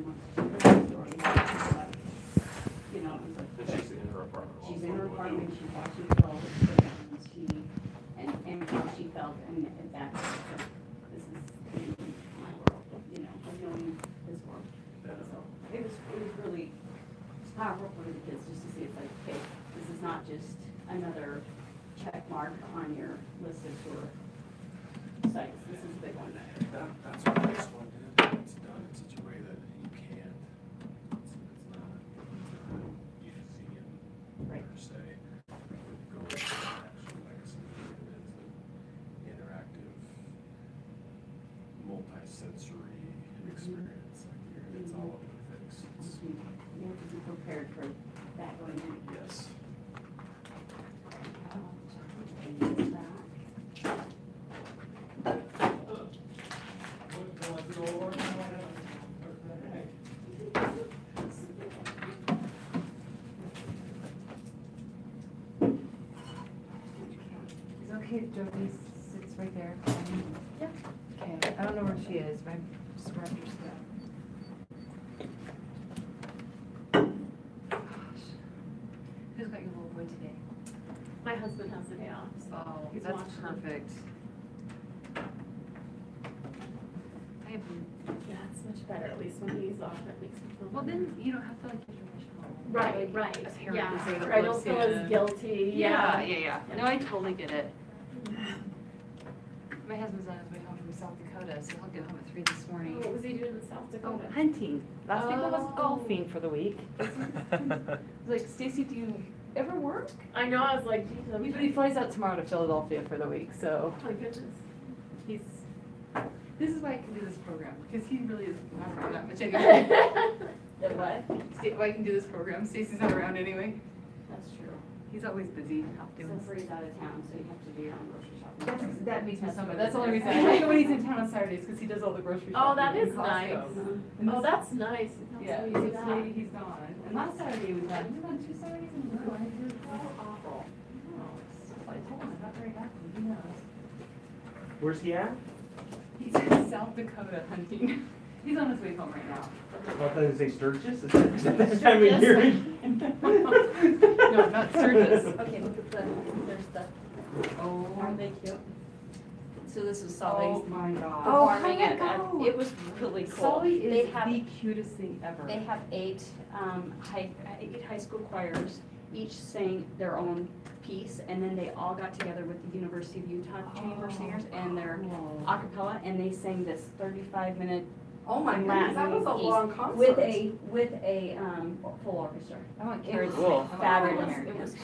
wants to do this, or, you know, And she's in her apartment. she's in her also, apartment, too. she thought she felt it, and how she felt, and that, this is my world, you know, of knowing his world. Yeah. So it was really powerful for the kids just to see it's like, okay, this is not just another check mark on your list of tour sites, this is a big one. That's what this one did. It's done in such a way that you can't, it's not a museum Right. per se. Go with the actual legacy. It is an interactive, multi-sensory experience. Like it's all over the fix. You have to be prepared for that going in. Yes. Is it okay if Jody sits right there? Yeah. Okay, I don't know where she is, but I'm just grabbing her stuff. Gosh. Who's got your little boy today? My husband has the day off, so Oh, he's that's watching. perfect. I have, Yeah, it's much better, at least when he's off, it makes me feel well, better. then you don't have to like give your mission. Right, right, A parent yeah, to say that or I don't looks feel good. as guilty, Yeah, yeah. yeah, yeah. No, I totally get it. My husband's on his way home from South Dakota, so he'll get home at 3 this Oh, morning. what was he doing in South Oh, Dakota? hunting. Last week I was Oh. golfing for the week. I was like, Stacy, do you ever work? I know, I was like, geez, But he flies out tomorrow to Philadelphia for the week, so my goodness. he's. This is why I can do this program, because he really isn't around that much anyway. The what? Why I can do this program, Stacy's not around anyway. That's true. He's always busy out doing Since he's out of town, so you have to do your own grocery shopping. That makes me so mad. That's the only reason. I like it when he's in town on Saturdays, because he does all the grocery shopping. Oh, that in is Costco. nice. And Oh, this- that's nice. Yeah, That's so really that. today he's gone. And last Saturday we've had 2 Saturdays in a row. I feel so awful. No, I told him I'm not very happy. He knows. Where's he at? He's in South Dakota hunting. He's on his way home right now. I thought they say Sturgis. Is that the time of year? No, not Sturgis. Okay, look at there's the, Oh. aren't they cute? So this is Oh Sully's my God. performing how'd it, that and go? it was really cool. Sully They is have- the cutest thing ever. They have eight high school choirs, each sang their own piece, and then they all got together with the University of Utah Chamber Singers and their Cool. a cappella, and they sang this 35-minute Oh my Latin goodness, that was a piece long concert. with a full orchestra. I want It Carrie was to Cool. sing. fabulous. It was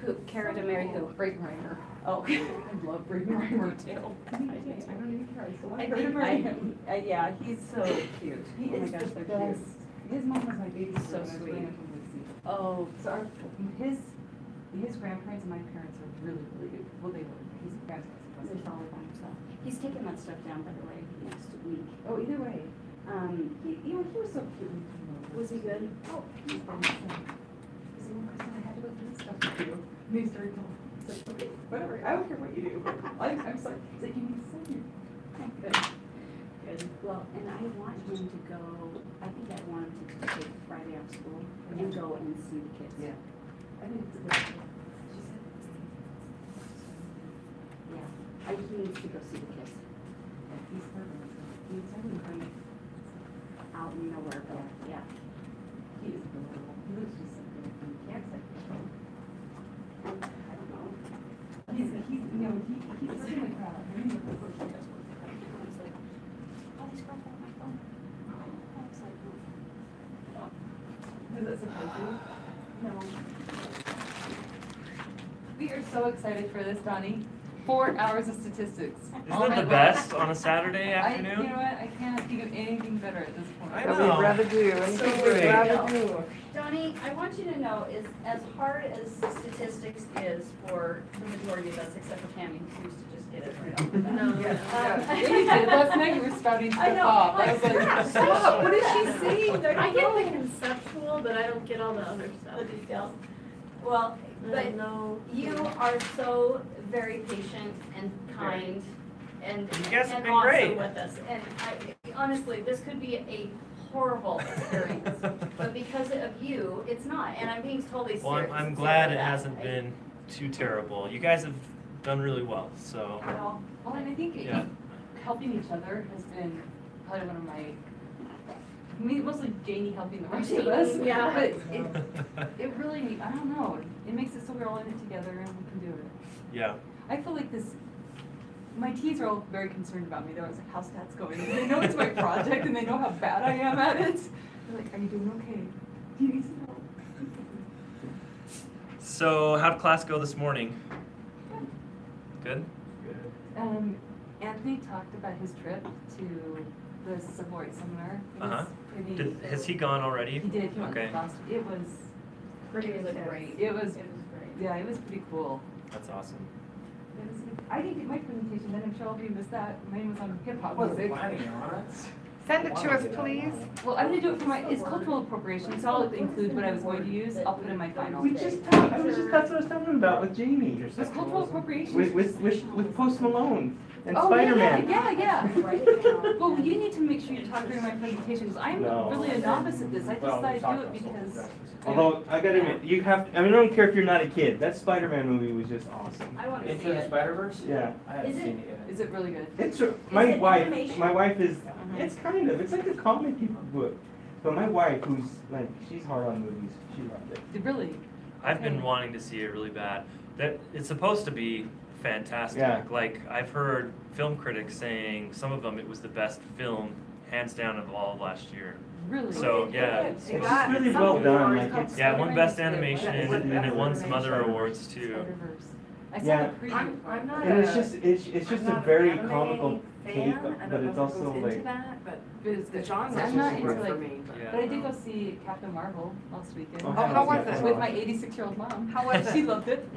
Who? Cara to marry who? Breitenreimer. Oh. I love Breitenreimer too. I don't even care. I still I want her to think, marry him. yeah, he's so cute. He Oh my is gosh, the they're best. cute. His mom was my babysitter So when I was sweet. growing up in Boise. Oh, So his grandparents and my parents are really, really good. Well, they were. His grandparents. there's all of them, so. He's taking that stuff down, by the way, next week. Oh, either way. He was so cute. Was he good? Oh, he's fine. He said, well, Kristen, I had to go through this stuff with you. And he started going, it's like, okay, whatever, I don't care what you do. I'm sorry. He's like, you need to send you. Good. Good. Well, and I want him to go, I think I want him to take Friday off school and go and see the kids. Yeah. I think it's a good idea. She said, Yeah. He needs to go see the kids. he's perfect. He's having fun out in nowhere, but yeah. He is adorable. He looks just so good. You can't say. I don't know. He's in the crowd. When he was first, he does work. I was like, oh, these girls on my phone. I was like, Does that surprise you? no. We are so excited for this, Donnie. 4 hours of statistics. Isn't that the best on a Saturday You know afternoon? what? I can't think of anything better at this point. I know. We'd rather do. Anything we'd great. rather do. Donnie, I want you to know, is as hard as statistics is for the majority of us, except for Tammy, who used to just get it right off the bat. No, Yeah. Last night you were spouting I stuff know. off. I was like, stop, what is she saying? I get the conceptual, but I don't get all the other stuff. The details. Well, I but don't know. you are so very patient and kind and You guys have and been awesome great. with us. And honestly, this could be a horrible experience. But because of you, it's not, and I'm being totally serious. Well, I'm glad it hasn't been too terrible. You guys have done really well, so. Well, and I think Yeah. helping each other has been probably one of my, mostly Janie helping the rest of us. Yeah. But it really, I don't know, it makes it so we're all in it together and we can do it. Yeah. I feel like this, my teens are all very concerned about me. They're always like, how's stats going? And they know it's my project and they know how bad I am at it. They're like, are you doing okay? Do you need some help? So, how'd class go this morning? Good? Anthony talked about his trip to the Savoy seminar. It was Uh-huh. pretty. Has he gone already? He did, he went Okay. last, it was, It was great. it was, It was great. yeah, it was pretty cool. That's awesome. It was, I didn't get my presentation then, I'm sure all of you missed that. Mine was on hip I hop wasn't music. planning on it. Send it to us, please. Well, I'm gonna do it for my, it's cultural appropriation, so I'll include what I was going to use, I'll put in my final. We just talked, that's what I was talking about with Jamie. It's cultural appropriation. With Post Malone and Oh, Spider-Man. yeah. Well, you need to make sure you talk during my presentation, because I'm No. really a novice at this, I just thought I'd do it because. Although, I gotta admit, you have, I mean, I don't care if you're not a kid, that Spider-Man movie was just awesome. I want to see Into the it. Spider-Verse? Yeah. I haven't Is it- seen it yet. Is it really good? It's, it my wife animation? is, it's kind of, it's like a comic book. But my wife, who's like, she's hard on movies, she loved it. Really? I've been Okay. wanting to see it really bad. That it's supposed to be fantastic. Yeah. Like I've heard film critics saying some of them it was the best film hands down of all of last year. Really? So yeah, It's just really well done, like it's. yeah, it won Best Animation Yeah, and it won some other Spider-Verse. awards too. Spider-Verse. I saw Yeah. the preview. I'm not And it's a- just, it's just I'm a not very an anime comical fan. take, I don't but know it's if it also goes into like, that, but It's the good. genre I'm not just into work for like, me. Yeah. but I did go see Captain Marvel last weekend. Oh, how was it? With my 86-year-old mom. How was it? She loved it.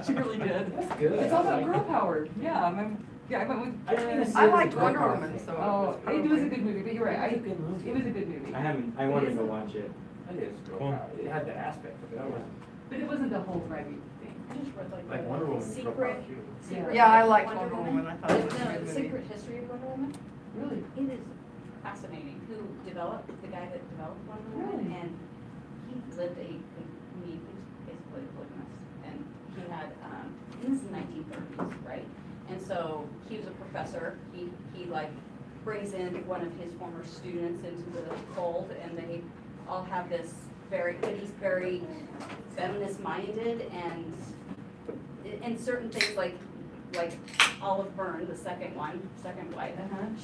She really did. That's good. It's all about I girl like power. Yeah, I went with. I didn't even see I it as a liked girl Wonder power Woman, thing. so. Oh, it was a good movie, but you're right. It was a good movie. It was a good movie. I wanted to go watch it. It is girl Cool. power. It had the aspect of it. I wasn't- But it wasn't the whole driving thing. I just read Like the Wonder Woman was girl power Secret- too. Secret Yeah, I of liked Wonder Woman. I thought it was a No, good the movie. Secret History of Wonder Woman. Really? It is fascinating. Who developed, the guy that developed Wonder Woman, Really? and he lived he was basically a polygamist, and he had, this is the 1930s, right? And so he was a professor. He like brings in one of his former students into the fold, and they all have this but he's very feminist minded, and certain things like Olive Byrne, the second wife,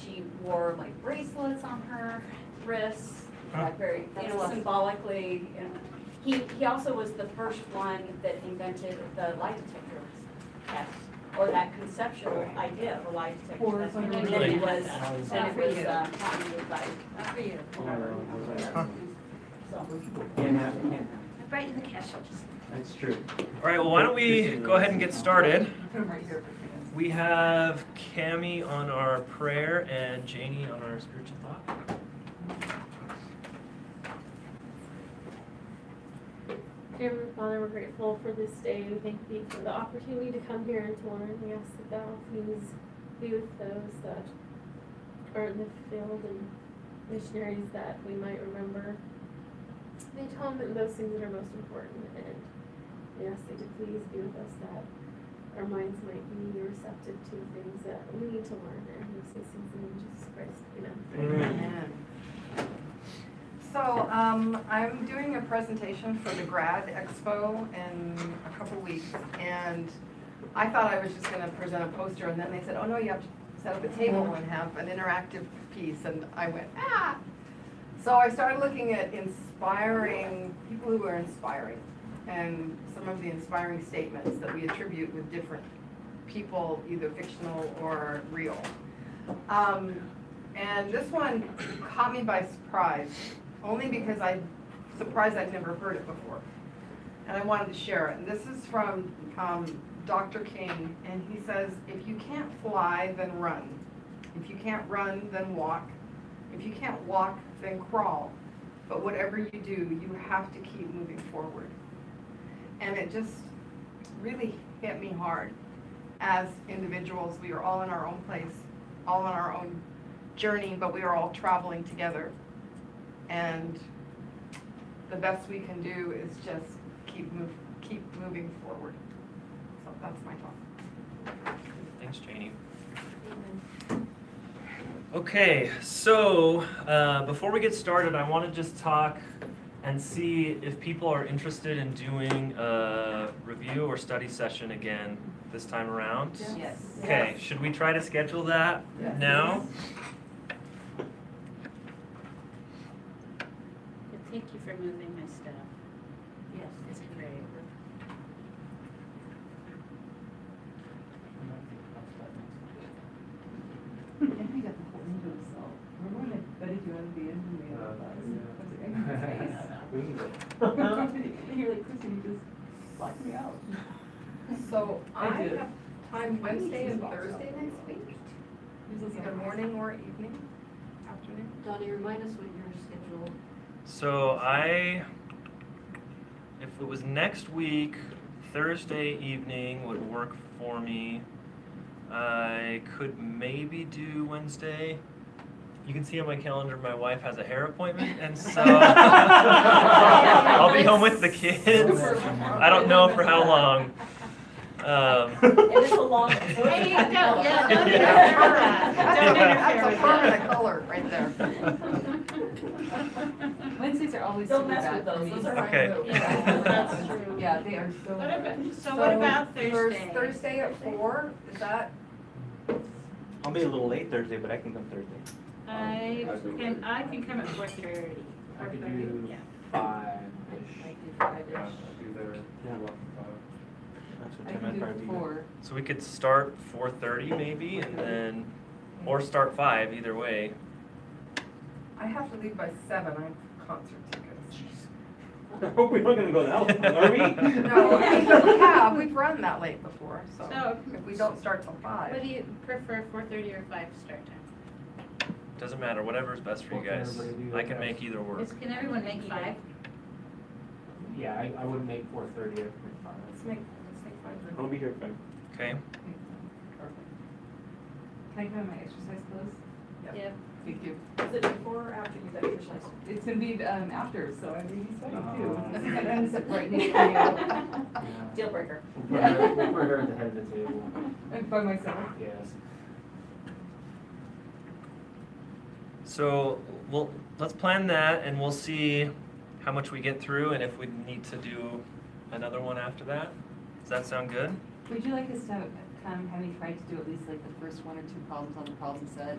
she wore like bracelets on her wrists, like very, symbolically. And he also was the first one that invented the lie detector test, or that conceptual idea of a lie detector test. And then Really? it was patented by. So. Can't have, Right in the cash register. that's true. All right, well, why don't we go ahead and get started? Put them right here. We have Cami on our prayer and Janie on our spiritual thought. Dear Heavenly Father, we're grateful for this day. We thank Thee for the opportunity to come here and to learn. We ask that Thou please be with those that are in the field and missionaries that we might remember. They tell them those things that are most important, and we ask Thee to please be with us, that our minds might be receptive to things that we need to learn, and we say things in Jesus Christ. Amen. Amen. So, I'm doing a presentation for the Grad Expo in a couple weeks, and I thought I was just gonna present a poster, and then they said, oh no, you have to set up a table and have an interactive piece, and I went, ah! So I started looking at inspiring, people who are inspiring, and some of the inspiring statements that we attribute with different people, either fictional or real. And this one caught me by surprise, only because I'm surprised I'd never heard it before. And I wanted to share it. And this is from Dr. King, and he says, if you can't fly, then run. If you can't run, then walk. If you can't walk, then crawl. But whatever you do, you have to keep moving forward. And it just really hit me hard. As individuals, we are all in our own place, all on our own journey, but we are all traveling together. and the best we can do is just keep moving forward. So that's my thought. Thanks, Janie. Okay, so before we get started, I want to just talk and see if people are interested in doing a review or study session again this time around. Yes. Okay, should we try to schedule that Yes. now? Thank you for moving my stuff. Yes. It's great. And he got the whole into himself. Remember when I betted you on the end and we had all that? I was like, I need space. And you're like, Kristen, you just locked me out. So I I did. have time Wednesday and Thursday next week, This is either morning or evening, afternoon. Donnie, remind us what your schedule. So if it was next week, Thursday evening would work for me. I could maybe do Wednesday. You can see on my calendar my wife has a hair appointment, and so I'll be home with the kids. I don't know for how long. It is a long. Hey, don't That's a permanent color right there. Wednesdays are always Don't super mess bad with for those, me. those are Okay. my move. Yeah, that's true. Yeah, they are so. So what about Thursday? Thursday at 4, is that? I'll be a little late Thursday, but I can come Thursday. I can come at 4:30. I could do Yeah. 5-ish. I do Yeah, 5-ish. I'd be there. Yeah. about 5. That's what I time can I'd do probably be. 4. So we could start 4:30 maybe, and then, or start 5, either way. I have to leave by 7, I have concert tickets. I hope we're not gonna go that long, are we? No, I mean, but we have, we've run that late before, so So- if we don't start till 5. What do you prefer, 4:30 or 5 start time? Doesn't matter, whatever's best for you What can guys. everybody do, I can I make either work. Can everyone make 5? Yeah, I would make 4:30 at 5. Let's make 5. I'll be here at 5. Okay. Can I come in my exercise clothes? Yep. Thank you. Is it before or after you've exercised? It's gonna be after, so I'm gonna be sweating too. Oh. This is kind of ends up right next to Yeah. Deal breaker. We'll put her at the head of the table. you. And by myself. Yes. So let's plan that, and we'll see how much we get through, and if we need to do another one after that. Does that sound good? Would you like us to have me try to do at least like the first 1 or 2 problems on the problem set?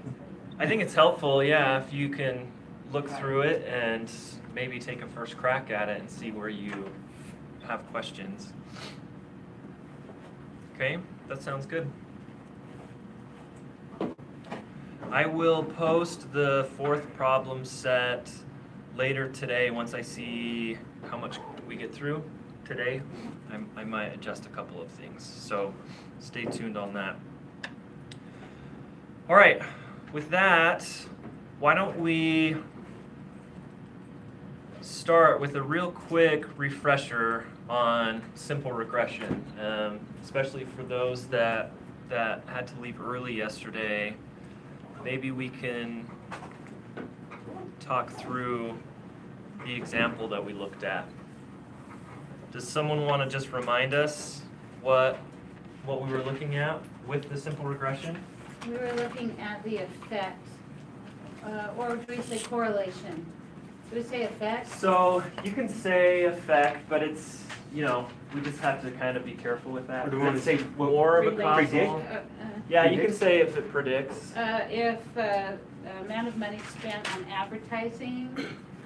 I think it's helpful, yeah, if you can look through it and maybe take a first crack at it and see where you have questions. Okay, that sounds good. I will post the 4th problem set later today once I see how much we get through today. I might adjust a couple of things, so stay tuned on that. All right, with that, why don't we start with a real quick refresher on simple regression, especially for those that had to leave early yesterday. Maybe we can talk through the example that we looked at. Does someone want to just remind us what we were looking at with the simple regression? We were looking at the effect, or do we say correlation? Do we say effect? So you can say effect, but it's, we just have to kind of be careful with that. Or do we want to say More of a predict? causal? Yeah, you can say if it predicts. If the amount of money spent on advertising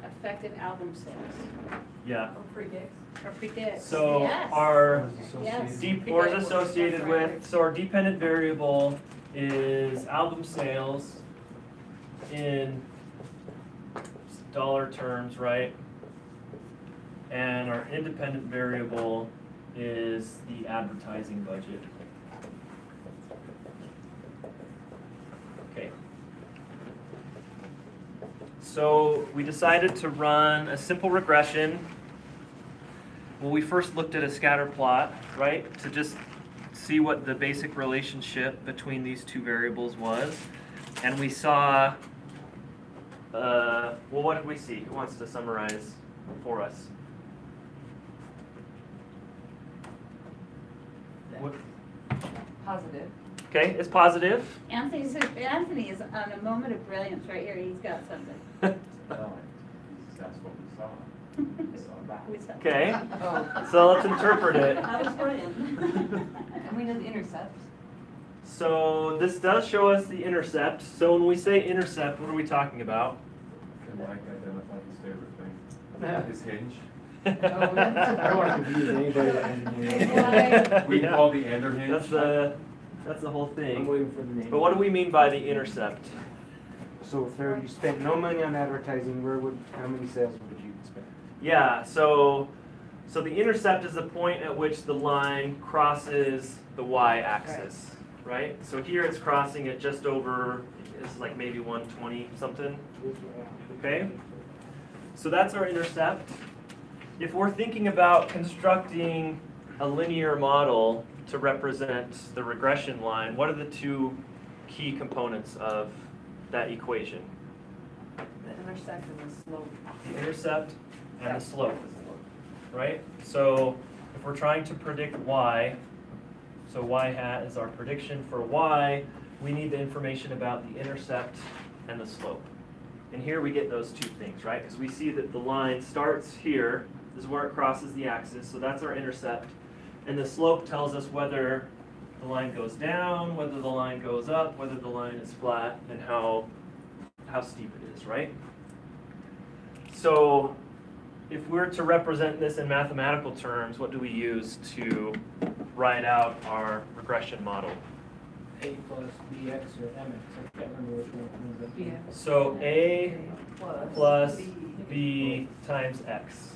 affected album sales, Yeah. Or predicts. or predicts. So Yes. our Yes. or is associated That's right. with, so our dependent variable is album sales in dollar terms, right? And our independent variable is the advertising budget. Okay. So we decided to run a simple regression. Well, we first looked at a scatter plot, right, to just see what the basic relationship between these two variables was. And we saw well, what did we see? Who wants to summarize for us? What? Positive. Okay, it's positive. Anthony is on a moment of brilliance right here. He's got something. That's what we saw. We saw that. We saw- Okay, Oh. so let's interpret it. That was brilliant. And we know the intercept. So this does show us the intercept. So when we say intercept, what are we talking about? And Mike identified his favorite thing. His hinge. I don't want to confuse anybody that engineers. We Yeah. call the Ender hinge. That's the whole I'm thing. waiting for the name. But what do we mean by the intercept? So if you spent no money on advertising, how many sales would you expect? Yeah, so the intercept is the point at which the line crosses the y-axis, right? So here it's crossing at just over, it's like maybe 120 something, okay? So that's our intercept. If we're thinking about constructing a linear model to represent the regression line, what are the two key components of that equation? The intercept and the slope. The intercept and the slope, right? So if we're trying to predict y, so y hat is our prediction for y, we need the information about the intercept and the slope. And here we get those two things, right? Because we see that the line starts here, this is where it crosses the axis, so that's our intercept. And the slope tells us whether the line goes down, whether the line goes up, whether the line is flat, and how steep it is, right? So if we're to represent this in mathematical terms, what do we use to write out our regression model? A plus bx or mx, I can't remember which one. Yeah. So A plus B. B times X,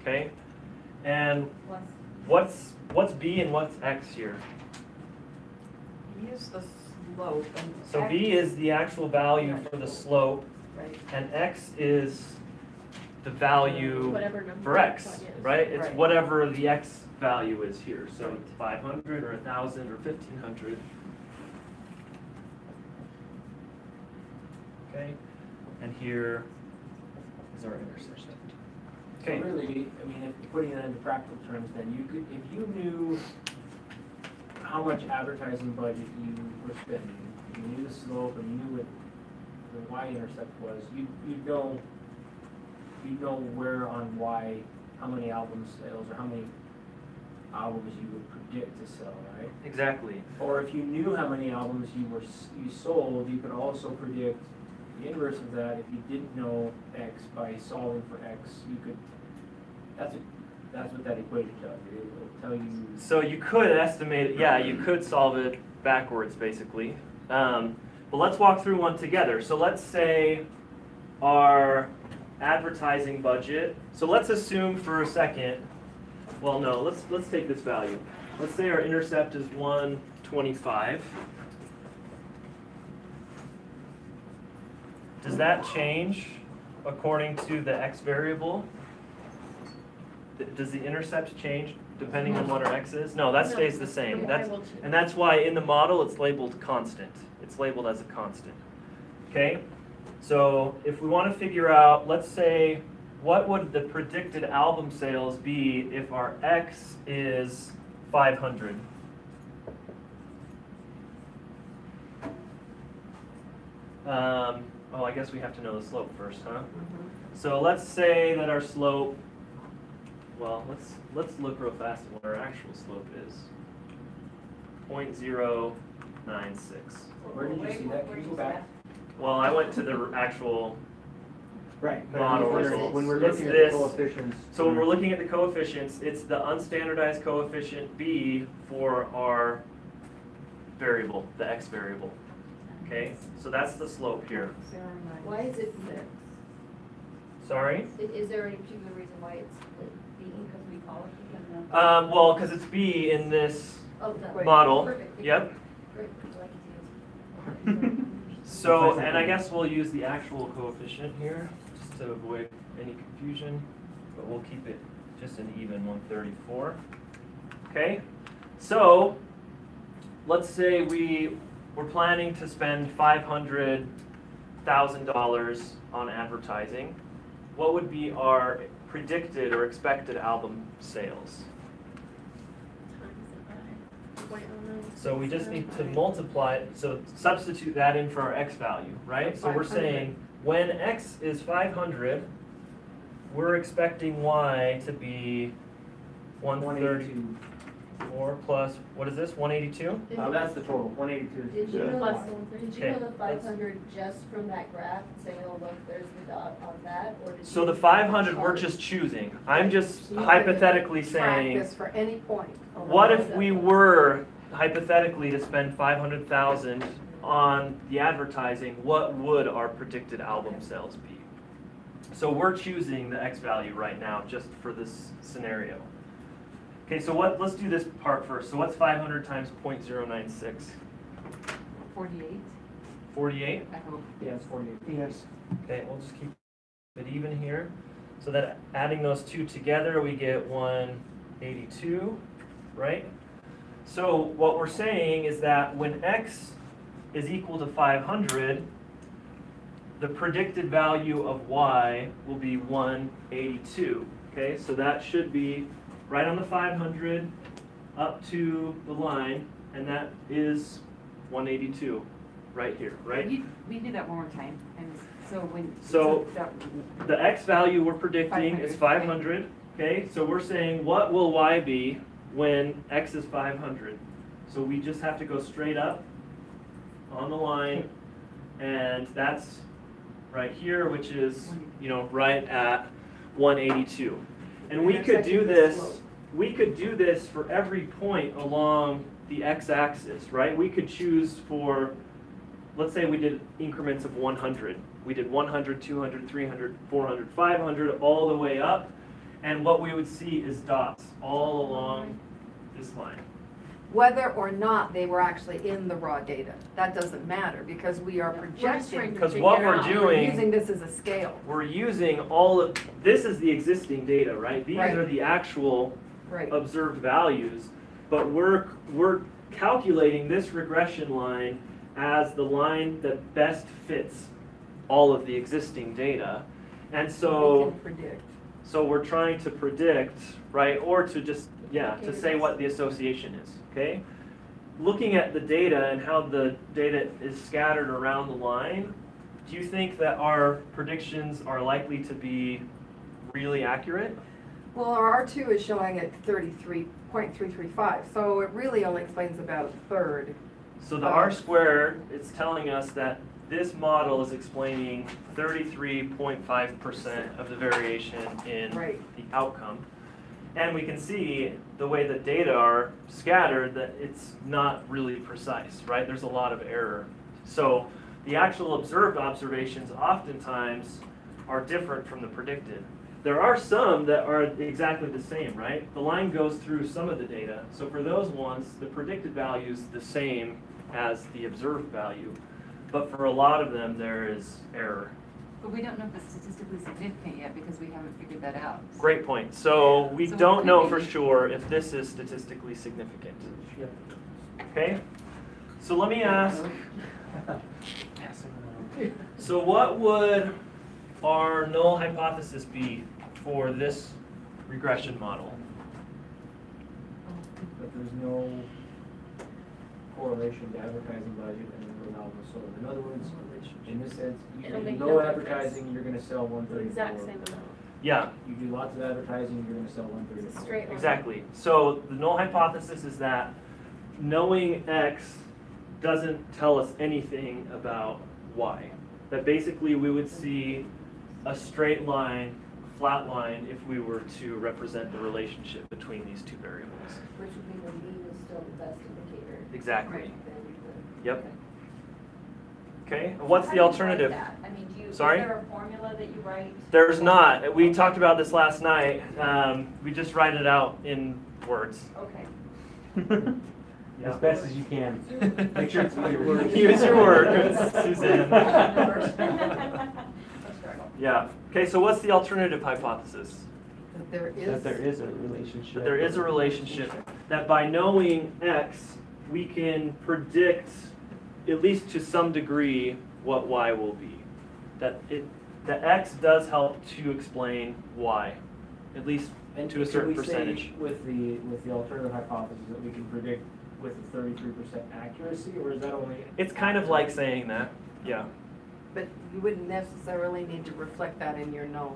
okay? And Plus. what's B and what's X here? B is the slope and. So B is the actual value for the slope, Right. and X is the value Whatever number. for X, that is. right? It's Right. whatever the X value is here, so it's 500 or 1,000 or 1,500. Okay, and here is our intercept. Okay. So really, I mean, if putting it into practical terms, then you could, if you knew how much advertising budget you were spending, you knew the slope and you knew what the y-intercept was, you'd know where on y, how many album sales or how many albums you would predict to sell, right? Exactly. Or if you knew how many albums you sold, you could also predict the inverse of that. If you didn't know X, by solving for X, you could, that's what that equation does. It will tell you. So you could estimate it, yeah, you could solve it backwards, basically. But let's walk through one together. So let's say our advertising budget, so let's assume for a second, well, no, let's take this value. Let's say our intercept is 125. Does that change according to the X variable? Does the intercept change depending on what our X is? No, that stays the same. The That's, Y will change. and that's why in the model it's labeled constant. It's labeled as a constant. Okay? So if we want to figure out, let's say, what would the predicted album sales be if our X is 500? Oh, I guess we have to know the slope first, huh? So let's say that our slope, well, let's look real fast at what our actual slope is. 0.096. Where did you see that? Can you go back? Well, I went to the actual, Right. Model When results. we're It's looking at this. the coefficients. so when we're looking at the coefficients, it's the unstandardized coefficient B for our variable, the X variable. Okay, so that's the slope here. Why is it split? Sorry? Is there any particular reason why it's split B, because we call it because of? Well, because it's B in this Oh, the. model. Perfect. Yep. Great, I like it. So, and I guess we'll use the actual coefficient here, just to avoid any confusion, but we'll keep it just an even 134. Okay, so let's say we're planning to spend 500 $100,000 on advertising, what would be our predicted or expected album sales? Times it by 0.09. So we just need to multiply, so substitute that in for our X value, right? So we're 500. saying when X is 500, we're expecting Y to be 134 plus, what is this, 182? That's the total, 182 Did is you the know, Plus Y. did you Okay, know the let's- 500 just from that graph, saying, oh, look, there's the dot on that, or did you? So the 500, we're chart? just choosing. I'm just You could hypothetically Track saying, this for any point. what if we were hypothetically to spend 500,000 on the advertising, what would our predicted album sales be? So we're choosing the X value right now just for this scenario. Okay, so let's do this part first. So what's 500 times 0.096? 48, 48? I hope. Yeah, it's 48. Yes. Okay, we'll just keep it even here. So that adding those two together, we get 182, right? So what we're saying is that when X is equal to 500, the predicted value of Y will be 182. Okay, so that should be right on the 500 up to the line, and that is 182 right here, right? We do that one more time, and so when. So- that- The X value we're predicting is 500, okay? So we're saying, what will Y be when X is 500? So we just have to go straight up on the line, and that's right here, which is, right at 182. And we could do this, for every point along the x-axis, right? We could choose for, let's say we did increments of 100. We did 100, 200, 300, 400, 500, all the way up. And what we would see is dots all along this line. Whether or not they were actually in the raw data, that doesn't matter, because we are projecting. Because what we're We're using doing, this as a scale. we're using all of, this is the existing data, right? These Right. are the actual Right. observed values, but we're calculating this regression line as the line that best fits all of the existing data. And We so, can predict. we're trying to predict, right, or to just, to say what the association is, okay? Looking at the data and how the data is scattered around the line, do you think that our predictions are likely to be really accurate? Well, our R2 is showing at 33.335, so it really only explains about a third. So the R squared is telling us that this model is explaining 33.5% of the variation in Right. the outcome. And we can see the way the data are scattered that it's not really precise, right? There's a lot of error. So the actual observed observations oftentimes are different from the predicted. There are some that are exactly the same, right? The line goes through some of the data. So for those ones, the predicted value is the same as the observed value. But for a lot of them, there is error. But we don't know if it's statistically significant yet because we haven't figured that out. Great point. So we So don't it know could for be- sure if this is statistically significant. Okay? So let me ask, so what would our null hypothesis be for this regression model? But there's no correlation to advertising budget and the number of albums sold. In other words, in this sense, you It'll do make no no difference. advertising, you're gonna sell The 134. exact same amount. Yeah, You do lots of advertising, you're gonna sell It's a 134. straight line. exactly. So the null hypothesis is that knowing X doesn't tell us anything about Y. That basically we would see a straight line, flat line, if we were to represent the relationship between these two variables. Which would be when B was still the best indicator. Exactly. Then the- Yep. Okay, and what's How the do you write alternative? that? I mean, Sorry? is there a formula that you write? There's not. We talked about this last night. We just write it out in words. Okay. As best as you can. Make sure it's clear. Use your words, Suzanne. A struggle. Yeah. Okay, so what's the alternative hypothesis? That there is. That there is a relationship. That there is a relationship, that by knowing X, we can predict, at least to some degree, what Y will be. that X does help to explain Y, at least And to a certain can we say percentage. with the alternative hypothesis that we can predict with a 33% accuracy, or is that only? It's kind of like saying that, yeah. But you wouldn't necessarily need to reflect that in your no,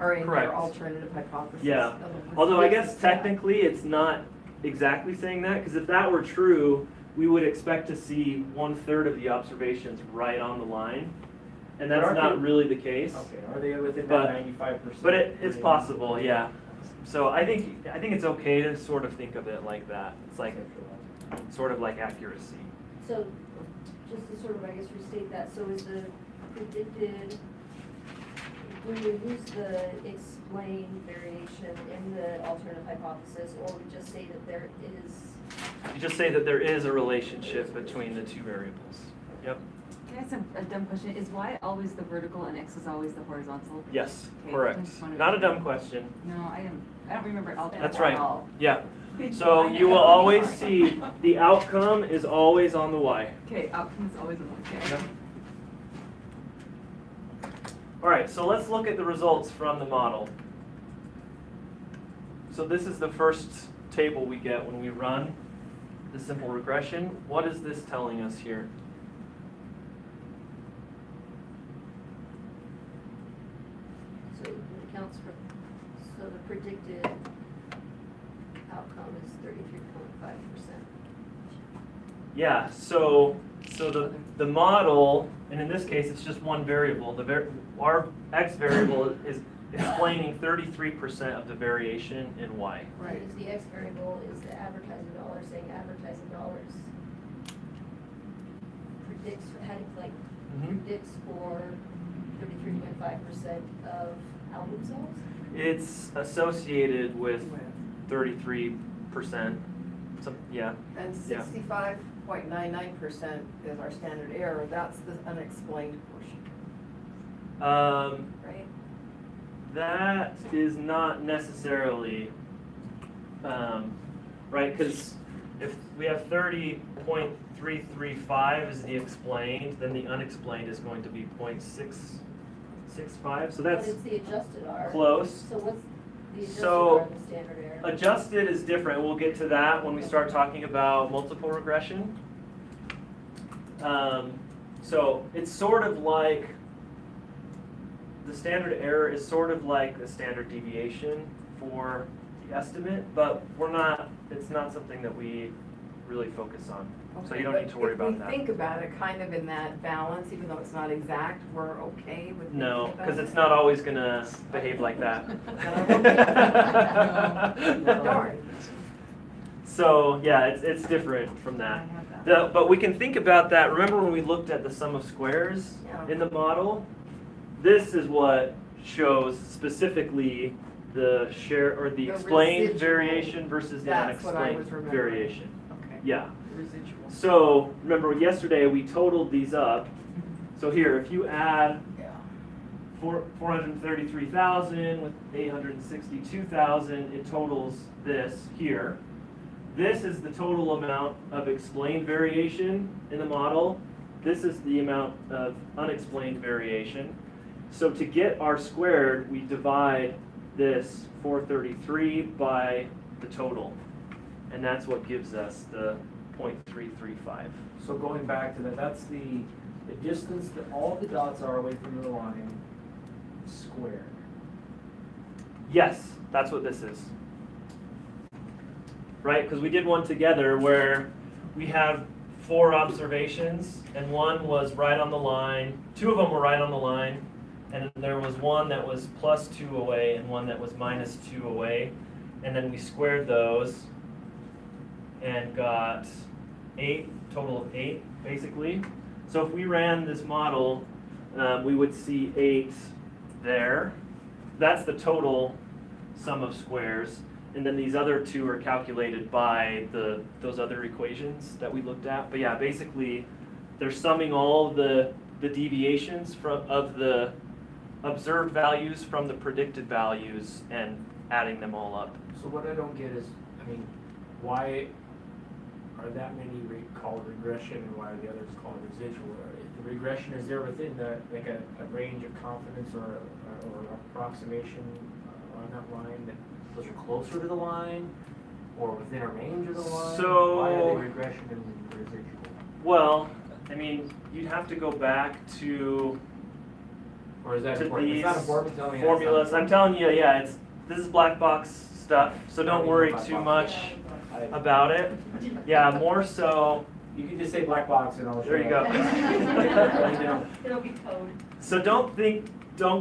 or in Correct. your alternative hypothesis. Yeah. In other words, Although I this guess is that. technically it's not exactly saying that, because if that were true, we would expect to see 1/3 of the observations right on the line, and that's But aren't not they- really the case. Okay, are they within But- that 95%? But it's range? possible, yeah. So I think it's okay to sort of think of it like that. It's like sort of like accuracy. So, just to sort of, I guess, restate that, so is the predicted, when we use the explained variation in the alternative hypothesis, or we just say that there is, You just say that there is a relationship between the two variables. Yep. Can I ask a dumb question? Is Y always the vertical and X is always the horizontal? Yes, Okay, I correct. just wanted Not to- a dumb question. No, I don't remember algebra That's at right. all. Yeah. So you will always see the outcome is always on the Y. Okay, outcome is always a one. Okay. Yep. All right, so let's look at the results from the model. So this is the first table we get when we run the simple regression. What is this telling us here? so it accounts for, so the predicted outcome is 33.5%. Yeah, so the model, and in this case it's just one variable. Our X variable is explaining 33% of the variation in Y. Right. Is the X variable is the advertising dollars, saying advertising dollars predicts, predicts for 33.5% of album sales? It's associated with 33%. Yeah. And Yeah. 65.99% is our standard error, that's the unexplained portion, right? That is not necessarily right, because if we have 30.335 is the explained, then the unexplained is going to be 0.665. So that's But it's the adjusted R. close. So what's the adjusted So, R of the standard error? Adjusted is different. We'll get to that when we start talking about multiple regression. So it's sort of like the standard error is sort of like the standard deviation for the estimate, but it's not something that we really focus on. So you don't need to worry about If that. we think about it kind of in that balance, even though it's not exact, we're okay with thinking No, about because it? it's not always going to behave like that. Darn. So yeah, it's different from that. But we can think about that. Remember when we looked at the sum of squares Yeah. in the model? This is what shows specifically the share or the The explained residual. variation versus the That's what I unexplained was remembering. variation. Okay. Yeah. Residual. So remember yesterday we totaled these up. So here, if you add Yeah. 433,000 with 862,000, it totals this here. This is the total amount of explained variation in the model. This is the amount of unexplained variation. So to get R squared, we divide this 433 by the total. And that's what gives us the 0.335. So going back to that, that's the distance that all the dots are away from the line squared. Yes, that's what this is. Right, because we did one together where we have 4 observations and one was right on the line, 2 of them were right on the line, and there was one that was +2 away and one that was -2 away, and then we squared those and got 8, total of 8 basically. So if we ran this model, we would see 8 there. That's the total sum of squares. And then these other 2 are calculated by those other equations that we looked at. But yeah, basically, they're summing all the deviations of the observed values from the predicted values and adding them all up. So what I don't get is, I mean, why are that many called regression and why are the others called residual? The regression, is there within the, like a range of confidence or approximation on that line that those are closer to the line or within a range of the line? So- Why are they regression and residual? Well, I mean, you'd have to go back to Or is that to important? It's not these important, tell me. formulas. I'm telling you, yeah, this is black box stuff, so don't worry too much about it. Yeah, more so, You can just say black box and I'll show there you go. It'll be code. So don't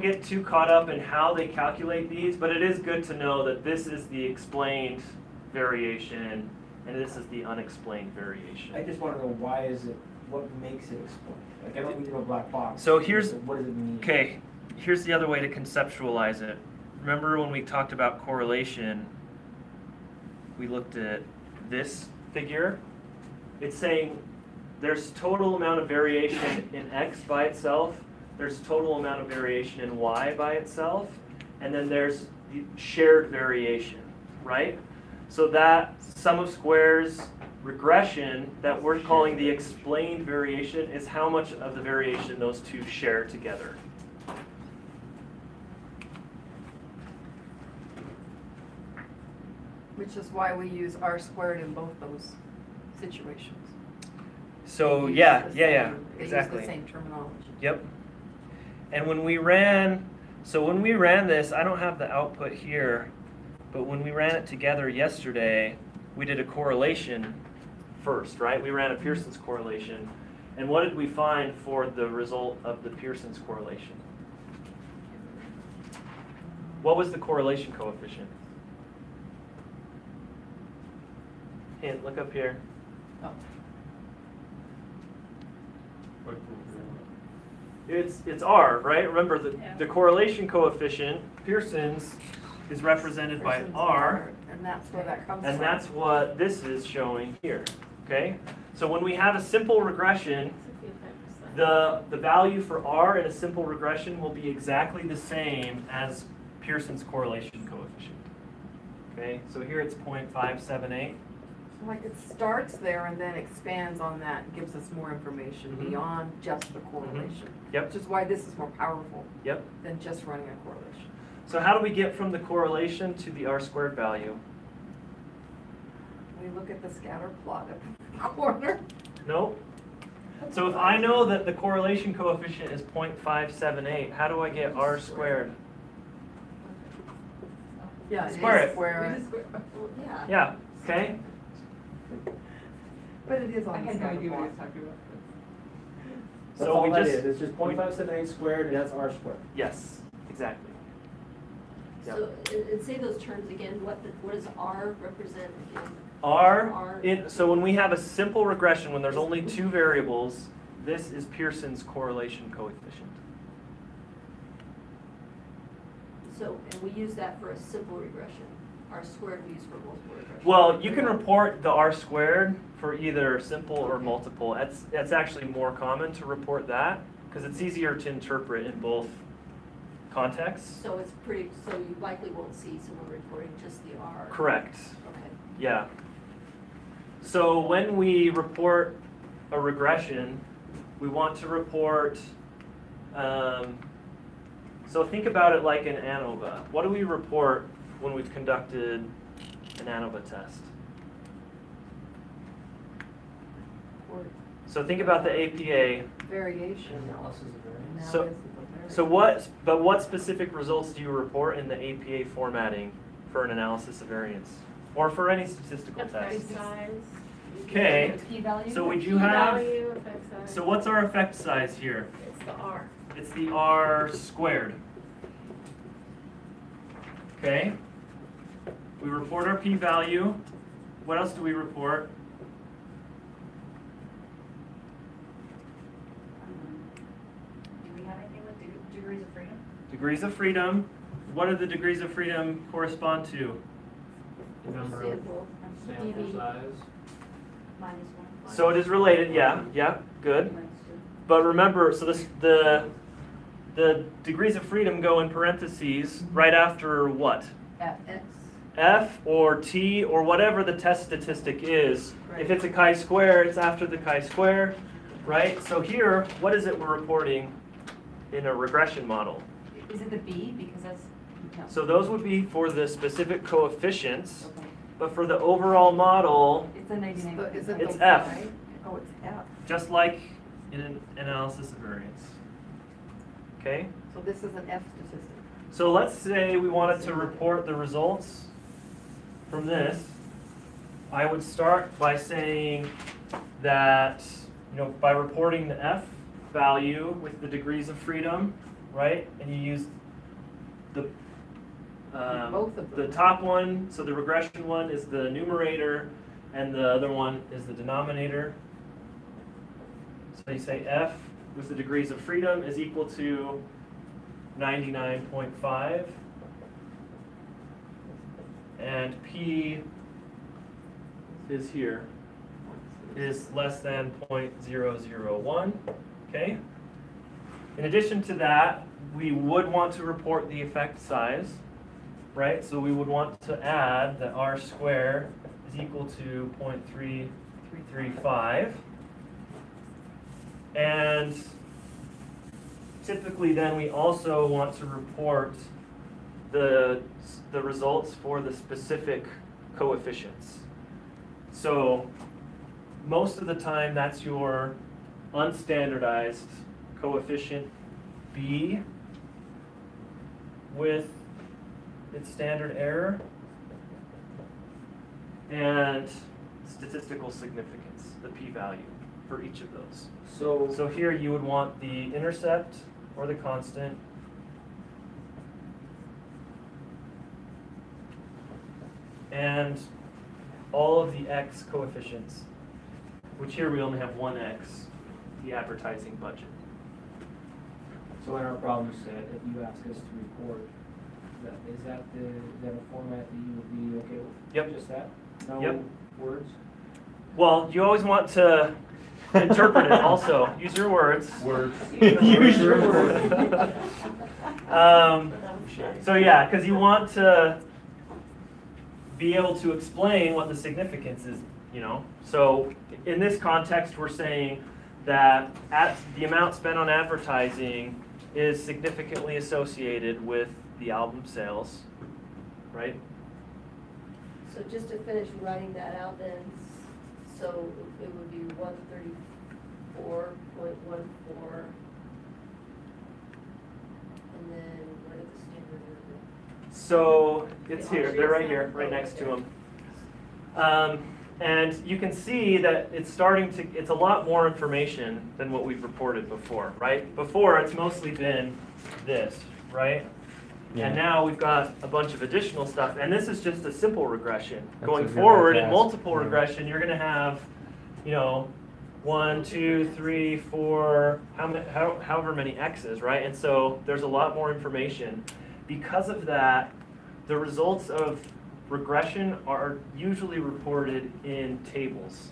get too caught up in how they calculate these, but it is good to know that this is the explained variation and this is the unexplained variation. I just wanna know why is it, what makes it explained? Like, I don't need to know black box. So here's- What does it mean? Okay, here's the other way to conceptualize it. Remember when we talked about correlation, we looked at this figure? It's saying there's total amount of variation in X by itself, there's total amount of variation in Y by itself, and then there's the shared variation, right? So that sum of squares regression that we're calling the explained variation is how much of the variation those two share together. Which is why we use R squared in both those situations. So They use yeah, the yeah, same- exactly. They use the same terminology. Yep. And when we ran this, I don't have the output here, but when we ran it together yesterday, we did a correlation first, right? We ran a Pearson's correlation. And what did we find for the result of the Pearson's correlation? What was the correlation coefficient? Hint, look up here. It's R, right? Remember the correlation coefficient, Pearson's, is represented by Pearson's R, And that's where that comes from. and that's what this is showing here, okay? So when we have a simple regression, the value for R in a simple regression will be exactly the same as Pearson's correlation coefficient. Okay, so here it's 0.578. Like it starts there and then expands on that and gives us more information Mhm. beyond just the correlation. Yep. Which is why this is more powerful Yep. than just running a correlation. So how do we get from the correlation to the R squared value? We look at the scatter plot at the corner. Nope. So if I know that the correlation coefficient is 0.578, how do I get R squared? Yeah, Square it. Square Well, yeah. Yeah, okay? But it is I on the had no scatter idea what he was plot. talking about. That's So all we that just- is. It's just 0.578 squared and that's R squared. Yes, exactly. Yep. So, and say those terms again, what does R represent again? R, so when we have a simple regression, when there's only two variables, this is Pearson's correlation coefficient. So, and we use that for a simple regression. R squared we use for multiple regression. Well, you can report the R squared for either simple or multiple. That's actually more common to report that, because it's easier to interpret in both contexts. So it's pretty, so you likely won't see someone reporting just the R. Correct. Okay. Yeah. So when we report a regression, we want to report, so think about it like an ANOVA. What do we report when we've conducted an ANOVA test? So think about the APA. Variation. Analysis of variance. So- what specific results do you report in the APA formatting for an analysis of variance? Or for any statistical Effect test? size. Okay, P-value? so we do have, P-value, effect size. so what's our effect size here? It's the R. It's the R squared. Okay. We report our p-value. What else do we report? Do we have anything with degrees of freedom? Degrees of freedom. What do the degrees of freedom correspond to? The number of- Sample. Sample size. Minus one. So it is related, yeah, good. But remember, so the degrees of freedom go in parentheses right after what? F. F or T or whatever the test statistic is. If Right. it's a chi-square, it's after the chi-square. right? So here, what is it we're reporting in a regression model? Is it the B? Because that's. no. So those would be for the specific coefficients, Okay. but for the overall model, It's a 99. Is it It's the F. Y? Oh, it's F. just like in an analysis of variance. Okay? So this is an F statistic. So let's say we wanted to report the results from this. I would start by saying that, by reporting the F value with the degrees of freedom, right? And you use the Both of the them. top one, so the regression one is the numerator, and the other one is the denominator. So you say F with the degrees of freedom is equal to 99.5, and P is here, is less than 0.001, okay? In addition to that, we would want to report the effect size, right? So we would want to add that R squared is equal to 0.3335. And typically then we also want to report the results for the specific coefficients. So most of the time that's your unstandardized coefficient B with its standard error and statistical significance, the p-value for each of those. So here you would want the intercept or the constant, and all of the x coefficients, which here we only have one x, the advertising budget. So in our problem set, if you ask us to report, is that a format that you would be okay with? Yep. Just that? No Yep. words? Well, you always want to interpret it also. Use your words. Words. Use your words. So yeah, because you want to be able to explain what the significance is, So in this context, we're saying that the amount spent on advertising is significantly associated with the album sales, right? So just to finish writing that out then, so it would be 134.14. And then what are the standard error? So it's here, they're right here, right next to them. And you can see that it's a lot more information than what we've reported before, right? Before, it's mostly been this, right? Yeah. And now we've got a bunch of additional stuff, and this is just a simple regression. That's Going a good forward, in task. multiple Yeah. regression, you're gonna have, 1, 2, 3, 4, however many x's, right? And so there's a lot more information. Because of that, the results of regression are usually reported in tables.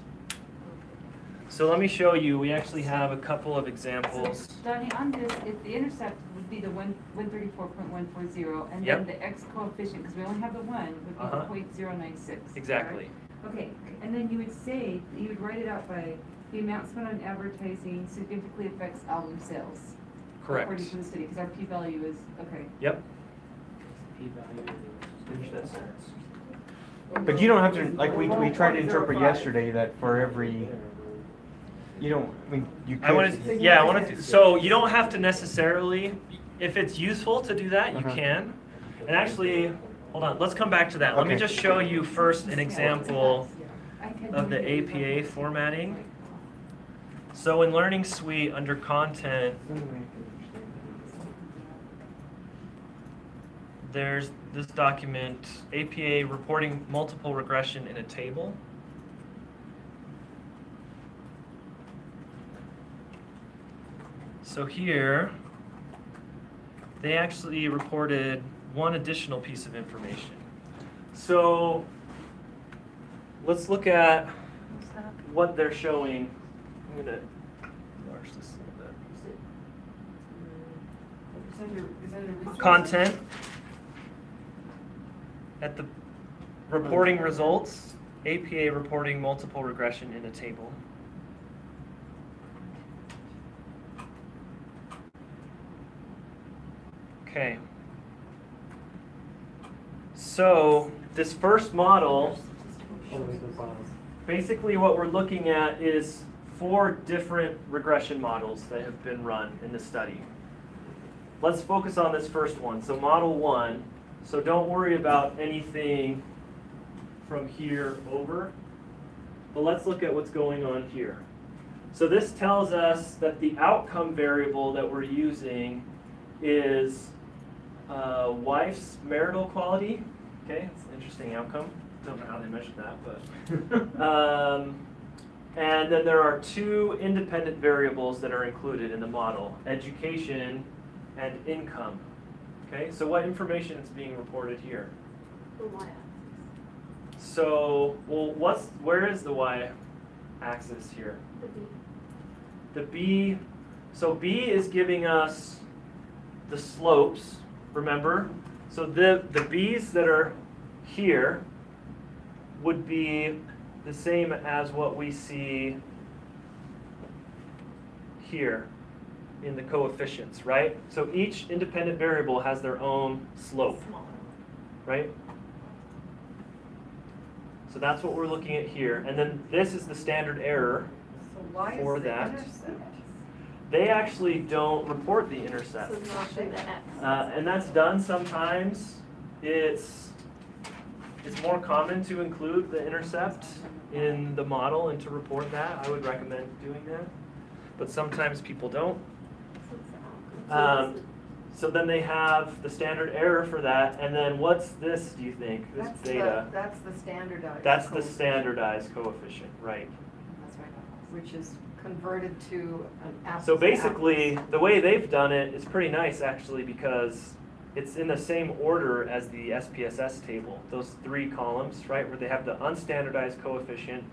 So let me show you, we actually have a couple of examples. Donnie, on this, if the intercept would be the 134.140, and Yep. then the x coefficient, because we only have the 1, would be Uh-huh. 0.096. Exactly. correct? Okay, and then you would write it out by the amount spent on advertising significantly affects album sales. Correct. According to the study, because our p-value is, okay. Yep. P-value. Finish that sentence. But you don't have to, like we tried to interpret yesterday that for every, you could. I wanted to, so you don't have to necessarily, if it's useful to do that, you Uh-huh. can. And actually, hold on, let's come back to that. Let me Okay. just show you first an example I can of do the it. APA formatting. So in Learning Suite, under Content, there's this document, APA reporting multiple regression in a table. So here, they actually reported one additional piece of information. So let's look at what they're showing. I'm gonna enlarge this a little bit. Content at the reporting results, APA reporting multiple regression in a table. Okay. So this first model, basically what we're looking at is 4 different regression models that have been run in the study. Let's focus on this first one. So model 1. So don't worry about anything from here over, but let's look at what's going on here. So this tells us that the outcome variable that we're using is wife's marital quality. Okay, it's an interesting outcome. Don't know how they measured that, but and then there are 2 independent variables that are included in the model: education and income. Okay, so what information is being reported here? The y-axis. So, well, where is the y-axis here? The B. The B, so B is giving us the slopes, remember? So the B's that are here would be the same as what we see here in the coefficients, right? So each independent variable has their own slope, right? So that's what we're looking at here. And then this is the standard error So why for is the that. intercept? They actually don't report the So intercept. it's not the x. And that's done sometimes. It's more common to include the intercept in the model and to report that. I would recommend doing that. But sometimes people don't. So it's the outcome. So then they have the standard error for that. And then what's this, do you think? This beta. That's the standardized. That's the coefficient, standardized coefficient, right? That's right. Which is converted to an apples So to basically, apples. the way they've done it is pretty nice actually, because it's in the same order as the SPSS table. Those 3 columns, right, where they have the unstandardized coefficient,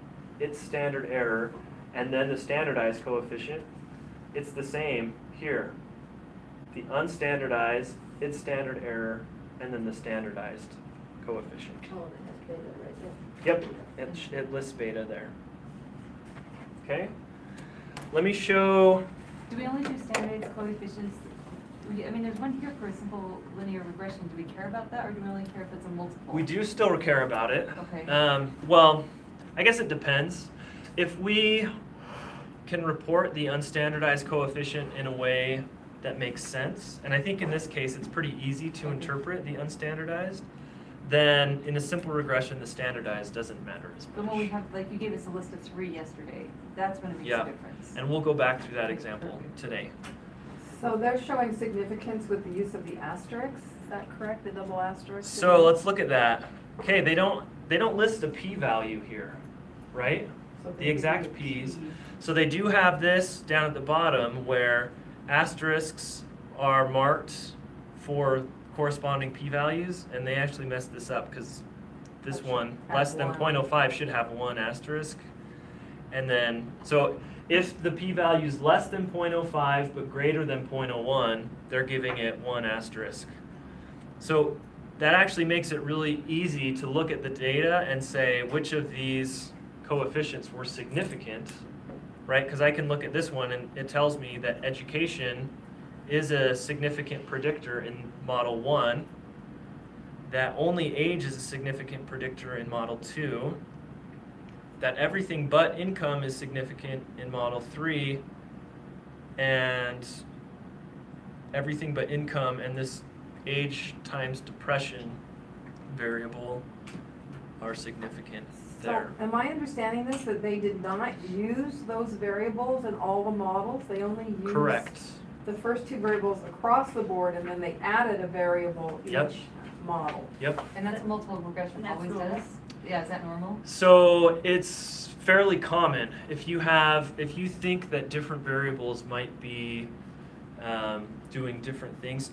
its standard error, and then the standardized coefficient. It's the same here. The unstandardized, its standard error, and then the standardized coefficient. Oh, and it has beta right there. Yep, it lists beta there. Okay, let me show. Do we only do standardized coefficients? I mean, there's one here for a simple linear regression. Do we care about that, or do we only care if it's a multiple? We do still care about it. Okay. Well, I guess it depends. If we can report the unstandardized coefficient in a way that makes sense, and I think in this case it's pretty easy to interpret the unstandardized, then in a simple regression the standardized doesn't matter as But much. when we have, like, you gave us a list of 3 yesterday, that's when it makes Yeah. a difference. And we'll go back through that example today. So they're showing significance with the use of the asterisk, is that correct, the double asterisk? So let's look at that. Okay, they don't list a p-value here, right? So The they exact give you p's. P. So they do have this down at the bottom where asterisks are marked for corresponding p-values, and they actually messed this up because this That should one, have less than 1. 0.05, should have 1 asterisk. And then, so if the p-value is less than 0.05 but greater than 0.01, they're giving it 1 asterisk. So that actually makes it really easy to look at the data and say which of these coefficients were significant, right? Because I can look at this one and it tells me that education is a significant predictor in Model 1, that only age is a significant predictor in Model 2, that everything but income is significant in Model 3, and everything but income and this age times depression variable are significant there. So am I understanding this, that they did not use those variables in all the models? They only used Correct. the first 2 variables across the board, and then they added a variable Yep. each model? Yep. And that's multiple regression That's always normal. does? Yeah, is that normal? So it's fairly common. If you think that different variables might be doing different things,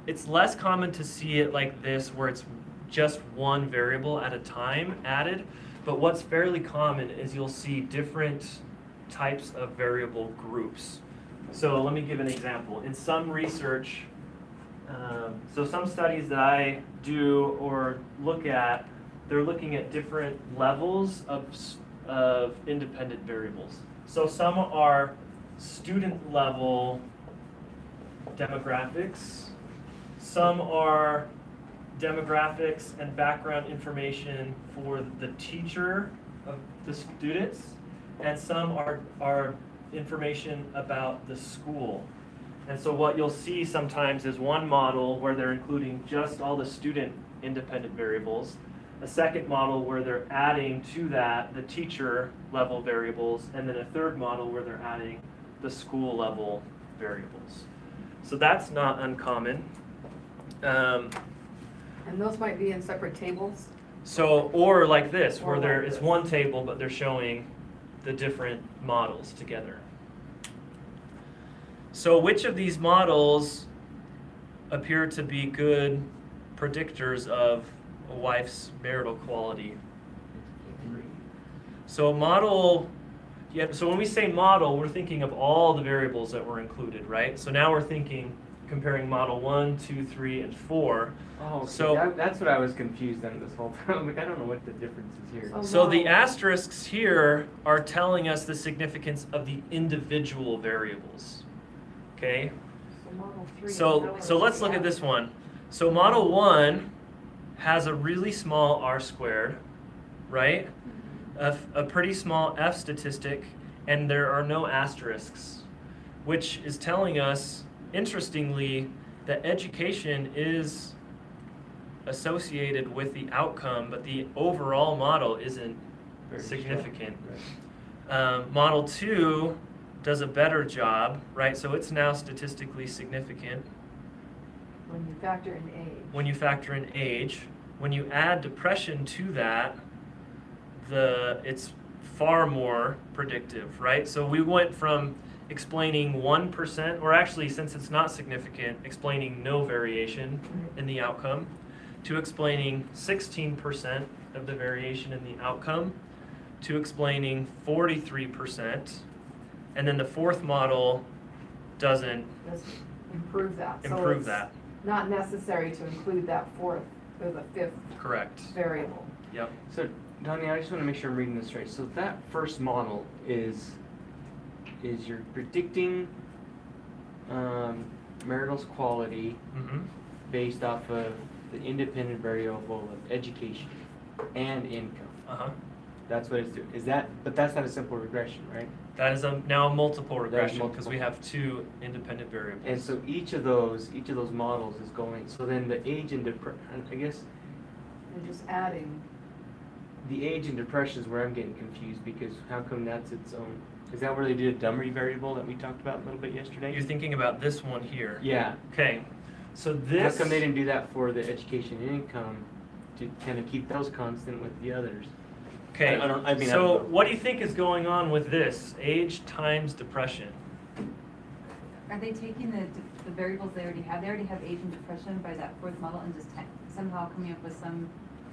it's less common to see it like this where it's just one variable at a time added. But what's fairly common is you'll see different types of variable groups. So let me give an example. In some research, so some studies that I do or look at, they're looking at different levels of independent variables. So some are student level demographics. Some are demographics and background information for the teacher of the students, and some are information about the school. And so what you'll see sometimes is one model where they're including just all the student independent variables, a second model where they're adding to that the teacher level variables, and then a third model where they're adding the school level variables. So that's not uncommon. And those might be in separate tables? So, or like this, where Or there like is this. one table, but they're showing the different models together. So which of these models appear to be good predictors of a wife's marital quality? So model, yeah, so when we say model, we're thinking of all the variables that were included, right? So now we're thinking, comparing model 1, 2, 3, and 4. Oh, okay. So- That's what I was confused on this whole time. Like, I don't know what the difference is here. So the asterisks here are telling us the significance of the individual variables. Okay? So let's look at this one. So model 1 has a really small r squared, right? A pretty small f statistic, and there are no asterisks, which is telling us, interestingly, that education is associated with the outcome, but the overall model isn't Very significant. strong, Model 2 does a better job, right? So it's now statistically significant When you factor in age. when you factor in age. When you add depression to that, it's far more predictive, right? So we went from explaining 1%, or actually, since it's not significant, explaining no variation in the outcome, to explaining 16% of the variation in the outcome, to explaining 43%, and then the fourth model doesn't Let's improve that. So improve it's that. Not necessary to include that fourth or the fifth Correct. variable. Yep. So, Donnie, I just want to make sure I'm reading this right. So that first model is you're predicting marital's quality Mm-hmm. based off of the independent variable of education and income. Uh-huh. That's what it's doing. But that's not a simple regression, right? That is now a multiple That is regression because multiple. we have two independent variables. And so each of those models is going, so then the age and I guess And just adding. the age and depression is where I'm getting confused, because how come that's its own? Is that where they did a Dummery variable that we talked about a little bit yesterday? You're thinking about this one here. Yeah. Okay. So How this. come they didn't do that for the education and income to kind of keep those constant with the others? Okay. I don't So know. what do you think is going on with this? Age times depression. Are they taking the variables they already have? They already have age and depression by that fourth model and just somehow coming up with some,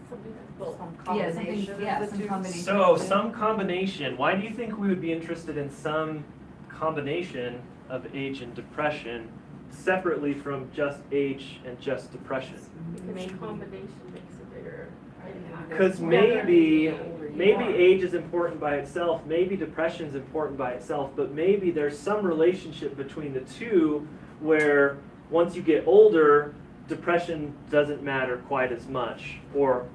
Something that's built on yeah, something, Combination of yeah, the some two. combination. So of the two. some combination. Why do you think we would be interested in some combination of age and depression separately from just age and just depression? Because combination makes a bigger impact. Because maybe age is important by itself, maybe depression is important by itself, but maybe there's some relationship between the two where once you get older, depression doesn't matter quite as much. Or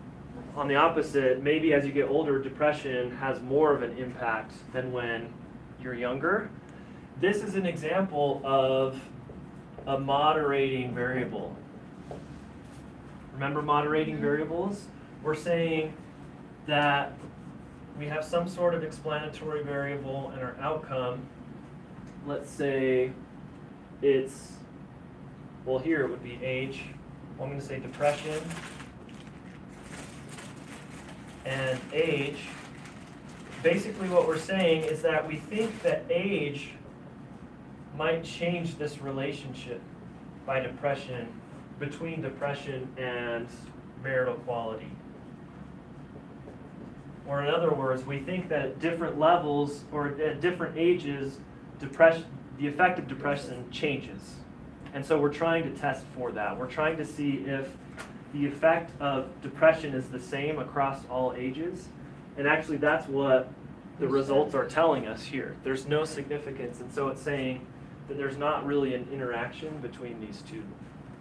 on the opposite, maybe as you get older, depression has more of an impact than when you're younger. This is an example of a moderating variable. Remember moderating variables? We're saying that we have some sort of explanatory variable in our outcome. Let's say it's, well, here it would be age. Well, I'm going to say depression and age. Basically what we're saying is that we think that age might change this relationship by depression, between depression and marital quality. Or in other words, we think that at different levels or at different ages, depression, the effect of depression changes. And so we're trying to test for that. We're trying to see if the effect of depression is the same across all ages. And actually that's what the results are telling us here. There's no significance. And so it's saying then there's not really an interaction between these two.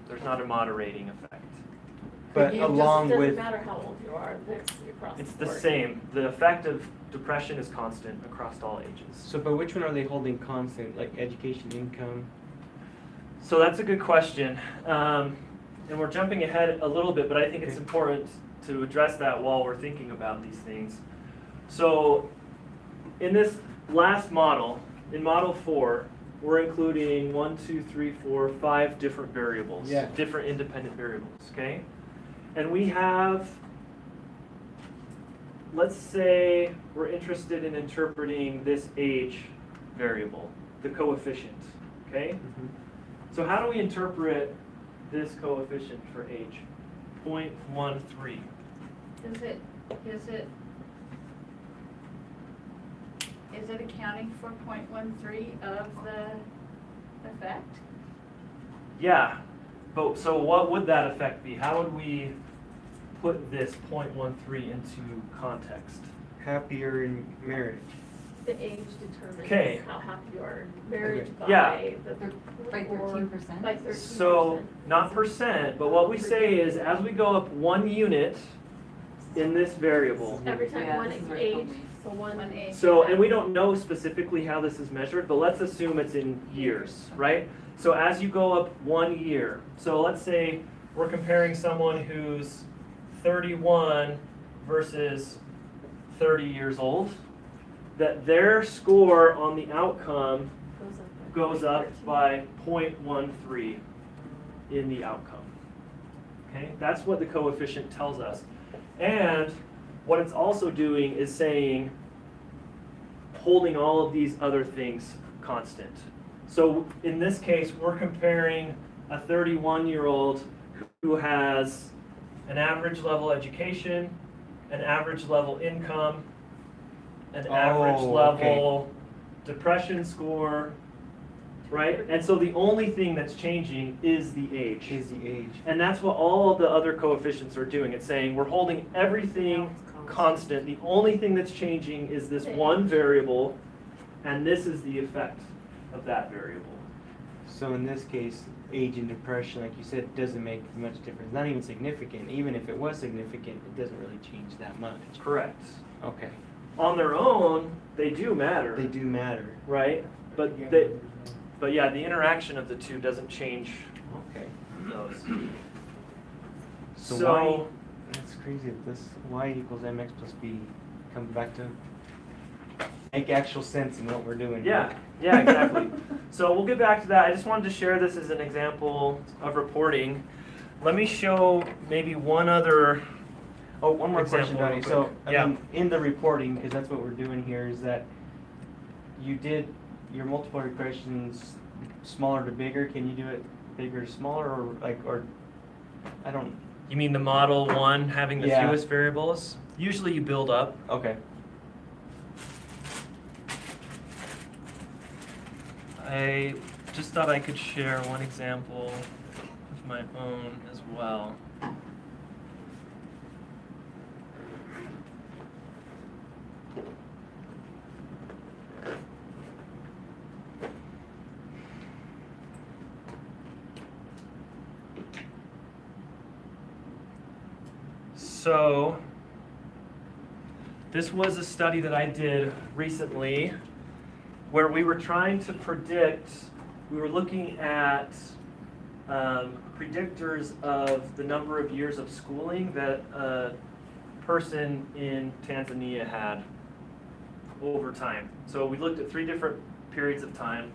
There's not a moderating effect. But It along just with, doesn't matter how old you are, it's across It's the the board. same. The effect of depression is constant across all ages. so but which one are they holding constant, like education, income? So that's a good question. And we're jumping ahead a little bit, but I think it's Okay. important to address that while we're thinking about these things. So in this last model, in model 4, we're including 1, 2, 3, 4, 5 different variables, Yeah. different independent variables, okay? And we have, let's say we're interested in interpreting this age variable, the coefficient, okay? Mhm. So how do we interpret this coefficient for age? 0.13. Is it accounting for 0.13 of the effect? Yeah, but so what would that effect be? How would we put this 0.13 into context? Happier in marriage. The age determines Okay. how happy you are in marriage by Yeah. the. By 13%? By 13%. So, not percent, but what we say is as we go up 1 unit in this variable, Every time Yeah, one this is what it age, told me. so one One age. so, and we don't know specifically how this is measured, but let's assume it's in years, right? So as you go up 1 year, so let's say we're comparing someone who's 31 versus 30 years old, that their score on the outcome goes up by 0.13 in the outcome. Okay, that's what the coefficient tells us. And what it's also doing is saying, holding all of these other things constant. So in this case, we're comparing a 31-year-old who has an average level education, an average level income, an average Oh, level depression score, right? And so the only thing that's changing is the age. Is the age. And that's what all of the other coefficients are doing. It's saying we're holding everything constant. The only thing that's changing is this one variable, and this is the effect of that variable. So in this case, age and depression, like you said, doesn't make much difference. Not even significant. Even if it was significant, it doesn't really change that much. Correct. Okay. On their own, they do matter, They do matter. right? But yeah, the interaction of the two doesn't change Okay. those. So, So y, that's crazy. If this y equals mx plus b comes back to make actual sense in what we're doing. yeah, yeah, exactly. So we'll get back to that. I just wanted to share this as an example of reporting. Let me show maybe one other. Oh, one more question, Example Donnie. real So, quick. I Yeah. mean, in the reporting, because that's what we're doing here, is that you did your multiple regressions smaller to bigger. Can you do it bigger to smaller, or like, or I don't. You mean the model 1 having the Yeah. fewest variables? Usually you build up. Okay. I just thought I could share one example of my own as well. So, this was a study that I did recently where we were trying to predict, we were looking at predictors of the number of years of schooling that a person in Tanzania had over time. So we looked at 3 different periods of time,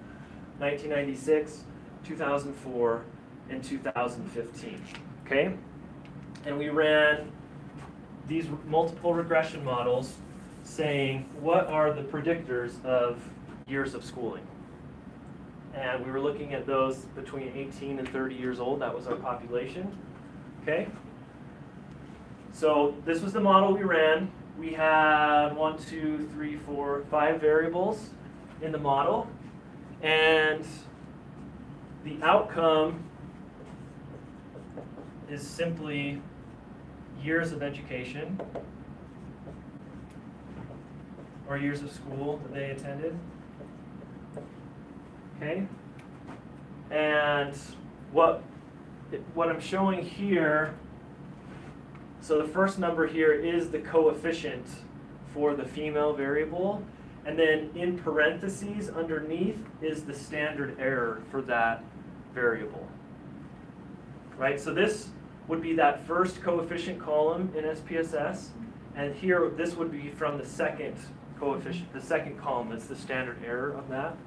1996, 2004, and 2015, okay? And we ran these multiple regression models saying, what are the predictors of years of schooling? And we were looking at those between 18 and 30 years old. That was our population, okay? So this was the model we ran. We had 1, 2, 3, 4, 5 variables in the model. And the outcome is simply years of education or years of school that they attended. Okay? And what I'm showing here, so the first number here is the coefficient for the female variable, and then in parentheses underneath is the standard error for that variable. Right, so this would be that first coefficient column in SPSS, and here this would be from the second coefficient, the second column, that's the standard error of that.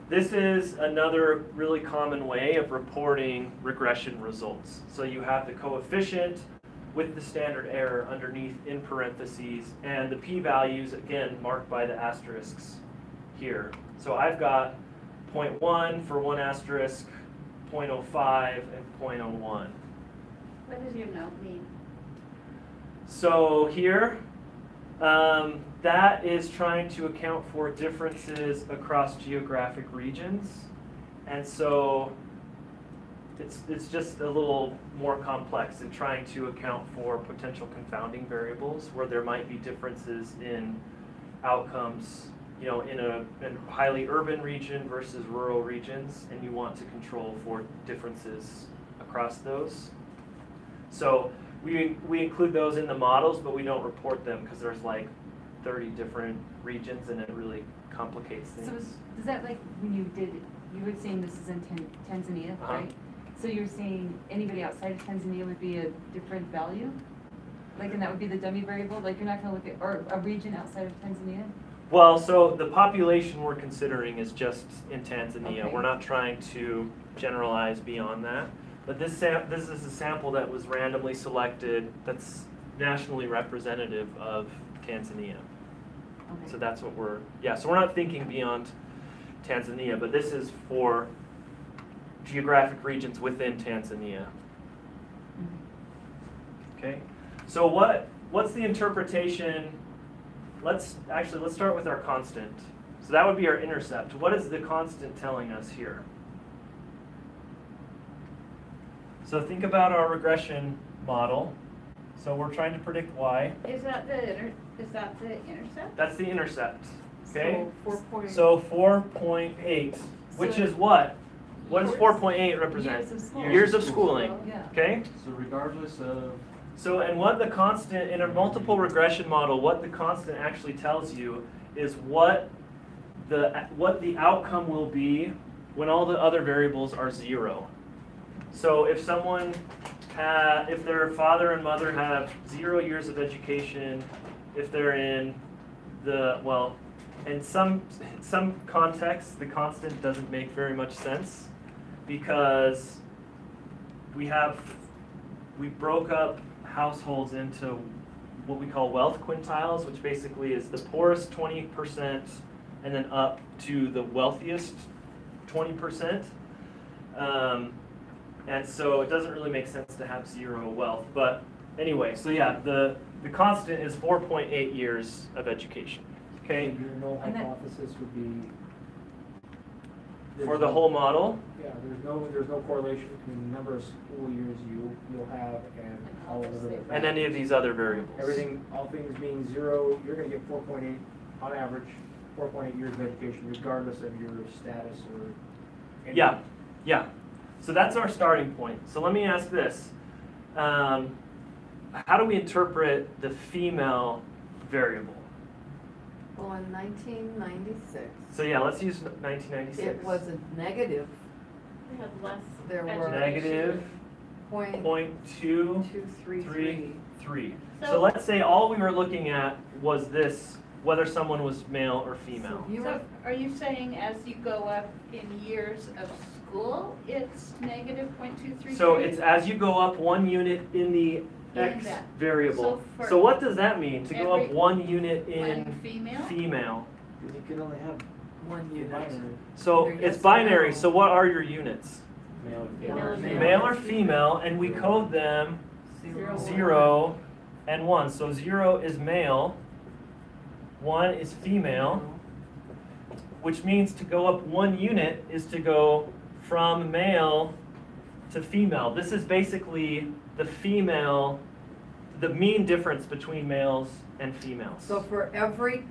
This is another really common way of reporting regression results. So you have the coefficient with the standard error underneath in parentheses, and the p-values, again, marked by the asterisks here. So I've got 0.1 for one asterisk, 0.05, and 0.01. What does your note mean? So here, that is trying to account for differences across geographic regions. And so it's just a little more complex in trying to account for potential confounding variables where there might be differences in outcomes, you know, in a highly urban region versus rural regions, and you want to control for differences across those. So we include those in the models, but we don't report them because there's like 30 different regions and it really complicates things. So is that like when you were saying this is in Tanzania, Uh-huh. right? So you're saying anybody outside of Tanzania would be a different value? Like, and that would be the dummy variable? Like, you're not gonna look at, or a region outside of Tanzania? Well, so the population we're considering is just in Tanzania. Okay. We're not trying to generalize beyond that. But this is a sample that was randomly selected that's nationally representative of Tanzania. Okay. So that's what so we're not thinking beyond Tanzania, but this is for geographic regions within Tanzania. Okay, so what's the interpretation? Let's start with our constant. So that would be our intercept. What is the constant telling us here? So think about our regression model. So we're trying to predict y. Is that the intercept? That's the intercept. Okay? So 4.8, which is what? What does 4.8 represent? Years of school. Years of schooling. Yeah. Okay? So regardless of, So, and what the constant, in a multiple regression model, what the constant actually tells you is what the outcome will be when all the other variables are 0. So if someone if their father and mother have 0 years of education, if they're in in some contexts, the constant doesn't make very much sense because we broke up households into what we call wealth quintiles, which basically is the poorest 20% and then up to the wealthiest 20%. And so it doesn't really make sense to have 0 wealth. But anyway, so yeah, the constant is 4.8 years of education. Okay, Your null And that- hypothesis would be. for the whole model. Yeah, there's no correlation between the number of school years you'll have and all of the other. And any of these other variables. Everything, all things being 0, you're gonna get 4.8, on average, 4.8 years of education regardless of your status or. anything. Yeah. So that's our starting point. So let me ask this. How do we interpret the female variable? Well, in 1996, So yeah, let's use 1996. it was a negative We have less There were education. Negative point 0.233. 233. So let's say all we were looking at was this, whether someone was male or female. So you So were, are you saying as you go up in years of school, it's negative 0.233? So it's as you go up 1 unit in the X that. variable. So for So what does that mean, to go up every- 1 unit in One female? female? you can only have one unit. binary, So Either yes it's or binary, no. so what are your units? male and Male female. and Male or female, and we code them 0 and 1. So 0 is male, 1 is female, which means to go up 1 unit is to go from male to female. This is basically the mean difference between males and females. So for every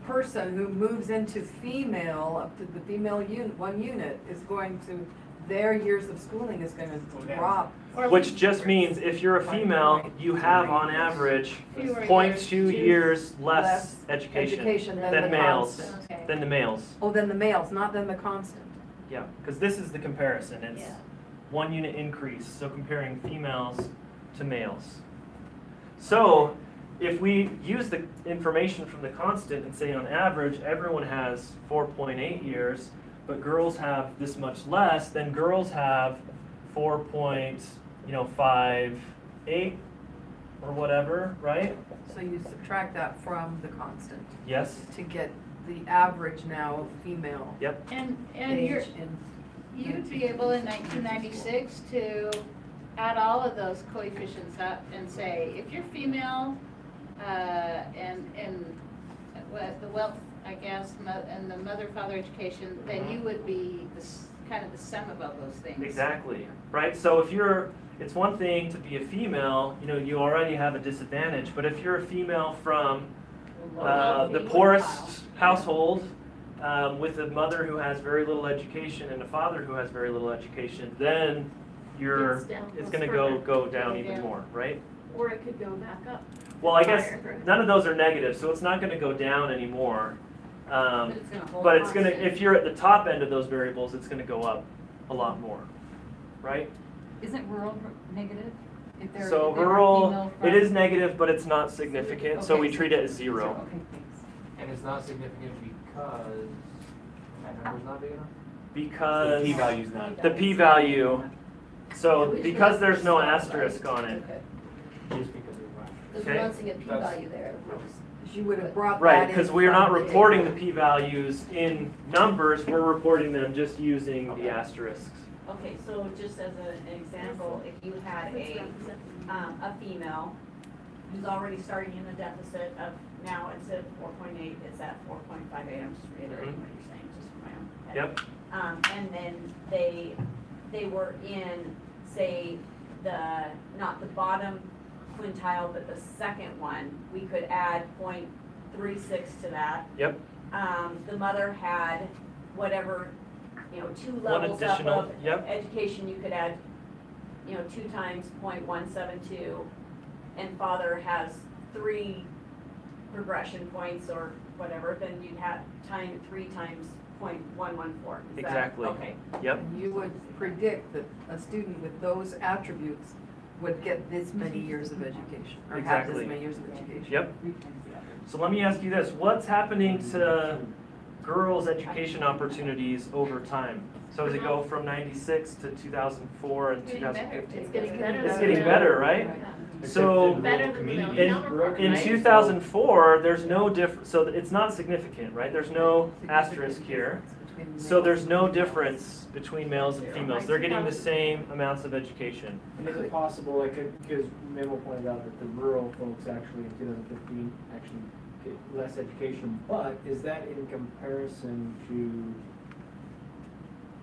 person who moves into female, up to the female unit, 1 unit is going to their years of schooling is gonna drop. Or Which just means if you're a female, you have on average fewer 0.2 years. years less Less education than than the males, constant. Okay. than the males. Oh, then the males, not then the constant. Yeah, because this is the comparison. It's Yeah. 1 unit increase, so comparing females to males. So if we use the information from the constant and say on average everyone has 4.8 years, but girls have this much less, then girls have 4.58 or whatever, right? So you subtract that from the constant Yes. to get the average now of female Yep. And you're, age in. you'd be able in 1996 to add all of those coefficients up and say, if you're female, and what the wealth, I guess, and the mother-father education, then you would be kind of the sum of all those things. Exactly, right? So if you're, it's one thing to be a female, you know, you already have a disadvantage, but if you're a female from the poorest household, with a mother who has very little education and a father who has very little education, then It's down, it's goes gonna further. go down Go even down. more, right? Or it could go back up. Well, I guess Higher. none of those are negative, so it's not gonna go down anymore. But it's gonna hold But it's gonna, constant. if you're at the top end of those variables, it's gonna go up a lot more, right? Isn't rural negative? If they're, So if they're rural, female it from- is negative, but it's not significant, so Okay, we treat it as zero. Okay, thanks. And it's not significant because that number's not big enough? Because The p-value's not. the p-value, so because there's no asterisk on it. Just because of that. Because Okay. we're not seeing a p-value there. Because you would have brought that Right, in. because we are not from the reporting the table. p-values in numbers, we're reporting them just using the asterisks. Okay, so just as an example, if you had a female who's already starting in the deficit of now instead of 4.8, it's at 4.58, I'm just reiterating what you're saying, just from my own head. Yep, And then they were in, say, not the bottom quintile, but the second one, we could add 0.36 to that. yep, The mother had whatever, 2 one levels up additional, of yep, education, you could add, 2 times 0.172, and father has 3 progression points or whatever, then you'd have 3 times 0.114. Is that- Exactly. Okay. yep, And you would predict that a student with those attributes would get this many years of education, or have Exactly. this many years of education. yep. So let me ask you this, what's happening to girls' education opportunities over time? So does it go from 96 to 2004 and Getting better. 2015? It's getting better. It's than getting the- better, right? So Better than the communities. male counterpart, in right? 2004, there's no difference, so it's not significant, right? There's no asterisk here. So there's no difference between males and females. They're getting the same amounts of education. And is it possible, like, because Memo pointed out that the rural folks actually in 2015 actually get less education, but is that in comparison to,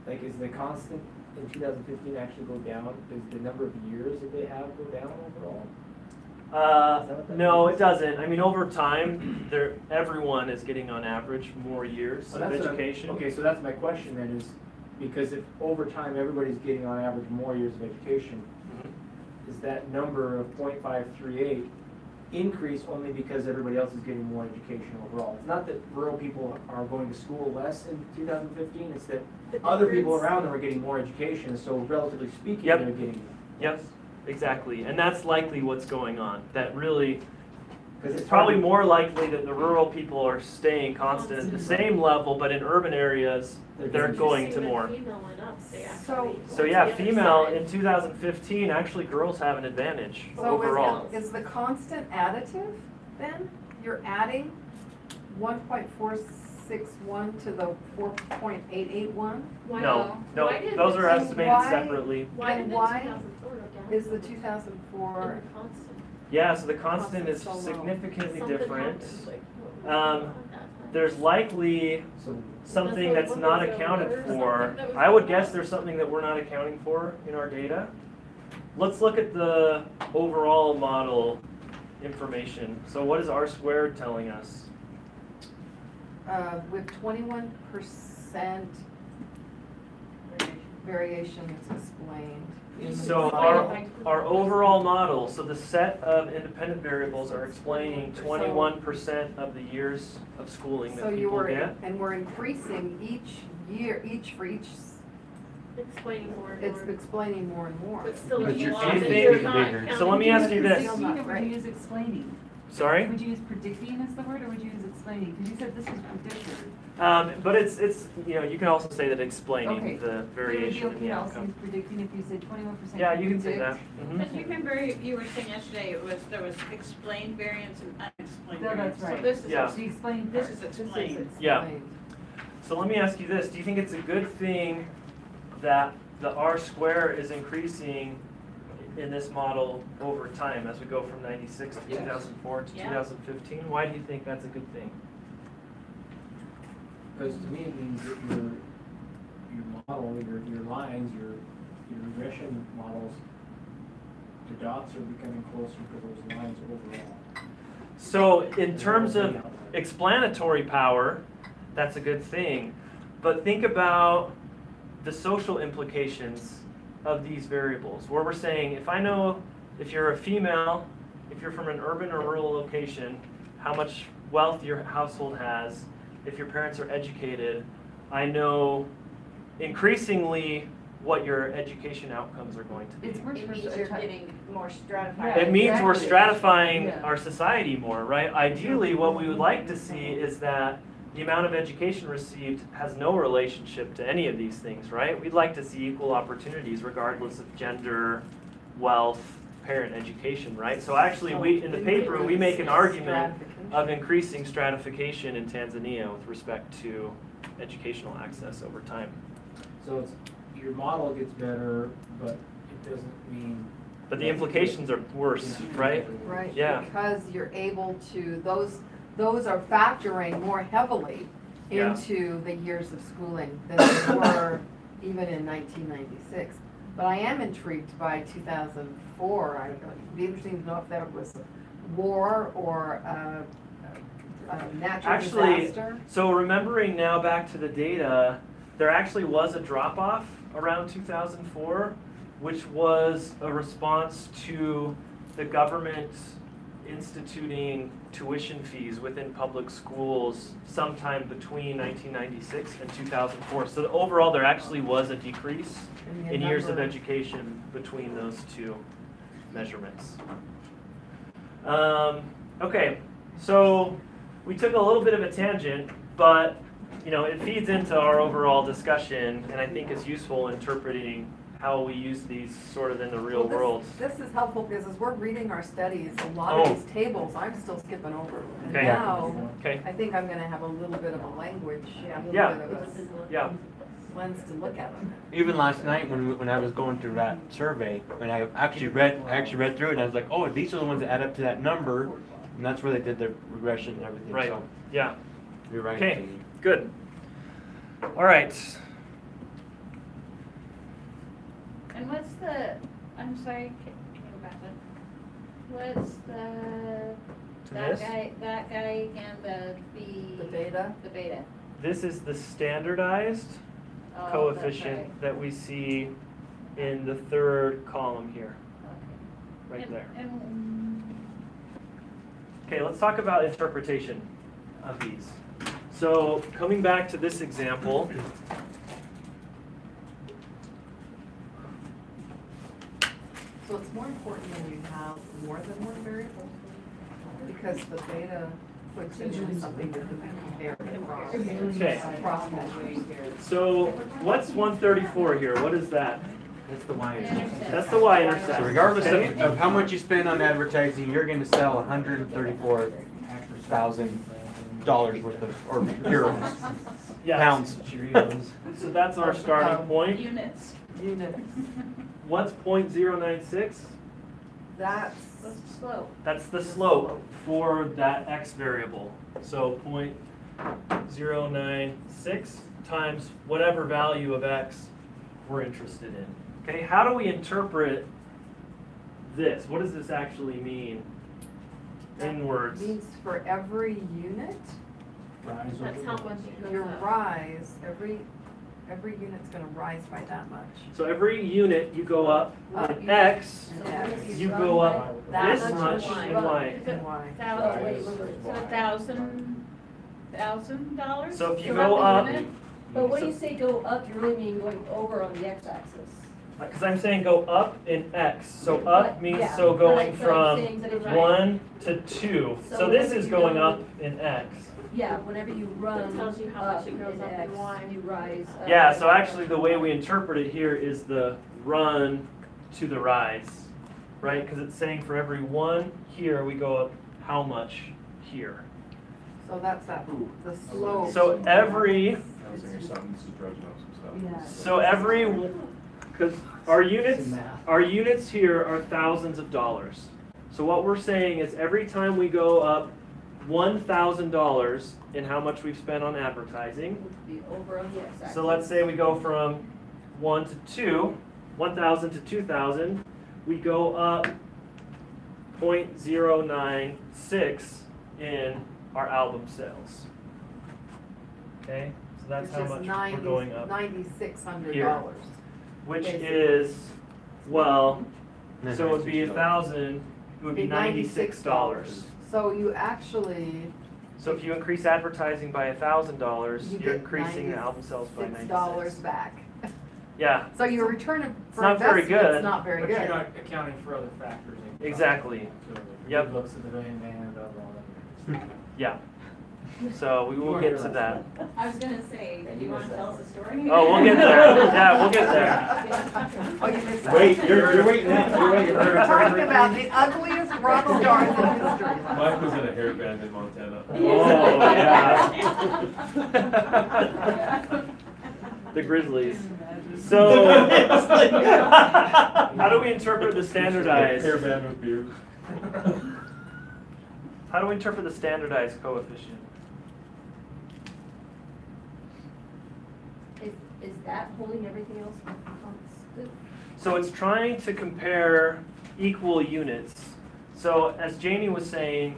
like, is the constant in 2015 actually go down? Does the number of years that they have go down overall? No, it doesn't. I mean, over time, everyone is getting on average more years So of that's what I'm- education. Okay, so that's my question then is, because if over time everybody's getting on average more years of education, Mhm. is that number of 0.538 increase only because everybody else is getting more education overall? It's not that rural people are going to school less in 2015, it's that other people around them are getting more education, so relatively speaking, Yep. they're getting Yep, exactly. And that's likely what's going on. That really, because it's probably more likely that the rural people are staying constant at the same level, but in urban areas, they're going to more. Female went up, they So- actually So went yeah, to the other female side. in 2015, actually girls have an advantage So overall. is the constant additive then? You're adding 1.461 to the 4.881? Why No, no, why did those the are two- estimated why- separately. Why then did the why 2004 go down? Is the 2004, And the constant? Yeah, so the constant is So low. significantly Something different. happened, like, what was Um, going on at that time? There's likely So something That's that's what not was accounted over or for. something that was I would going guess on. there's something that we're not accounting for in our data. Let's look at the overall model information. So what is R squared telling us? with 21% variation is explained. in the So design. our overall model, so the set of independent variables are explaining 21% of the years of schooling So that you people were, get. and we're increasing each year, for each, Explaining more and it's more. explaining more and more. But still, But you you're want saying that you're bigger. not counting. So let me ask you this. Still Predicting, not or would right. you use explaining? Sorry? Would you use predicting as the word, or would you use explaining? Because you said this is predicted. But it's you know, you can also say that explaining Okay. the But it would be variation in okay the to also outcome. use predicting if you said 21%. Yeah, you can say that. predict. Mhm. But you can you were saying yesterday, there was explained variance and unexplained No, variance. that's right. So this is, Yeah. The explained This part. is explained. Yeah. explained. So let me ask you this, do you think it's a good thing that the R square is increasing in this model over time as we go from 96 to Yes. 2004 to Yeah. 2015? Why do you think that's a good thing? Because to me, it means that your model, your lines, your regression models, the dots are becoming closer to those lines overall. So in terms of explanatory power, that's a good thing. But think about the social implications of these variables, where we're saying, if I know if you're a female, if you're from an urban or rural location, how much wealth your household has, if your parents are educated, I know increasingly what your education outcomes are going to be. It's worse it for means a you're child. getting more stratified. Yeah, It means we're exactly. stratifying Yeah. our society more, right? Ideally, what we would like to see is that the amount of education received has no relationship to any of these things, right? We'd like to see equal opportunities regardless of gender, wealth, parent education, right? So actually, in the paper, we make an argument of increasing stratification in Tanzania with respect to educational access over time. So it's, your model gets better, but it doesn't mean. But the implications are worse, right? Right, Yeah. because you're able to, those are factoring more heavily Yeah. into the years of schooling than they were even in 1996. But I am intrigued by 2004. It'd be interesting to know if that was war or a natural Actually, disaster. so remembering now back to the data, there actually was a drop-off around 2004, which was a response to the government instituting tuition fees within public schools sometime between 1996 and 2004. So overall, there actually was a decrease in years of education between those two measurements. Okay, so we took a little bit of a tangent, but you know, it feeds into our overall discussion, and I think it's useful interpreting how we use these sort of in the real Well, this- world. This is helpful because as we're reading our studies, a lot Oh. of these tables I'm still skipping over. And Okay. now, Okay. I think I'm gonna have a little bit of a language, a little Yeah. bit of Yeah. a lens to look at them. Even last night when I was going through that survey, when I actually read through it, and I was like, oh, these are the ones that add up to that number, and that's where they did the regression and everything. Right. So Yeah. you're right. Okay. Good. All right. And what's the, I'm sorry, can you go back one? What's To that this? guy again, The beta, the beta? This is the standardized Oh, that's coefficient right. that we see in the third column here, Okay. right And- there. And Okay, let's talk about interpretation of these. So coming back to this example, so it's more important when you have more than one variable, because the beta puts it into something that can be compared across. Okay. Across measures. so what's 134 here? What is that? That's the Y. Intercept. That's the y-intercept. So regardless Okay? of how much you spend on advertising, you're going to sell $134,000 worth of, or euros, Yes. pounds. So that's our starting point. units. Units. What's 0.096? That's, What's the slope? That's the slope for that x variable. So 0.096 times whatever value of x we're interested in. Okay, how do we interpret this? What does this actually mean in words? means for every unit, Rise That's over how the- much it goes your up. rise, every every unit's gonna rise by that much. So every unit you go up in X, you go up That this much in Y. Is it Why? $1,000? So if you So go about up, the unit? But when you say go up, you really mean going over on the x-axis. because I'm saying go up in X, so up means Yeah, so but going I'm from saying that if you- 1 to 2. So So this whenever is you going go- up in X. Yeah, whenever you run It tells you how up much it goes in up and X, why. you rise up. Yeah, so actually the way we interpret it here is the run to the rise, right? Because it's saying for every 1 here, we go up how much here. So that's the slope. So every, Sounds like your son is drudging up some stuff. Yeah. so every, because our units here are thousands of dollars. So what we're saying is every time we go up $1,000 in how much we've spent on advertising, Would be over on the x-axis. so let's say we go from 1 to 2, 1,000 to 2,000, we go up 0.096 in our album sales. Okay, so that's how much we're going up, $9,600. which basically. is, well, No, so it would be $96. 1,000, it would be $96. So you actually, So if you increase advertising by $1,000, You you're get increasing the album sales by $96 $96. back. Yeah, So your return for not very investment's good. not very But good. you're not accounting for other factors. in- Exactly. So Yep. good looks at the van and all that. yeah. So we will get to that. I was gonna say, do you wanna tell us a story? Oh, we'll get there. Yeah, we'll get there. Oh, you missed that. Wait, you're waiting now, you're waiting. We're talking about the ugliest rock stars in history. Mike was in a hairband in Montana. Oh, yeah. The Grizzlies. So, how do we interpret the standardized? Hairband with beard. How do we interpret the standardized coefficient? Is that holding everything else constant? So it's trying to compare equal units. So as Janie was saying,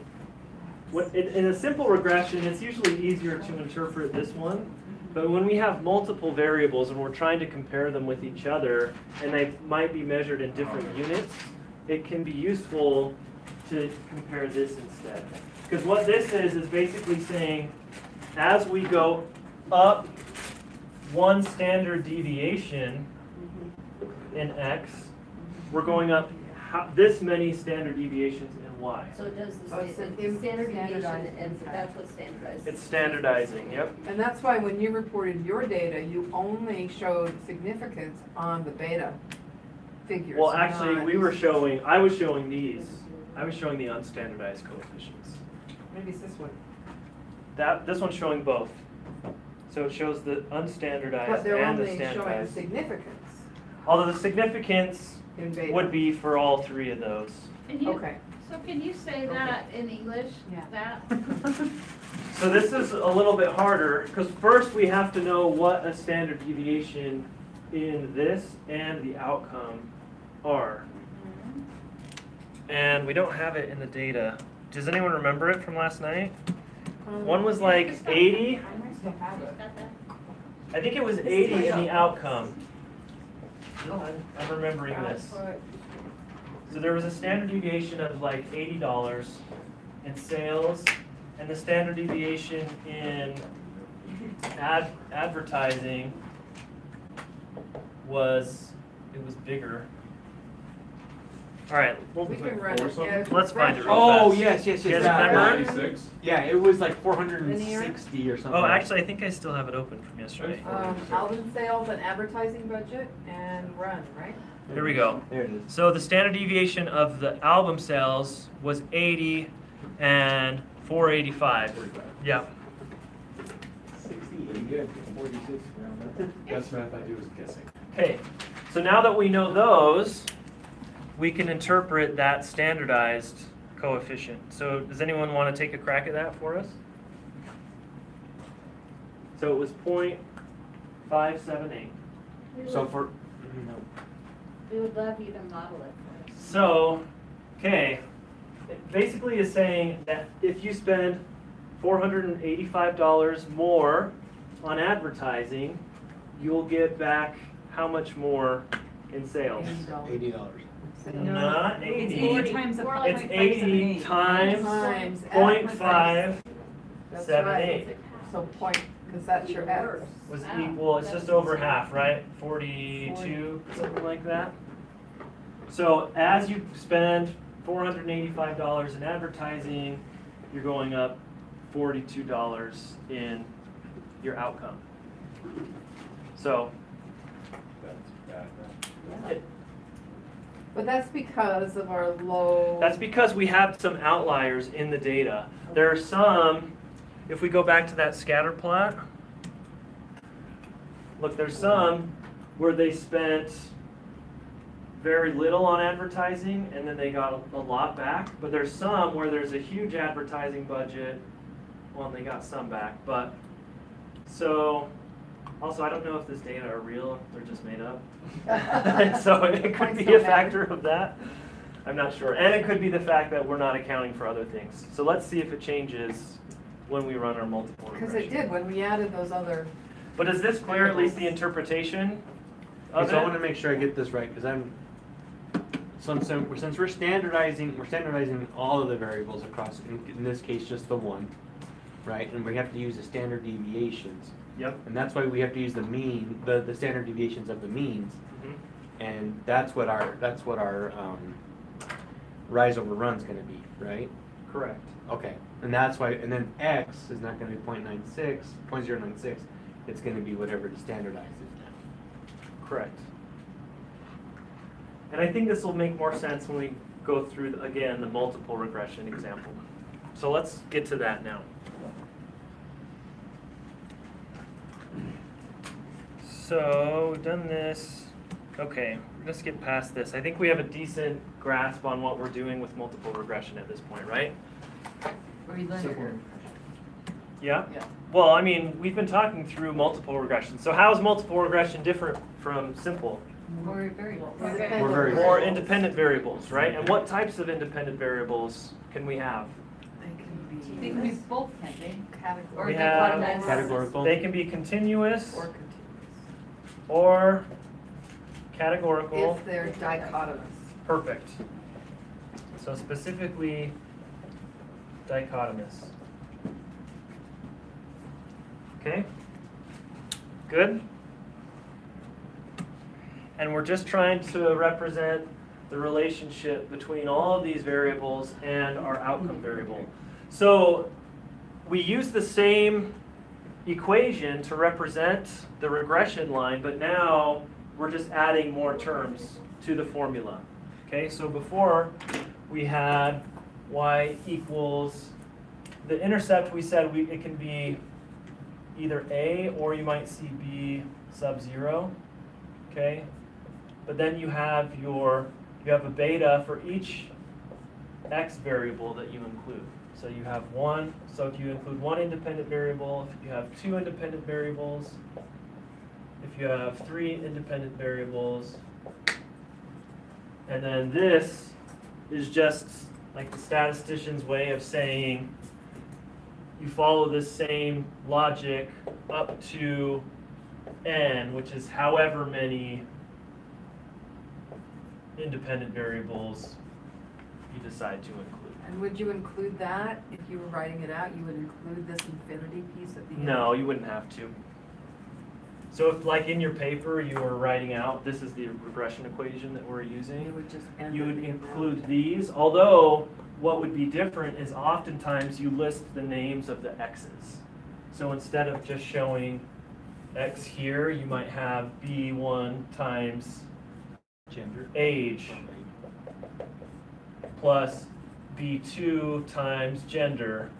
in a simple regression, it's usually easier to interpret this one. But when we have multiple variables and we're trying to compare them with each other, and they might be measured in different units, it can be useful to compare this instead. Because what this is basically saying, as we go up 1 standard deviation in X, we're going up this many standard deviations in Y. So it does Oh, it's the an standard deviation, standardized and impact. that's what's standardized. It's standardizing, yep. And that's why when you reported your data, you only showed significance on the beta figures. Well, actually, not- I was showing these. I was showing the unstandardized coefficients. Maybe it's this one. This one's showing both. So it shows the unstandardized But they're and the only showing standardized. significance Although the significance in beta. would be for all 3 of those. Can you, Okay. so can you say that in English? Yeah. That? So this is a little bit harder, because first we have to know what a standard deviation in this and the outcome are. And we don't have it in the data. Does anyone remember it from last night? One was like 80. Got that? I think it was 80 in the outcome. I'm remembering this. So there was a standard deviation of like $80 in sales, and the standard deviation in advertising was bigger. All right, We can run it. Yeah, let's find it real Oh, fast. yes, yes, You yes. guys remember? 96? Yeah, it was like 460 or something. Oh, actually, I think I still have it open from yesterday. Album sales and advertising budget and run, right? Here we go. There it is. So the standard deviation of the album sales was 80 and 485. Yeah. 68, good. 46 around that. Best math I do is guessing. Okay, so now that we know those, we can interpret that standardized coefficient. So does anyone want to take a crack at that for us? So it was 0.578. So for, We would love you to model it for us. So, okay, it basically is saying that if you spend $485 more on advertising, you'll get back how much more in sales? $80. Not It's 80. 80 times the More like It's 0.578. 80 times Times 0.578 That's right. So point, because that's your X. was Wow. equal, it's just over half, right? 42, something like that. So as you spend $485 in advertising, you're going up $42 in your outcome. So it- But that's because of our low. that's because we have some outliers in the data. There are some, if we go back to that scatter plot, look, there's some where they spent very little on advertising and then they got a lot back. But there's some where there's a huge advertising budget. Well, they got some back, but so also I don't know if this data are real, if they're just made up. So it could be a factor of that. I'm not sure. And it could be the fact that we're not accounting for other things. So let's see if it changes when we run our multiple Because regression. it did when we added those other. But does this clear at least the interpretation of So I want it? to make sure I get this right, because since we're standardizing all of the variables across, in this case, just the one, right? And we have to use the standard deviations. Yep. And that's why we have to use the mean, the standard deviations of the means. Mhm. And that's what our rise over run's gonna be, right? Correct. Okay, and that's why, and then X is not gonna be 0.96, it's gonna be whatever the standardized is now. Correct. And I think this will make more sense when we go through, again, the multiple regression example. So let's get to that now. So we've done this. Okay, let's get past this. I think we have a decent grasp on what we're doing with multiple regression at this point, right? Or you learn. Yeah? Yeah. Well, I mean, we've been talking through multiple regression. So how is multiple regression different from simple? More variables. More variables. More independent variables, right? And what types of independent variables can we have? They can be both, can't they? Or We they have automatic- Categorical. They can be continuous Or continuous. or categorical. If they're dichotomous. Perfect. So specifically dichotomous. Okay? Good? And we're just trying to represent the relationship between all of these variables and our outcome variable. So we use the same equation to represent the regression line, but now we're just adding more terms to the formula. Okay, so before we had y equals, the intercept we said it can be either a or you might see b sub 0. Okay, but then you have a beta for each x variable that you include. So you have one, so if you include one independent variable, if you have two independent variables, if you have three independent variables, and then this is just like the statistician's way of saying you follow this same logic up to n, which is however many independent variables you decide to include. And would you include that, if you were writing it out, you would include this infinity piece at the end? No, you wouldn't have to. So if like in your paper you were writing out, this is the regression equation that we're You using, would just end you it would in that. include these, although what would be different is oftentimes you list the names of the x's. So instead of just showing x here, you might have b1 times Gender. age plus b2 times gender,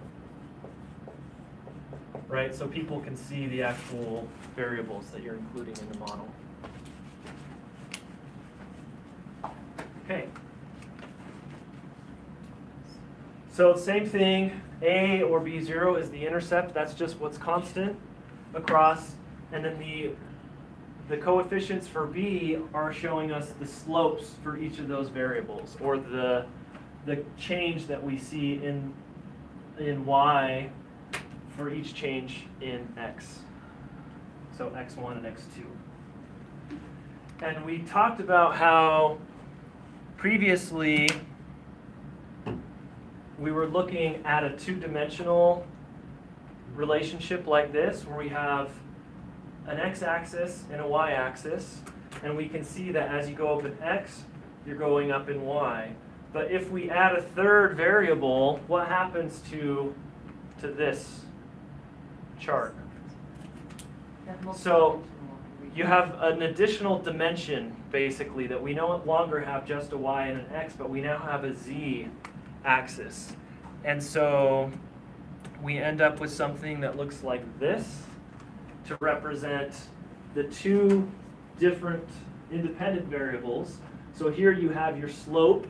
right? So people can see the actual variables that you're including in the model. Okay. So same thing, a or b0 is the intercept. That's just what's constant across. And then the coefficients for b are showing us the slopes for each of those variables, or the change that we see in y for each change in x. So x1 and x2. And we talked about how previously we were looking at a two-dimensional relationship like this, where we have an x-axis and a y-axis, and we can see that as you go up in x, you're going up in y. But if we add a third variable, what happens to this chart? So you have an additional dimension, basically, that we no longer have just a y and an x, but we now have a z axis. And so we end up with something that looks like this to represent the two different independent variables. So here you have your slope.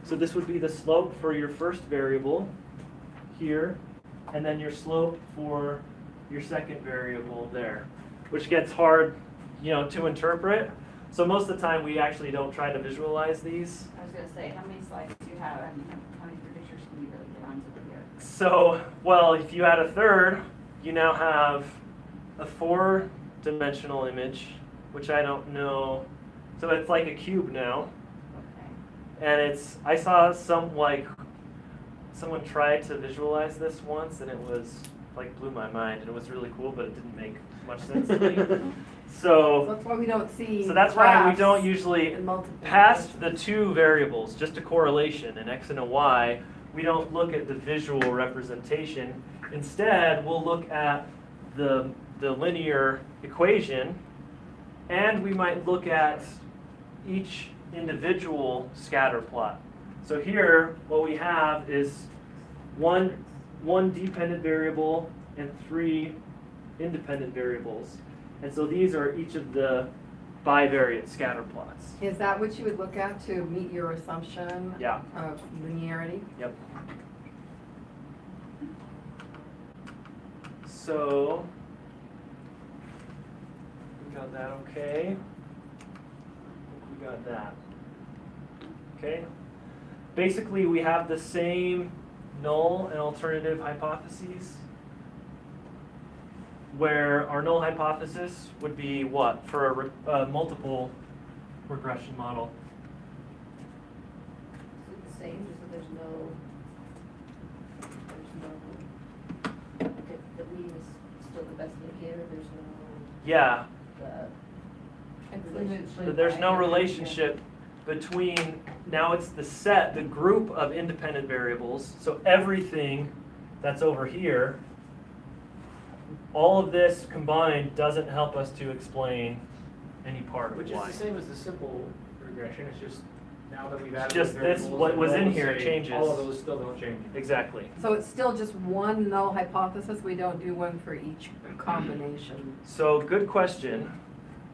So this would be the slope for your first variable here, and then your slope for your second variable there, which gets hard, to interpret. So most of the time we actually don't try to visualize these. I was gonna say, how many slides do you have? I mean, how many pictures can you really get onto here? So, well, if you add a third, you now have a 4-dimensional image, which I don't know. So it's like a cube now. Okay. And I saw someone tried to visualize this once, and it was blew my mind, and it was really cool, but it didn't make much sense to me. So that's why we don't see. So that's why we graphs don't usually, in multiple past dimensions. the two variables, just a correlation, an x and a y, we don't look at the visual representation. Instead, we'll look at the linear equation, and we might look at each individual scatter plot. So here, what we have is one dependent variable and 3 independent variables. And so these are each of the bivariate scatter plots. Is that what you would look at to meet your assumption Yeah. of linearity? Yep. So we got that okay. We got that. Okay. Basically, we have the same null and alternative hypotheses, where our null hypothesis would be what for a multiple regression model? Is it the same, just that there's no, the mean is still the best indicator, there's no, Yeah, relationship. but there's no relationship between, now it's the group of independent variables, so everything that's over here, all of this combined doesn't help us to explain any part of Which is why. the same as the simple regression, it's just now that we've added. Just the this, variables, what was all in the here same, changes. All of those still don't change. Exactly. So it's still just one null hypothesis, we don't do one for each combination? So good question.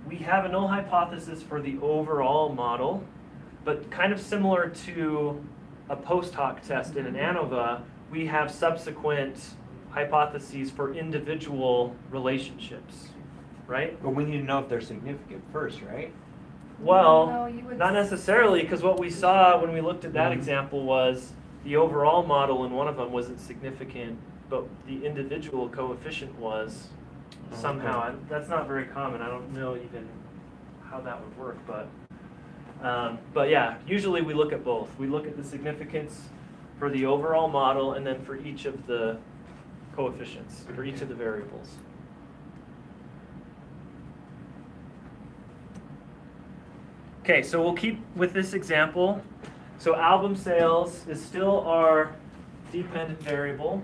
We have a null hypothesis for the overall model, but kind of similar to a post hoc test in an ANOVA, we have subsequent hypotheses for individual relationships, right? But we need to know if they're significant first, right? Well, No, you would not necessarily, because what we saw when we looked at that Mhm. example was the overall model in one of them wasn't significant, but the individual coefficient was somehow. That's not very common. I don't know even how that would work, but yeah, usually we look at both. We look at the significance for the overall model and then for each of the coefficients, for each of the variables. Okay, so we'll keep with this example. So album sales is still our dependent variable,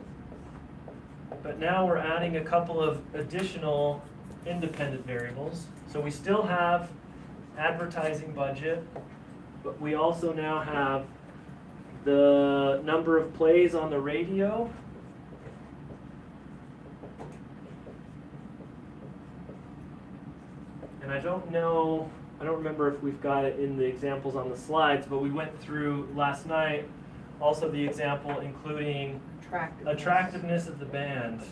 but now we're adding a couple of additional independent variables. So we still have advertising budget, but we also now have the number of plays on the radio. And I don't remember if we've got it in the examples on the slides, but we went through last night also the example including attractiveness of the band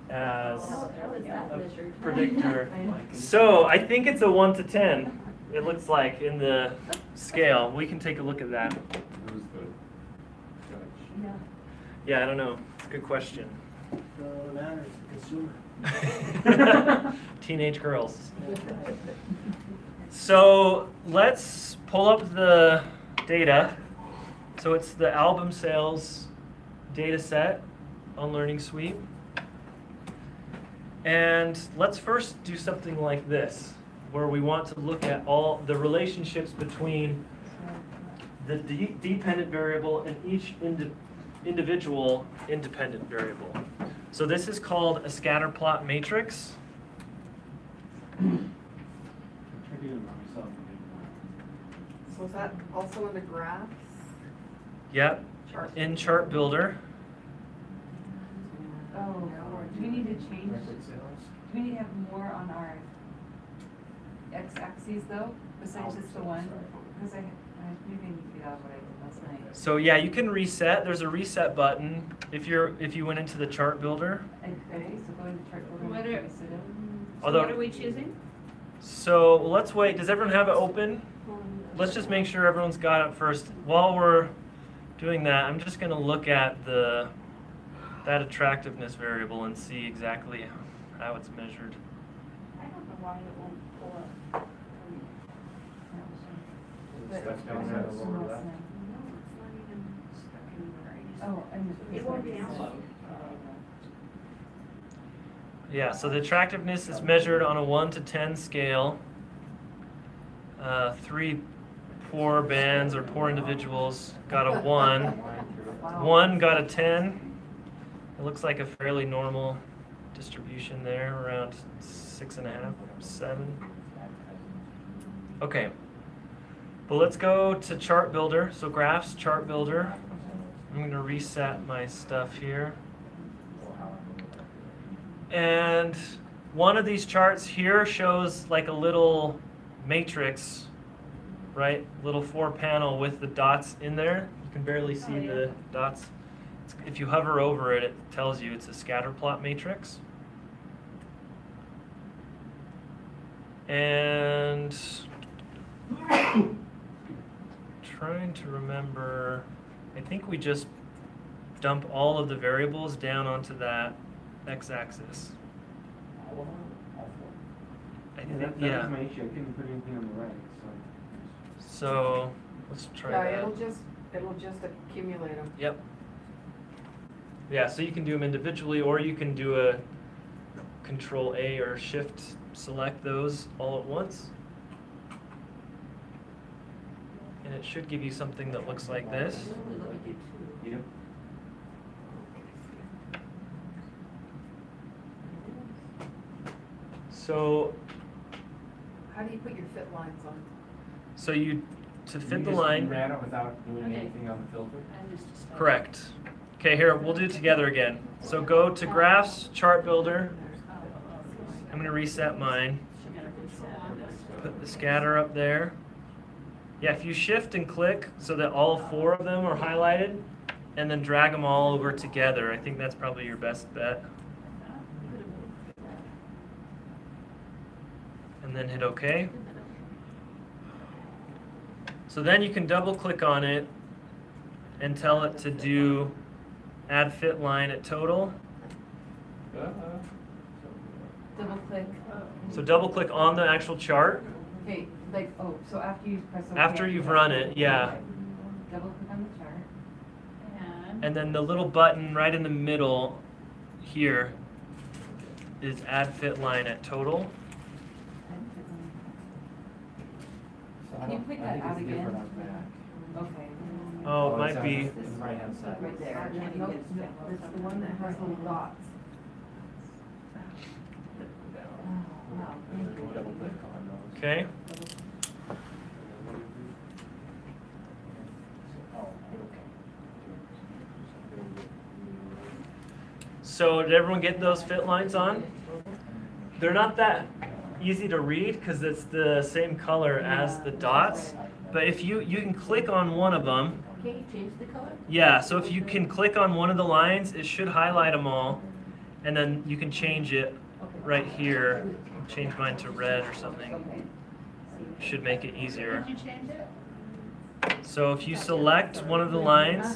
as How is that a measured? predictor. So I think it's a 1 to 10. It looks like in the scale. We can take a look at that. Who's the judge? Yeah. Yeah, I don't know. It's a good question. the matter is the consumer. Teenage girls. So let's pull up the data. So it's the album sales data set on Learning Suite. And let's first do something like this, where we want to look at all the relationships between the dependent variable and each individual independent variable. So this is called a scatter plot matrix. So is that also in the graphs? Yep, Chart? in Chart Builder. Oh, do we need to change, do we need to have more on our x-axis though, besides just the one? Because I maybe I need to get out of what I did last night. So yeah, you can reset. There's a reset button if you went into the Chart Builder. Okay, so go into chart builder. What and are- reset it. Although- What are we choosing? So let's wait. Does everyone have it open? Let's just make sure everyone's got it first. While we're doing that, I'm just going to look at that attractiveness variable and see exactly how it's measured. I don't know why it won't pull up. But- That's down there, the lower left. No, it's not even stuck anywhere. I just- Oh, and the. It won't download. Yeah, so the attractiveness is measured on a 1 to 10 scale. 3 poor bands or poor individuals got a 1. Wow. 1 got a 10. It looks like a fairly normal distribution there, around 6.5, 7. Okay, but let's go to Chart Builder. So Graphs, Chart Builder. I'm going to reset my stuff here. And one of these charts here shows like a little matrix, right? Little 4-panel with the dots in there. You can barely see the dots. If you hover over it, it tells you it's a scatter plot matrix. And trying to remember, I think we just dump all of the variables down onto that x-axis. I think, That was yeah. my issue, I couldn't put anything on the right, so. So let's try Yeah, that. it'll just accumulate them. Yep. Yeah, so you can do them individually, or you can do a Control A or Shift select those all at once. And it should give you something that looks like this. Yep. So, How do you put your fit lines on? so you, to fit the You line, ran it without doing Okay. anything on the filter? correct. Okay, here, we'll do it together again. So go to Graphs, Chart Builder. I'm gonna reset mine. Put the scatter up there. Yeah, if you shift and click so that all 4 of them are highlighted, and then drag them all over together, I think that's probably your best bet. And then hit OK. So then you can double click on it and tell it to do add fit line at total. Double click. So double click on the actual chart Okay, like, oh, so after you press OK. after you've run it, yeah. Okay. Double click on the chart. And then the little button right in the middle here is add fit line at total. Can you point that out again? Okay. Oh, it might be. Right hand side. Right there. Nope, it's the one that has little dots. Oh, wow, thank you. Double click on those. Okay. So did everyone get those fit lines on? They're not that easy to read because it's the same color as the dots. But if you can click on one of them. Can you change the color? Yeah, so if you can click on one of the lines, it should highlight them all. And then you can change it right here. Change mine to red or something. Should make it easier. Did you change it? So if you select one of the lines,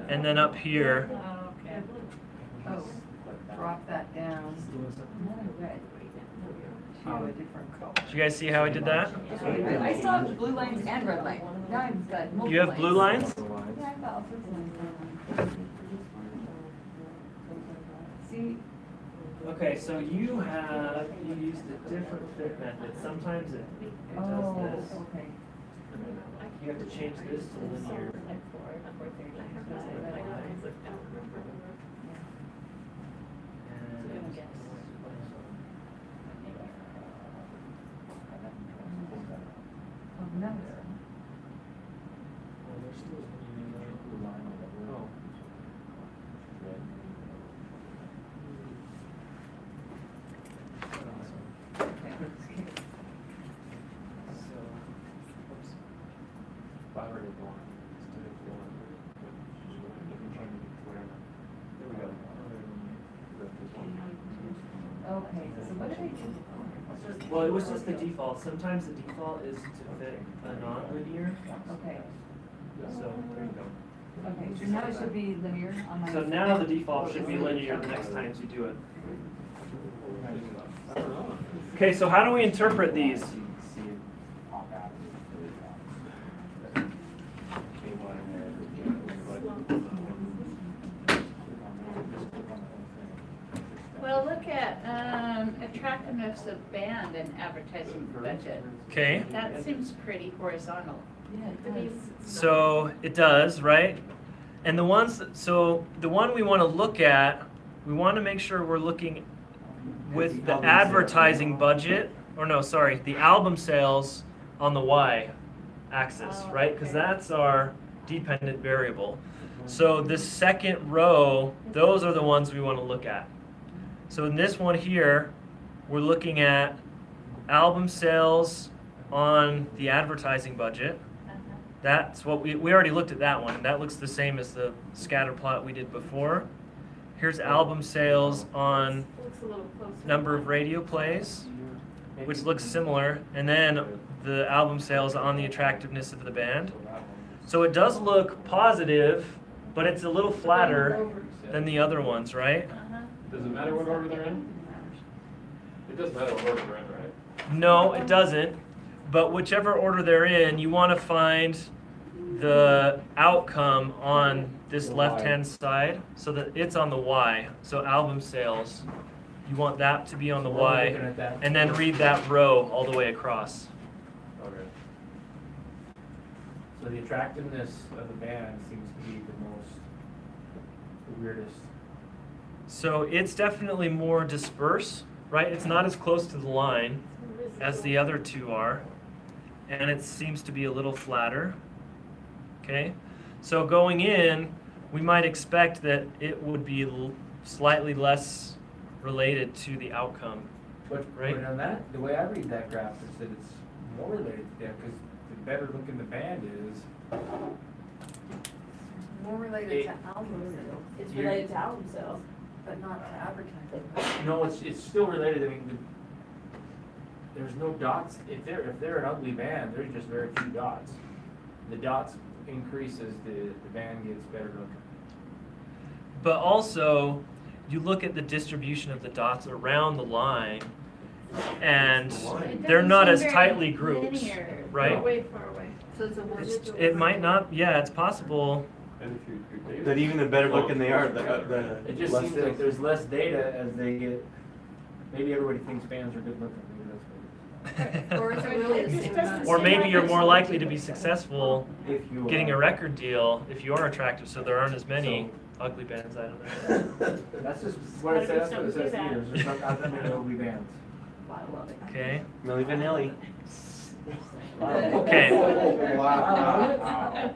and then up here, Oh, okay. Oh, drop that down to a different color. Did you guys see how I did that? I still have the blue lines and red line. Now I've got multiple You have blue lines? Yeah, I've got all sorts of lines. See, Okay, so you used a different fit method. Sometimes it does this. okay. You have to change this to linear. Okay, so what did I do? Well, it was just the default. Sometimes the default is to fit a non-linear. Okay, So there you go. okay, so now it should be linear on my. So now the default should be linear the next times you do it. Okay, so how do we interpret these? Well, look at attractiveness of band and advertising budget. Okay, That seems pretty horizontal. Yeah, it does. so it does, right? And the ones, so the one we want to look at, we want to make sure we're looking with the advertising budget, or no, sorry, the album sales on the Y axis, Oh, right? Because okay. that's our dependent variable. So the second row, those are the ones we want to look at. So in this one here, we're looking at album sales on the advertising budget. That's what we already looked at that one, and that looks the same as the scatter plot we did before. Here's album sales on Looks a little closer. number of radio plays, which looks similar, and then the album sales on the attractiveness of the band. So it does look positive, but it's a little flatter than the other ones, right? Does it matter what order they're in? It doesn't matter what order they're in, right? No, it doesn't. But whichever order they're in, you want to find the outcome on this left-hand side so that it's on the Y. So album sales, you want that to be on the So we're Y, looking at that. and then read that row all the way across. Okay. So the attractiveness of the band seems to be the weirdest. So it's definitely more dispersed, right? It's not as close to the line as the other two are, and it seems to be a little flatter. Okay, so going in, we might expect that it would be slightly less related to the outcome. But, Right. but on that, the way I read that graph is that it's more related to that, because the better looking the band is, More related It- to album sales, It's You- related to album sales. but not to advertising. no, it's still related. I mean, there's no dots. If they're an ugly band, there's just very few dots. The dots increase as the band gets better looking. But also, you look at the distribution of the dots around the line, and It they're doesn't not seem as very tightly grouped, linear. right? They're way far away. So it's a It's, it might not, yeah, it's possible. And if your data. That even the better looking they are, the It just less seems it like is. there's less data as they get. Maybe everybody thinks bands are good looking. Maybe that's what Or is it really the It same doesn't amount? Or seem maybe like you're it's more so likely to big. be successful it is. If you getting a record deal if you are attractive, so there aren't as many So- ugly bands. I don't know. That's just what it says. That's what it says Don't here. do There's not that many ugly bands. I love it. Okay. Milli Vanilli. Okay. Wow.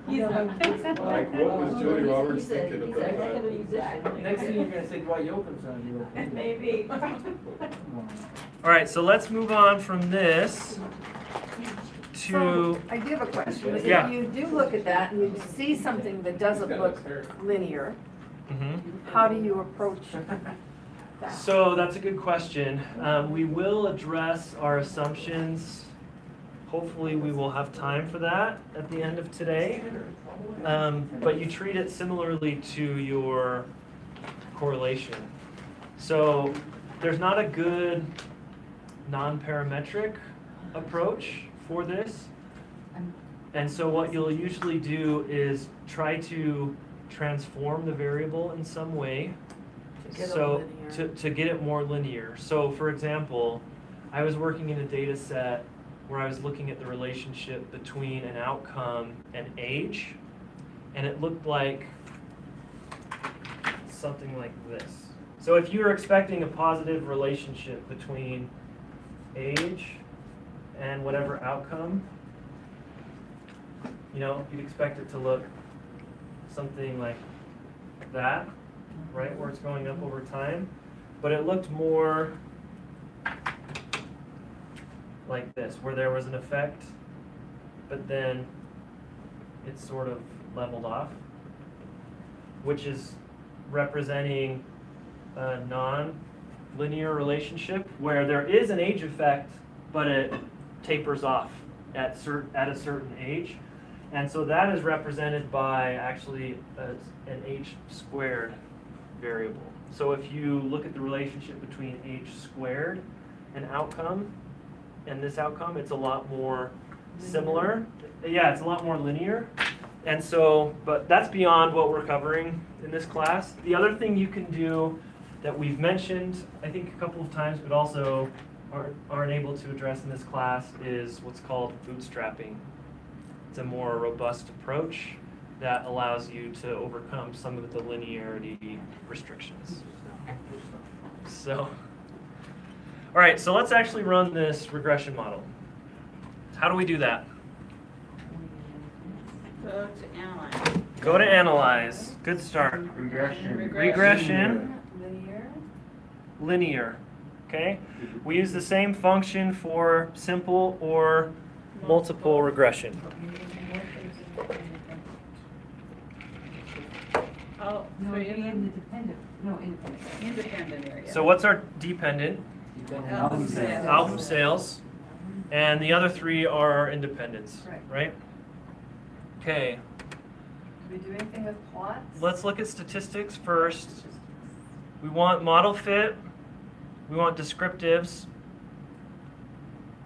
He's Like, what was Julie Roberts thinking He's about a heck that? of a musician. Next thing you're gonna say Dwight Yoakam's on you. Maybe. Come on. All right. So let's move on from this to. So, I do have a question. Yeah. If you do look at that and you see something that doesn't look linear, Mhm. how do you approach that? So that's a good question. We will address our assumptions. Hopefully we will have time for that at the end of today. But you treat it similarly to your correlation. So there's not a good non-parametric approach for this. And so what you'll usually do is try to transform the variable in some way. To get it more linear. So for example, I was working in a data set where I was looking at the relationship between an outcome and age, and it looked like something like this. So if you were expecting a positive relationship between age and whatever outcome, you know, you'd expect it to look something like that, right, where it's going up over time. But it looked more like this, where there was an effect, but then it sort of leveled off, which is representing a non-linear relationship where there is an age effect, but it tapers off at a certain age. And so that is represented by actually an h squared variable. So if you look at the relationship between h squared and outcome and this outcome, it's a lot more similar. Yeah, it's a lot more linear. And so, but that's beyond what we're covering in this class. The other thing you can do that we've mentioned, I think a couple of times, but also aren't able to address in this class is what's called bootstrapping. It's a more robust approach that allows you to overcome some of the linearity restrictions. So, all right, so let's actually run this regression model. How do we do that? Go to analyze. Go to analyze. Good start. Regression. Linear. Okay? We use the same function for simple or multiple regression. Oh, No, three of them? independent. Area. So what's our dependent? Album sales. Album sales. And the other three are our independents, right? Okay. Do we do anything with plots? Let's look at statistics first. We want model fit. We want descriptives.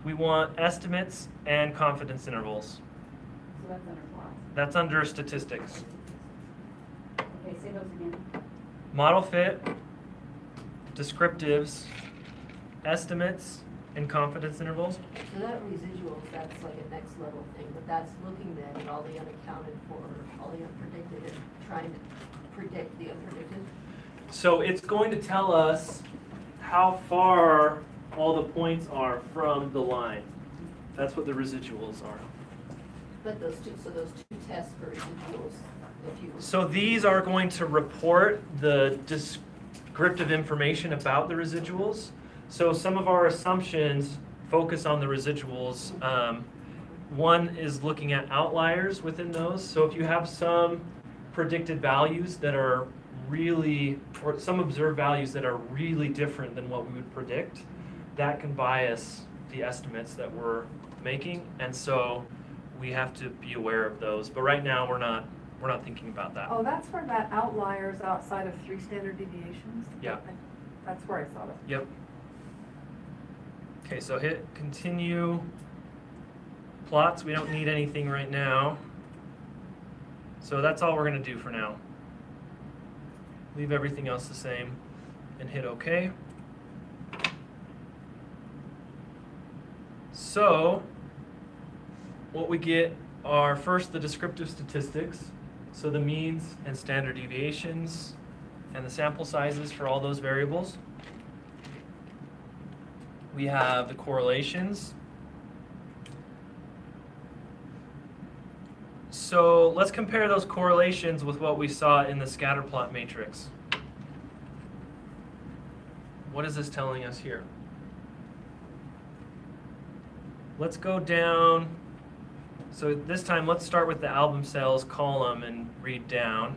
We want estimates and confidence intervals. So that's under plots. That's under statistics. Okay, say those again. Model fit, descriptives, estimates, and confidence intervals. So that residuals, that's like a next level thing, but that's looking then at all the unaccounted for, all the unpredicted, and trying to predict the unpredicted. So it's going to tell us how far all the points are from the line. That's what the residuals are. But those two tests for residuals, if you. So these are going to report the descriptive information about the residuals. So some of our assumptions focus on the residuals. One is looking at outliers within those. So if you have some predicted values that are really, or some observed values that are really different than what we would predict, that can bias the estimates that we're making. And so we have to be aware of those. But right now we're not thinking about that. Oh, that's where that outliers outside of 3 standard deviations? Yeah. That's where I saw it. Yep. Okay, so hit continue. Plots, we don't need anything right now. So that's all we're going to do for now. Leave everything else the same and hit OK. So what we get are first the descriptive statistics, so the means and standard deviations and the sample sizes for all those variables. We have the correlations. So let's compare those correlations with what we saw in the scatter plot matrix. What is this telling us here? Let's go down. So this time, let's start with the album sales column and read down.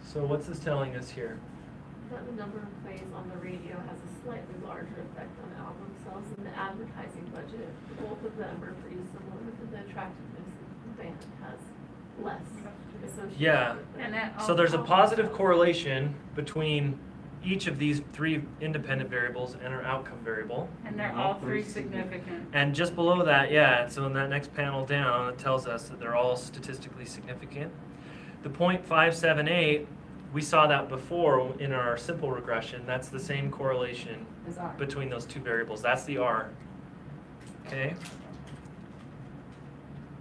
So what's this telling us here? that the number of plays on the radio has a slightly larger effect on album sales than the advertising budget. Both of them are pretty similar, but the attractiveness of the band has less associated Yeah. with it. And that So there's a also- positive correlation between each of these three independent variables and our outcome variable. And they're all three significant. And just below that, yeah, so in that next panel down, it tells us that they're all statistically significant. The 0.578, we saw that before in our simple regression. That's the same correlation Is R. between those two variables. That's the R. Okay?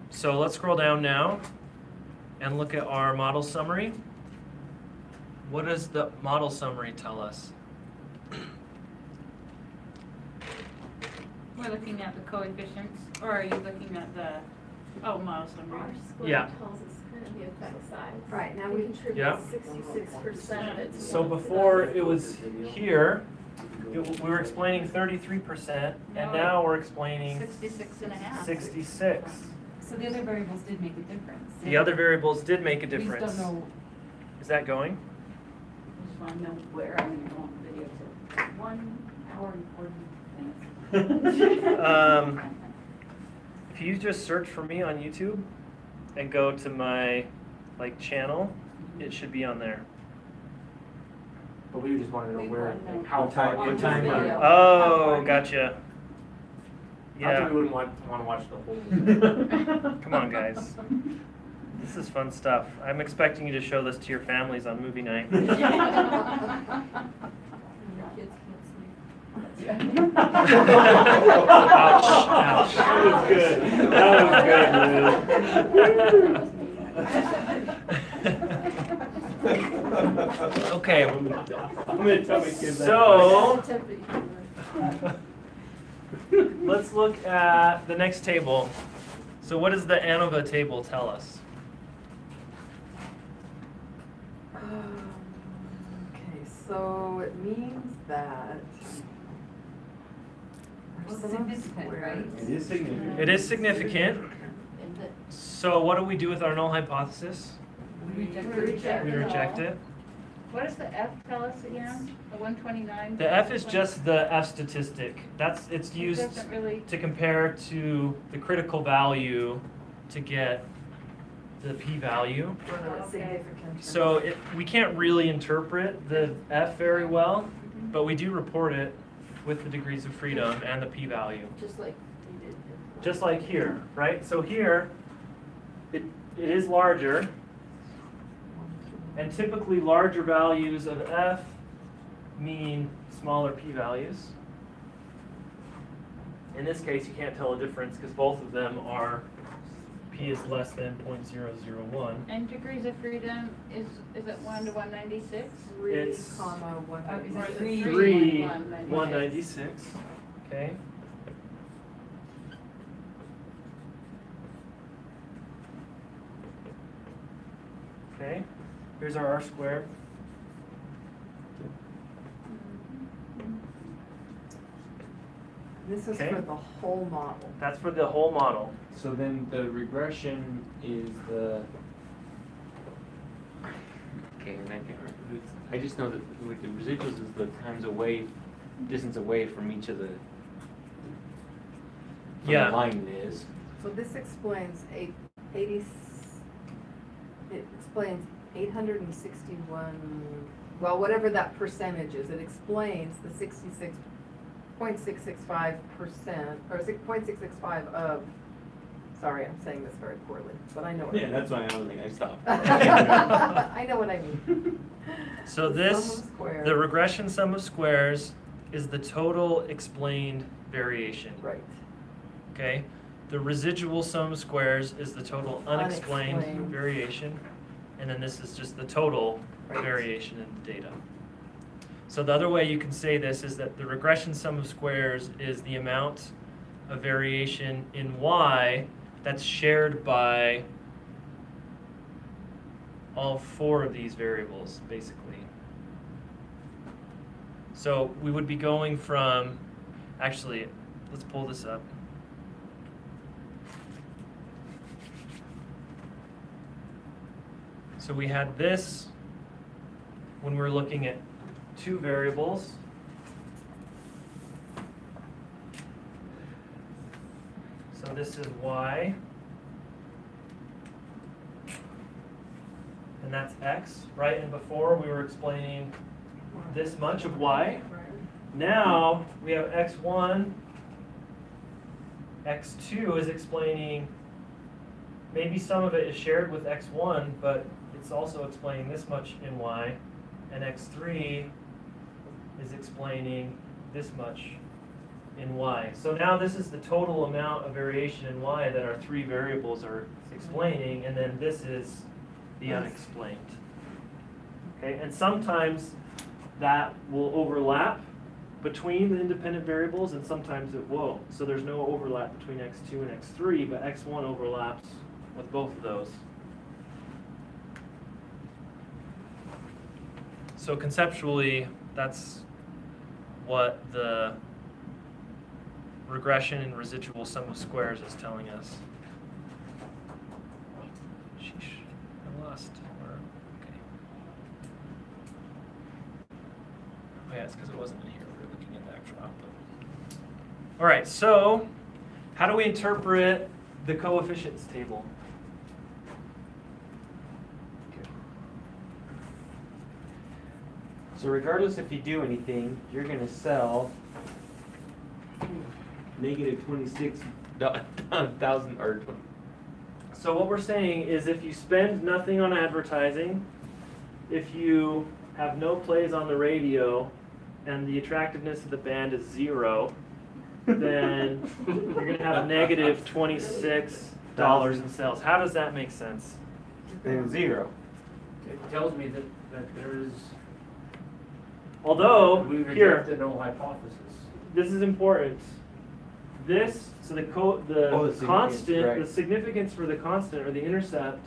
So let's scroll down now and look at our model summary. What does the model summary tell us? We're looking at the coefficients, or are you looking at the, model summary? R squared Yeah. tells us kind of the effect size. Right, now We we, contribute Yeah. 66% of it to So the- before it was here, we were explaining 33%, and No. now we're explaining 66.5. 66. So the other variables did make a difference. The other variables did make a We just difference. don't know, Is that going? I just wanna know where I'm gonna go on the video to 1 hour and 40 minutes. If you just search for me on YouTube and go to my channel, it should be on there. But we just wanna know We where, wanna know how far. on in the time video. are- Oh, gotcha. How come Yeah, we wouldn't wanna watch the whole? come on, guys. This is fun stuff. I'm expecting you to show this to your families on movie night. Your kids can't sleep. Ouch, ouch. That was good. Okay, I'm gonna tell my kids that. so let's look at the next table. So what does the ANOVA table tell us? okay, so it means that. Well, significant, right? It is significant. It is significant. And the- So what do we do with our null hypothesis? We reject We it reject all. it. What does the F tell us again? The 129? The F is just the F statistic. It's It used doesn't really, to compare to the critical value to get the p-value. Whether it's Okay. significant. So we can't really interpret the F very well, but we do report it with the degrees of freedom and the p-value. Just like you did. Just like here, right? So here, it is larger, and typically larger values of F mean smaller p-values. In this case, you can't tell a difference because both of them are p is less than 0.001. and degrees of freedom, is it 1 to 196? 3, It's- comma, 1. Is Or it is it 3? 3, 196? 196, okay? Okay, here's our R squared. This is Okay. for the whole model. That's for the whole model. So then the regression is the, Okay, and I just know that with the residuals is the times away, distance away from each of the, from Yeah. the line is. So this explains it explains 861, well, whatever that percentage is, it explains the 66.665%, or 0.665 of, sorry, I'm saying this very poorly, but I know what I Yeah, mean. that's why I don't think I stopped. I know what I mean. So The this, sum of squares. the regression sum of squares is the total explained variation, Right. okay? The residual sum of squares is the total unexplained Unexplained. variation, and then this is just the total Right. variation in the data. So the other way you can say this is that the regression sum of squares is the amount of variation in Y that's shared by all four of these variables, basically. So we would be going from, actually, let's pull this up. So we had this when we were looking at two variables. So this is y, and that's x, right? And before we were explaining this much of y. Now we have x1, x2 is explaining, maybe some of it is shared with x1, but it's also explaining this much in y, and x3 is explaining this much in y. So now this is the total amount of variation in y that our three variables are explaining, and then this is the unexplained. Okay, and sometimes that will overlap between the independent variables, and sometimes it won't. So there's no overlap between x2 and x3, but x1 overlaps with both of those. So conceptually, that's what the regression and residual sum of squares is telling us. Sheesh, I lost. Okay. Oh yeah, it's because it wasn't in here. We were looking at the actual output. All right, so how do we interpret the coefficients table? So regardless if you do anything, you're gonna sell negative 26,000 or 20. So what we're saying is if you spend nothing on advertising, if you have no plays on the radio, and the attractiveness of the band is 0, then you're going to have negative $26 in sales. How does that make sense? Then 0. It tells me that there is, Although, we here, reject the null hypothesis. this is important. This, so the significance, constant, right. the significance for the constant or the intercept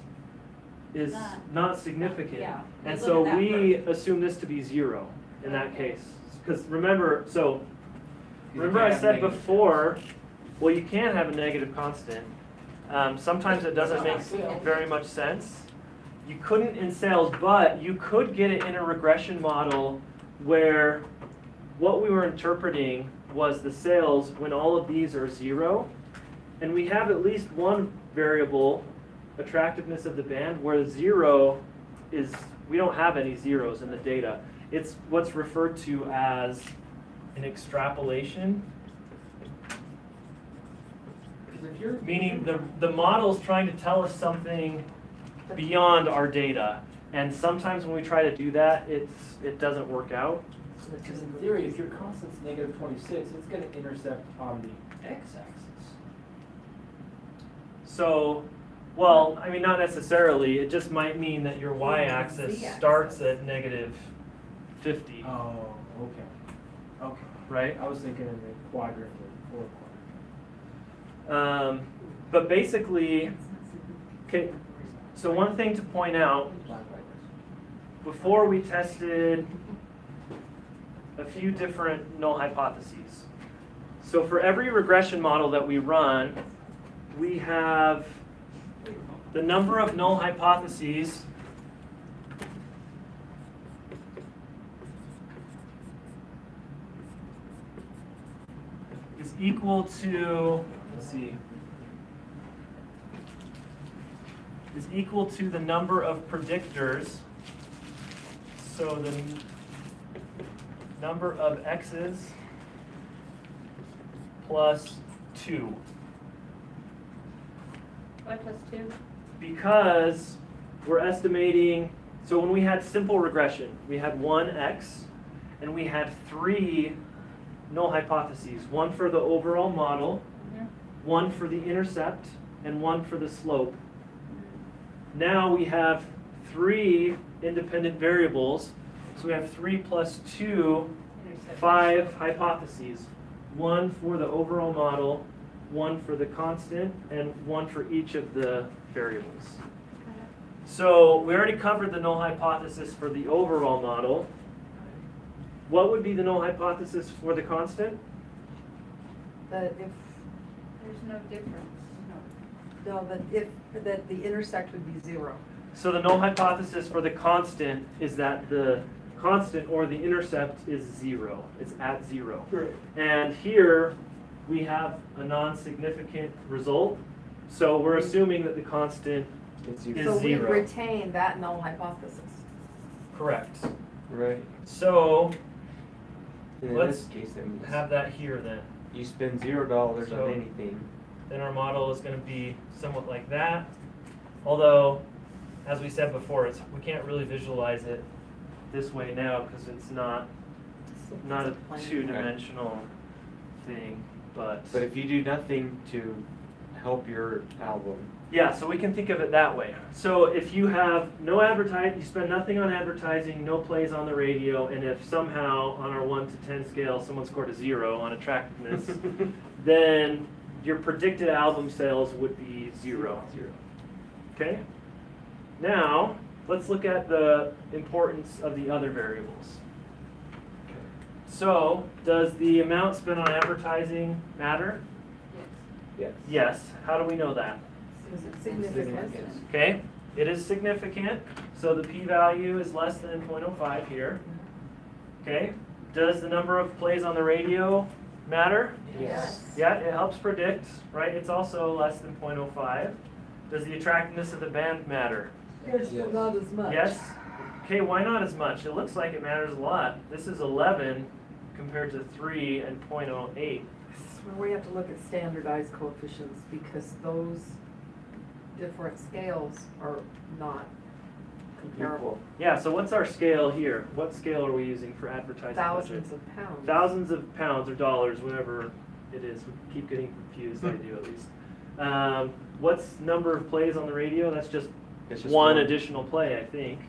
is not significant. Yeah. And Look so at that we assume this to be 0 in that case. Because remember, remember I said before, well, you can have a negative constant. Sometimes it doesn't make very much sense. You couldn't in sales, but you could get it in a regression model where what we were interpreting was the sales when all of these are 0. And we have at least one variable, attractiveness of the band, where 0 is, we don't have any zeros in the data. It's what's referred to as an extrapolation. Meaning the model's trying to tell us something beyond our data. And sometimes when we try to do that, it doesn't work out. Because in theory, if your constant's negative 26, it's going to intercept on the x-axis. So, well, I mean, not necessarily. It just might mean that your y-axis starts at negative 50. Oh, okay. Okay. Right? I was thinking in the quadrant or four quadrant. But basically, okay, so one thing to point out, before we tested a few different null hypotheses. So for every regression model that we run, we have the number of null hypotheses is equal to, let's see, is equal to the number of predictors. So the number of x's plus 2. Why plus 2? Because we're estimating, so when we had simple regression, we had 1x and we had 3 null hypotheses. One for the overall model, one for the intercept, and one for the slope. Now we have 3 independent variables. So we have 3 plus 2, 5 hypotheses. One for the overall model, one for the constant, and one for each of the variables. So we already covered the null hypothesis for the overall model. What would be the null hypothesis for the constant? That if, There's no difference. no, that the intersect would be 0. So the null hypothesis for the constant is that the constant or the intercept is 0. It's at 0. And here we have a non-significant result. So we're assuming that the constant It's is So we 0. retain that null hypothesis. Correct. Right. So And in let's this case, that means have that here then. you spend $0 So- on anything. Then our model is going to be somewhat like that. Although, as we said before, we can't really visualize it this way now because it's not a two-dimensional thing. But But if you do nothing to help your album, yeah, so we can think of it that way. So if you have no advertising, you spend nothing on advertising, no plays on the radio, and if somehow on our 1 to 10 scale someone scored a 0 on attractiveness, then your predicted album sales would be 0. Okay? Now, let's look at the importance of the other variables. So, does the amount spent on advertising matter? yes. Yes. How do we know that? Significant. Okay, it is significant, so the p-value is less than 0.05 here. Okay, does the number of plays on the radio matter? Yes. Yeah, it helps predict, right? It's also less than 0.05. Does the attractiveness of the band matter? Yes, but not as much. Yes? Okay, why not as much? It looks like it matters a lot. This is 11 compared to 3 and 0.08. This is where we have to look at standardized coefficients because those different scales are not comparable. Yeah, so what's our scale here? What scale are we using for advertising budget? Thousands of pounds. Thousands of pounds or dollars, whatever it is. We keep getting confused, I do at least. What's number of plays on the radio? That's just It's just one additional play, I think.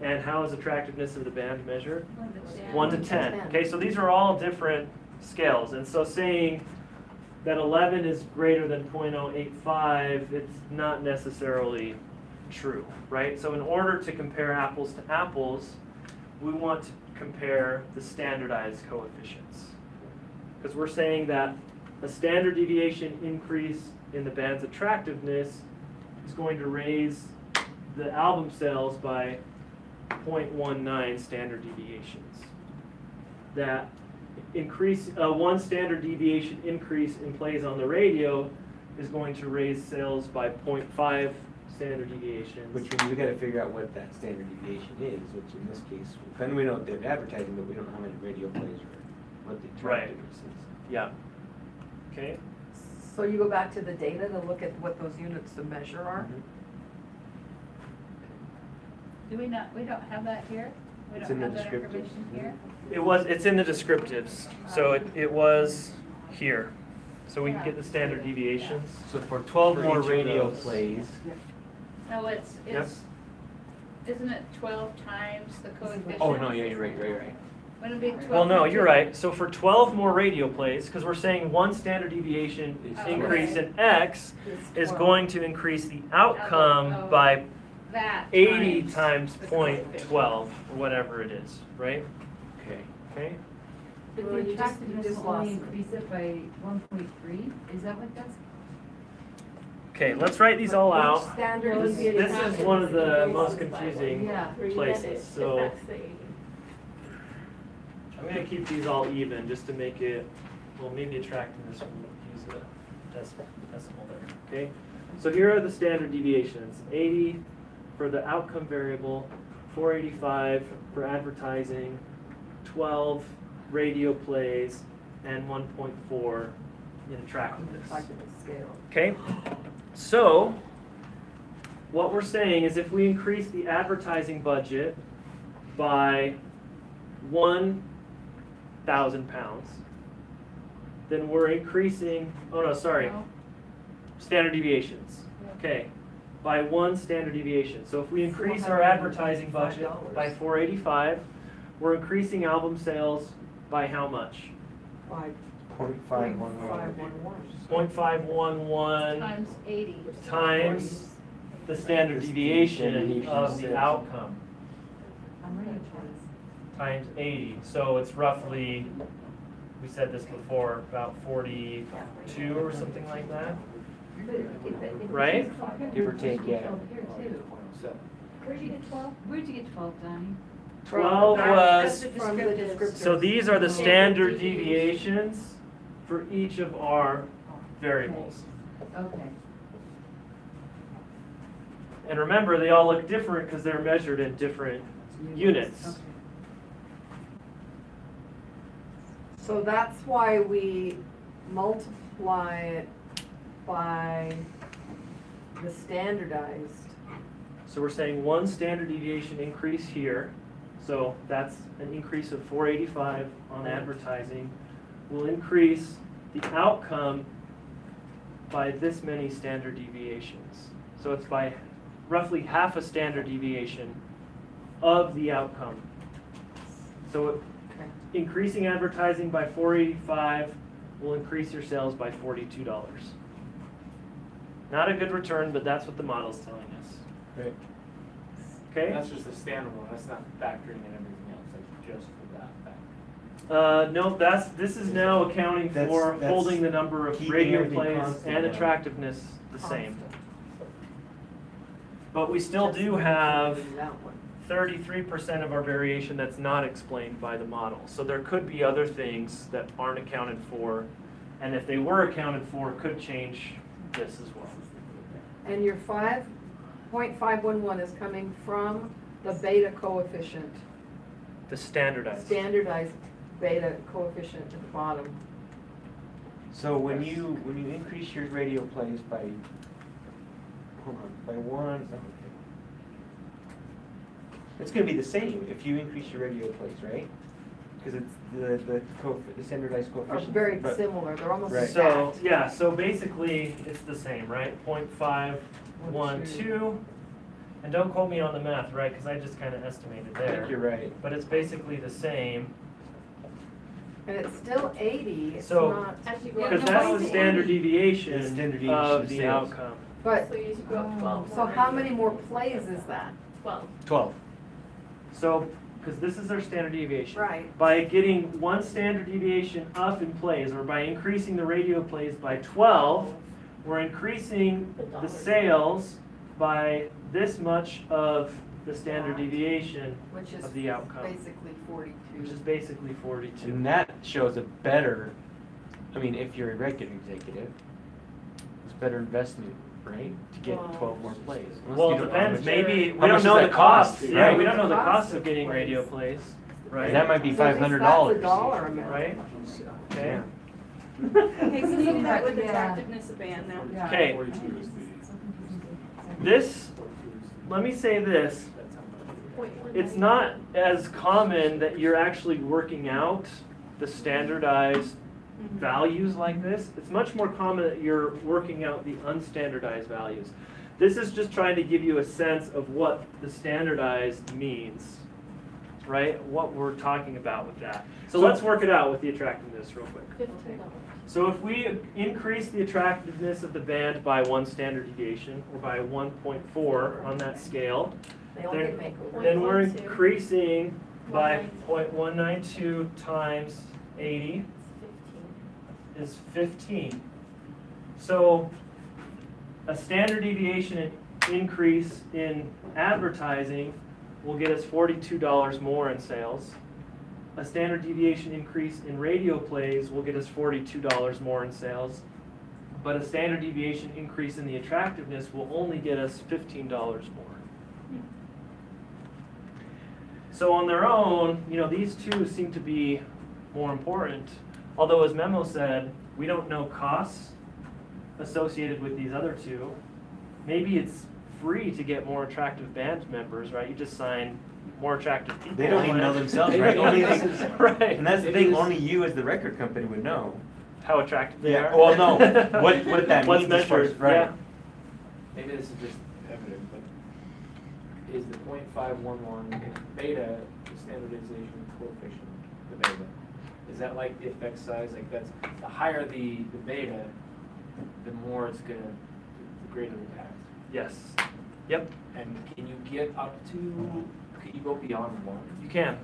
And how is attractiveness of the band measured? 1 to 10. Okay, so these are all different scales. And so saying that 11 is greater than 0.085, it's not necessarily true, right? So in order to compare apples to apples, we want to compare the standardized coefficients. Because we're saying that a standard deviation increase in the band's attractiveness is going to raise the album sales by 0.19 standard deviations. That increase, one standard deviation increase in plays on the radio is going to raise sales by 0.5 standard deviations. Which means we gotta figure out what that standard deviation is, which in this case, then we know the advertising, but we don't know how many radio plays or what the attractiveness is. Yeah. Okay. So you go back to the data to look at what those units to measure are? Do we not, we don't have that here? We It's don't in the have that descriptives. information here? It's in the descriptives. So it was here. So we can get the standard deviations. So for 12 For more each of radio those. plays, No, it's, Yep. isn't it 12 times the coefficient? oh, no, yeah, you're right. Wouldn't it be 12? Well, no, times you're the- right. So for 12 more radio plays, because we're saying one standard deviation It's increase 12. in X is going to increase the outcome Oh. by That 80 times the 0.12, or whatever it is, right? Okay. Okay? But Well, the you just attractiveness will lost only me. increase it by 1.3, is that what that's? Okay, let's write these all out. Standard This is one of the most confusing Yeah. places, so If that's the 80. I'm gonna keep these all even just to make it, well, maybe attractiveness, we'll use the decimal there, okay? So here are the standard deviations, 80 for the outcome variable, 485 for advertising, 12 radio plays, and 1.4 in attractiveness. scale. Okay, so what we're saying is if we increase the advertising budget by 1,000 pounds, then we're increasing, oh no, sorry, No. standard deviations. Okay, by one standard deviation. So if we increase our advertising budget by 485, we're increasing album sales by how much? 0.511. 0.511 Times 80. times the standard deviation of the outcome I'm ready for this. times 80. So it's roughly, we said this before, about 42 or something like that. But if Right? Give or take, yeah. Here too. Where'd you get 12? Where'd you get 12, Donnie? 12 was, From the descriptive. so these are the standard deviations for each of our variables. Okay. And remember, they all look different because they're measured in different units. Okay. So that's why we multiply it by the standardized. So we're saying one standard deviation increase here. So that's an increase of 485 on advertising. Will increase the outcome by this many standard deviations. So it's by roughly half a standard deviation of the outcome. So increasing advertising by 485 will increase your sales by $42. Not a good return, but that's what the model's telling us. Right. Okay? That's just a standalone, that's not factoring in everything else, that's just for that factor. No, this is now accounting for That's holding the number of keeping radio everything plays constant, and yeah. attractiveness the same. Constant. But we still do have That one. 33% of our variation that's not explained by the model. So there could be other things that aren't accounted for, and if they were accounted for, could change this as well. And your 5.511 is coming from the beta coefficient, The standardized. standardized beta coefficient at the bottom. So when you increase your radio plays by, hold on, by one, it's going to be the same if you increase your radio plays, right? Because it's the standardized Are coefficient. very but- similar, they're almost Right. exact. So, yeah, so basically it's the same, right? 0.512. And don't quote me on the math, right? Because I just kind of estimated I there. think you're right. But it's basically the same. And it's still 80, it's So- not, As you go Because up that's to the standard deviation The standard deviation of of the sales. outcome. but, So you should go up 12. so how many more plays is that? 12. 12. So, because this is our standard deviation. Right. By getting one standard deviation up in plays, or by increasing the radio plays by 12, we're increasing the sales by this much of the standard deviation Which is of the outcome, basically 42. which is basically 42. And that shows a better, I mean, if you're a regular executive, it's better investment, right? To get 12 more plays. Unless Well, you it don't know depends. how much- Maybe we how much don't does know that the cost. cost, Yeah, right? we don't know the Cost cost of of getting plays. radio plays, right? That might be So at least $500. That's a dollar amount. Right? Okay. Okay, so do that with attractiveness of band now. Okay. 42 is the. This, let me say this. It's not as common that you're actually working out the standardized values like this. It's much more common that you're working out the unstandardized values. This is just trying to give you a sense of what the standardized means, right? What we're talking about with that. So let's work it out with the attractiveness real quick. $15. So if we increase the attractiveness of the band by one standard deviation, or by 1.4 on that scale, They all get makeover. then we're 1.12. increasing by 0.192 times 80 is 15. So a standard deviation increase in advertising will get us $42 more in sales. A standard deviation increase in radio plays will get us $42 more in sales. But a standard deviation increase in the attractiveness will only get us $15 more. So on their own, you know, these two seem to be more important. Although as Memo said, we don't know costs associated with these other two. Maybe it's free to get more attractive band members, right? You just sign more attractive people. They don't even know themselves, right? Only they, Right. and that's the thing, only you as the record company would know. How attractive they Yeah, are. well, no, what that What's means as far as- measured, right. yeah. Maybe this is just evident, but is the 0.511 beta the standardization coefficient, the beta? Is that like the effect size? Like that's, the higher the beta, the more it's gonna, the greater the impact. Yes. Yep, And can you get up to, can you go beyond 1? you can.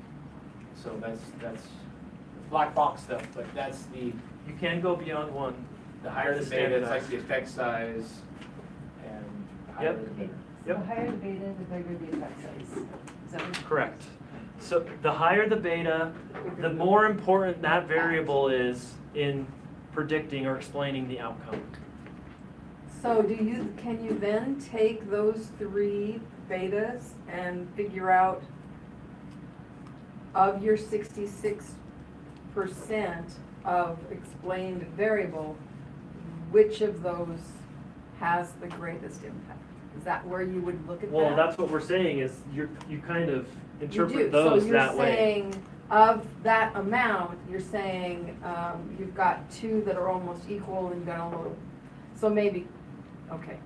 So that's black box stuff, but that's You can go beyond one. the higher the That's beta, it's like standardized. the effect size, and the higher Yep. the better. So the higher the beta, the bigger the effect size. Is that what? Correct. So the higher the beta, the more important that variable is in predicting or explaining the outcome. So can you then take those 3 betas and figure out of your 66% of explained variable, which of those has the greatest impact? Is that where you would look at that? Well, that's what we're saying is you kind of You interpret do. those So that you're way. saying of that amount, you're saying you've got 2 that are almost equal and you've got a little, so maybe, okay,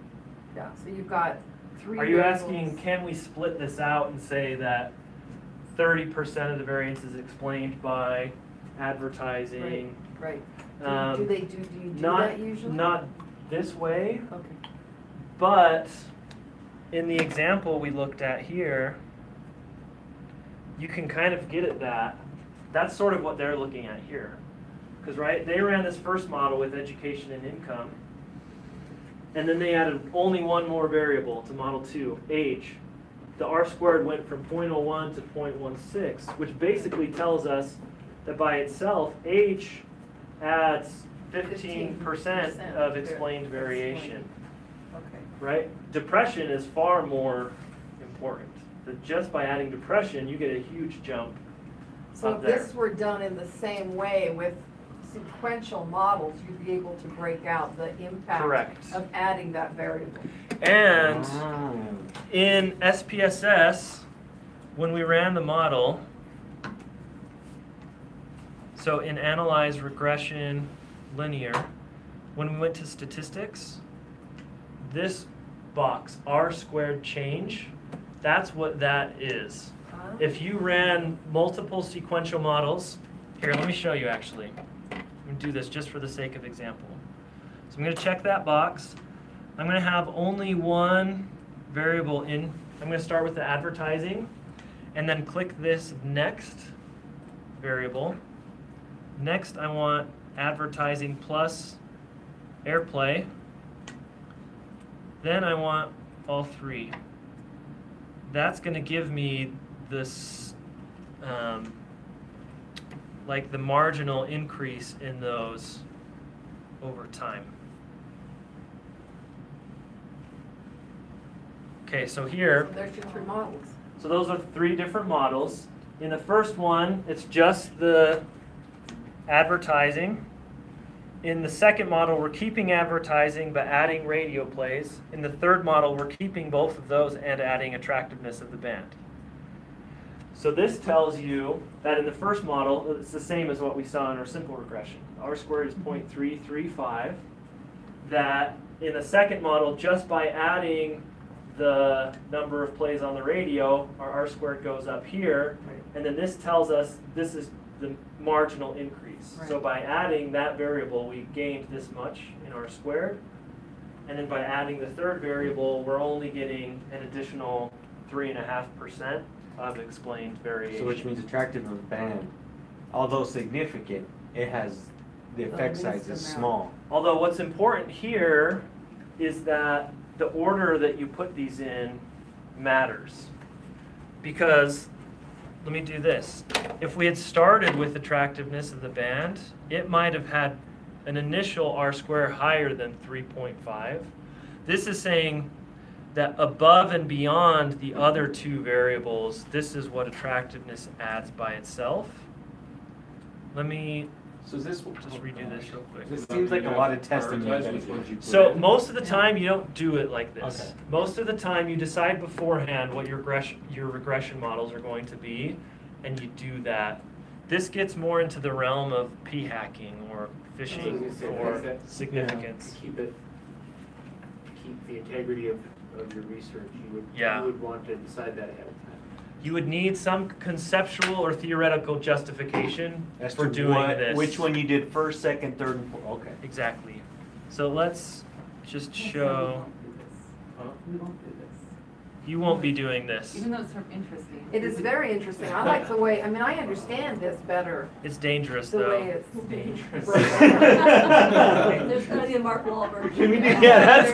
yeah, so you've got 3 Are you variables. asking, can we split this out and say that 30% of the variance is explained by advertising? Right. Do Um, you do not, that usually? Not this way, Okay. but in the example we looked at here, you can kind of get at that. That's sort of what they're looking at here. Because, right, they ran this first model with education and income, and then they added only one more variable to model 2, age. The R squared went from 0.01 to 0.16, which basically tells us that by itself, age adds 15% of explained variation, Okay. right? Depression is far more important. That just by adding depression, you get a huge jump So up if there. this were done in the same way with sequential models, you'd be able to break out the impact Correct. of adding that variable. And in SPSS, when we ran the model, so in analyze, regression, linear, when we went to statistics, this box, R squared change, that's what that is. If you ran multiple sequential models, here, let me show you actually. I'm going to do this just for the sake of example. So I'm going to check that box. I'm going to have only one variable in. I'm going to start with the advertising and then click this next variable. Next, I want advertising plus airplay. Then I want all 3. That's going to give me this, like the marginal increase in those over time. Okay, so here, So there's your 3 models. so those are 3 different models. In the first one, it's just the advertising. In the second model, we're keeping advertising but adding radio plays. In the third model, we're keeping both of those and adding attractiveness of the band. So this tells you that in the first model, it's the same as what we saw in our simple regression. R squared is 0.335. That in the second model, just by adding the number of plays on the radio, our R squared goes up here. And then this tells us this is the marginal increase. Right. So by adding that variable, we gained this much in R squared. And then by adding the third variable, we're only getting an additional 3.5% of explained variation. So which means attractive of the band, although significant, it has, the effect size is small. Although what's important here is that the order that you put these in matters. Because, let me do this. If we had started with attractiveness of the band, it might have had an initial R square higher than 3.5. This is saying that above and beyond the other 2 variables, this is what attractiveness adds by itself. Let me So is this, just redo this real quick. this seems like a lot of testing. Prioritize which ones you put So in. most of the time you don't do it like this. Okay. Most of the time you decide beforehand what your regression models are going to be, and you do that. This gets more into the realm of p-hacking or fishing for significance. Keep the integrity of your research. Yeah. You would want to decide that ahead of time. You would need some conceptual or theoretical justification As for to doing what, this. which one you did first, second, third, and fourth, okay. Exactly. So let's just show. We won't do this. You won't be doing this. Even though it's sort of interesting. It is very interesting. I like the way, I mean, I understand this better, It's dangerous the though. way it's Dangerous. There's gonna be a Mark Wahlberg. Can we do- yeah, that's-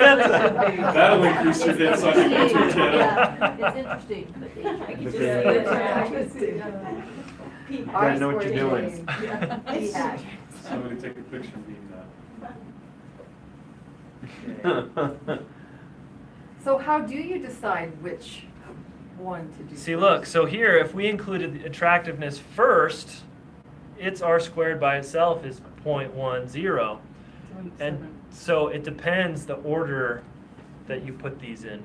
That'll increase your hit on your YouTube channel. Yeah, it's interesting, but dangerous. I can But just then- see the track. You gotta know what you're doing. Yeah. Somebody take a picture of me now. So how do you decide which one to do? See, look, so here, if we included attractiveness first, its R squared by itself is 0.10. And so it depends the order that you put these in.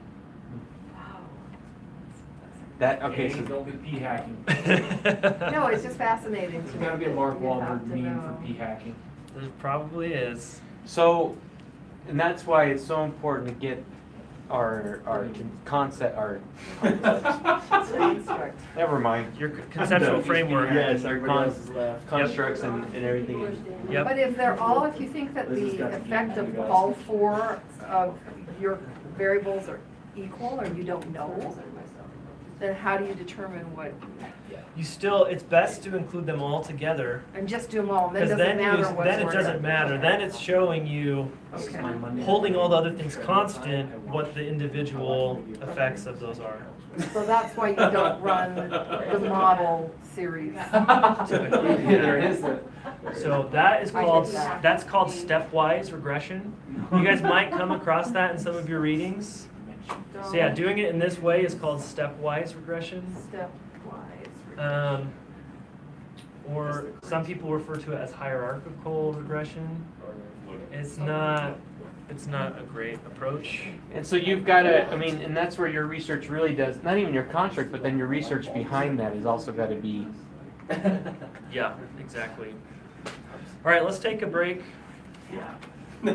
That, okay, Okay, so so don't be pee hacking. No, it's just fascinating to There's me. gotta be a that Mark you have Wahlberg to meme know. for pee hacking. There probably is. So, and that's why it's so important to get our concept, our never mind. Your conceptual framework. Yes, our Everybody else is left. constructs and everything. Yep. But if they're all, if you think that This has the got to be effect of you guys. all four of your variables are equal, or you don't know, then how do you determine what, You still, it's best to include them all together. and just do them all, and then Because doesn't then, matter what's then it ordered? doesn't matter. Then it's showing you, This is Okay. my Monday. holding all the other things constant, what the individual effects of those are. So that's why you don't run the model series. There is a. So that is I did called, that. that's called stepwise regression. You guys might come across that in some of your readings. So yeah, doing it in this way is called stepwise regression. Stepwise. Or some people refer to it as hierarchical regression. It's not a great approach. And so you've got to, I mean, and that's where your research really does, not even your construct, but then your research behind that is also got to be. Yeah, exactly. All right, let's take a break. Are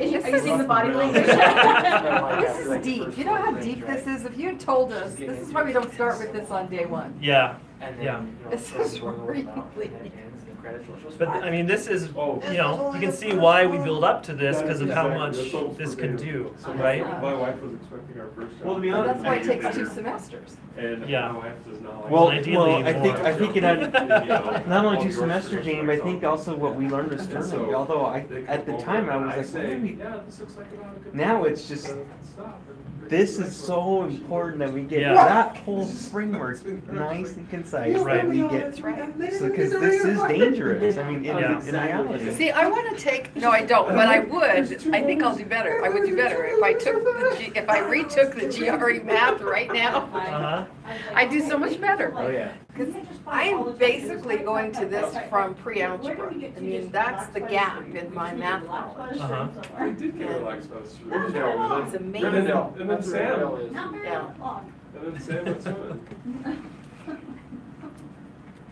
you seeing the body language? This is deep. You know how deep this is? If you had told us, this is why we don't start with this on day one. Yeah, And Yeah. This is really. but I mean, this is, you can see why we build up to this because of how much this can do, right? My wife was expecting our first child. Well, to be Well, honest- that's why it takes 2 semesters. And Yeah. my wife does not like. Well, ideally well, I think more. not only 2 semesters, Jane, but I think also what we learned with Sterling. Although at the time I was like, what do we? Yeah, this looks like about a good. Now it's just. Stop. This is so important that we get Yeah. that whole framework nice and concise. Right. That we get, That's right. so because this is dangerous. I mean, in reality. See, I want to take, no, I don't, but I would, I think I'll do better. I would do better if I took if I retook the GRE math right now. Uh-huh. I'd do so much better. Oh yeah. Because I'm basically going to this from pre-algebra. I mean, that's the gap in my math knowledge. Uh-huh. I did get relaxed about this. It's amazing. And then Sam. Yeah. And then Sam went swimming.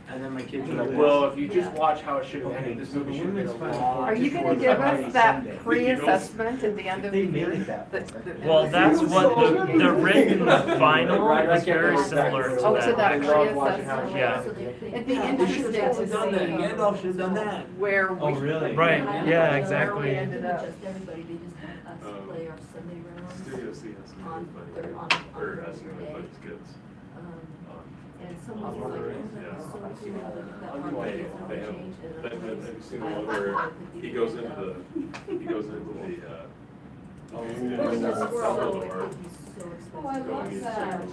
And then my kids are like, Well, if you just watch how it should have ended, this movie should have been a lot. Are you gonna give us that pre-assessment at the end of the They made year? it that way. Well, that's what the written final is very similar to Oh, to that. that I love watching how pre-assessment. Yeah. It'd be interesting to see should have done that. where oh we. really? Right, yeah, Where we exactly. ended up. Just everybody, they just have us play our Sunday rounds. Studio C has some On funny third- on- kids. on Or has Thursday. some funny kids. And someone was like, oh, that's so cool, that one They, thing is they not have, changed. And have I'm you seen the like, one where he goes into the, Dumbledore Oh, I going love into that. a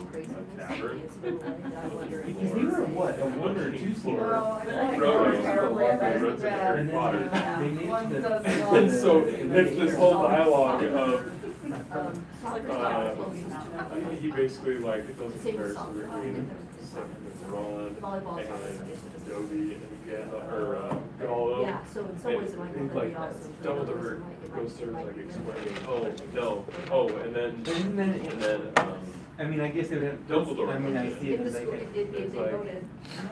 tavern. Because they were what, a 1 or 2 seater? And so it's this whole dialogue of, he basically like does a comparison between Ron and Dobie and Gallo. Yeah, so in some ways it might be And like Dumbledore goes through like explaining, and then I mean, I guess it would have. Dumbledore I mean, I see it If as the, like if they It's go like, to.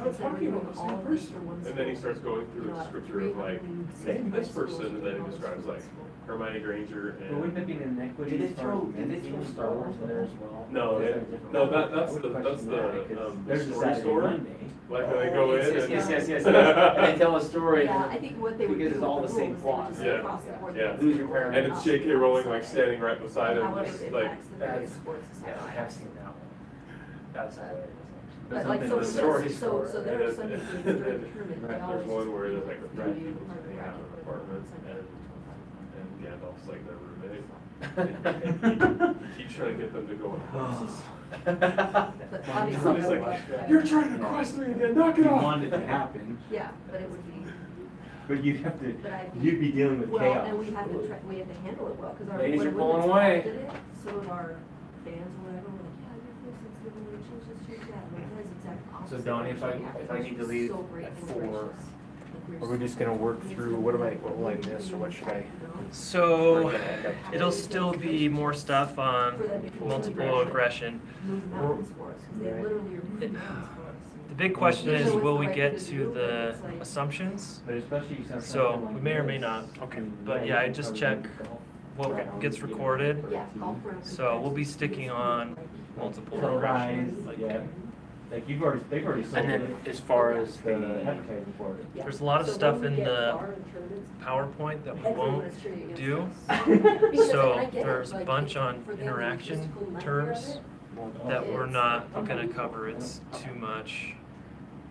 I'm talking about the same person. And then he starts going through the scripture of like, name this person, and then he describes like Hermione Granger But wouldn't that and. be an inequity? Did as they far throw, as did they throw men's Star Wars in there as well? No, Or is it- that a different no, one? that's I would the question that, because the there's a story Saturday, store. Monday. Like when they go in and. Yes. And they tell a story. Yeah, I think what they would do. Because it's all the same plot. Just Yeah, across the board. yeah. Who's your parent? And it's J.K. Rowling like standing right beside him, How it just like. impacts the various sports Yeah, I societies. have seen that one. That's hilarious. But like, The so, story so there are some things during the tournament, they There's always. one where there's like a do red you people part of the staying out in an bracket, apartment but and Gandalf's like their roommate. And he keeps trying to get them to go in houses. But obviously. He's like, you're trying to quest me again, knock it You off. want it to happen, Yeah, but it would be, but you'd have to, but I'd be. you'd be dealing with Well, chaos. and we have to try, we have to handle it well, cause our. Ladies when are we pulling away. drafted it, so did our fans or whatever, we're like, yeah, you're fixing to when we change this, change that, and that is exact opposite. Donnie, if I- Yeah, if I need to she's leave so great at and 4, gracious. Like, Are we just gonna work through, what will I miss, or what should I? So it'll still be more stuff on multiple aggression. Move mountains for us, cause they literally are moving mountains for us. The big question is, Even though it's will the we right get thing to do, but the it's like- assumptions? But especially you have So something we like may or this, may not. Okay. But yeah, I just check what gets recorded. Yeah, golf round. So we'll be sticking on multiple Pro aggression. guys, yeah, like they've already sold And then it, as far as the the, advertising for it. Yeah. There's a lot of So stuff when we in get the far in tournaments, PowerPoint that we everyone won't is cheering against do. us. Because So I get it, there's a like, bunch on for them, the interaction physical measure of terms it, that we're It's- not gonna cover. It's too much.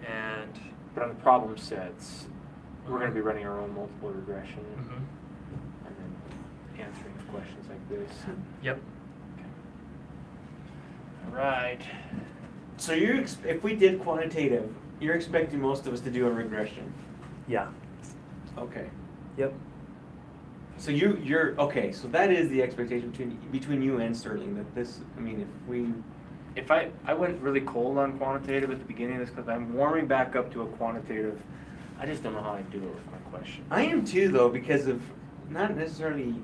And but on the problem sets, we're gonna be running our own multiple regression mhm. and then answering questions like this. Yep. Right. So if we did quantitative, you're expecting most of us to do a regression? Yeah. Okay. Yep. So you're, okay, so that is the expectation between you and Sterling, that this, I mean, if we, If I went really cold on quantitative at the beginning of this, because I'm warming back up to a quantitative, I just don't know how I do it with my question. I am too though, because of, not necessarily,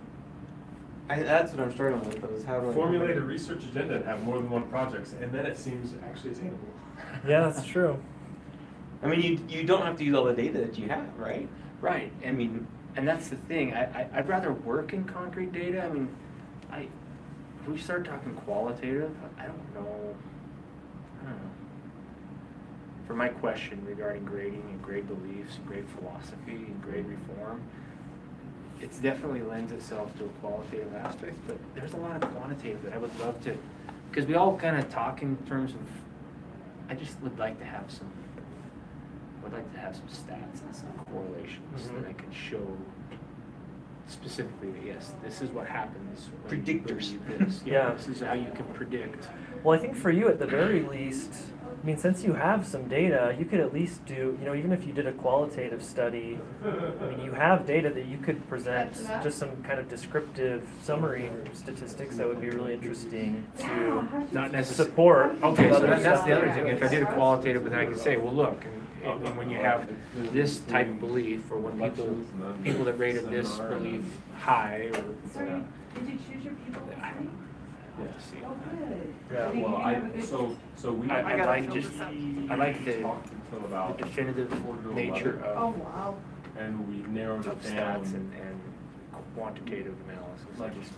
that's what I'm struggling with, though, is how do I. Formulate a research agenda and have more than one project, and then it seems actually attainable. Yeah, that's true. I mean, you don't have to use all the data that you have, right? Right, I mean, and that's the thing, I'd rather work in concrete data, I mean, if we start talking qualitative, I don't know. For my question regarding grading and grade beliefs and grade philosophy and grade reform, it's definitely lends itself to a qualitative aspect, but there's a lot of quantitative that I would love to, because we all kind of talk in terms of, I just would like to have some stats and some correlations that I can show specifically that yes, this is what happens when you Predictors. believe this. Yeah. This is how you can predict. Well, I think for you, at the very least, I mean, since you have some data, you could at least do, you know, even if you did a qualitative study, I mean, you have data that you could present just some kind of descriptive summary statistics that would be really interesting to Not necessarily. support. Okay, so other that's stuff. the other thing. If I did a qualitative, then I could say, well, look, and when you have this type of belief, or when people that rated this belief high, or Sorry, did you choose your people? see. Oh, good. Yeah, well, so we. I like the talked to them about definitive Portugal nature level, Oh, of wow. and we narrowed it stats down. and quantitative analysis. I Like, just,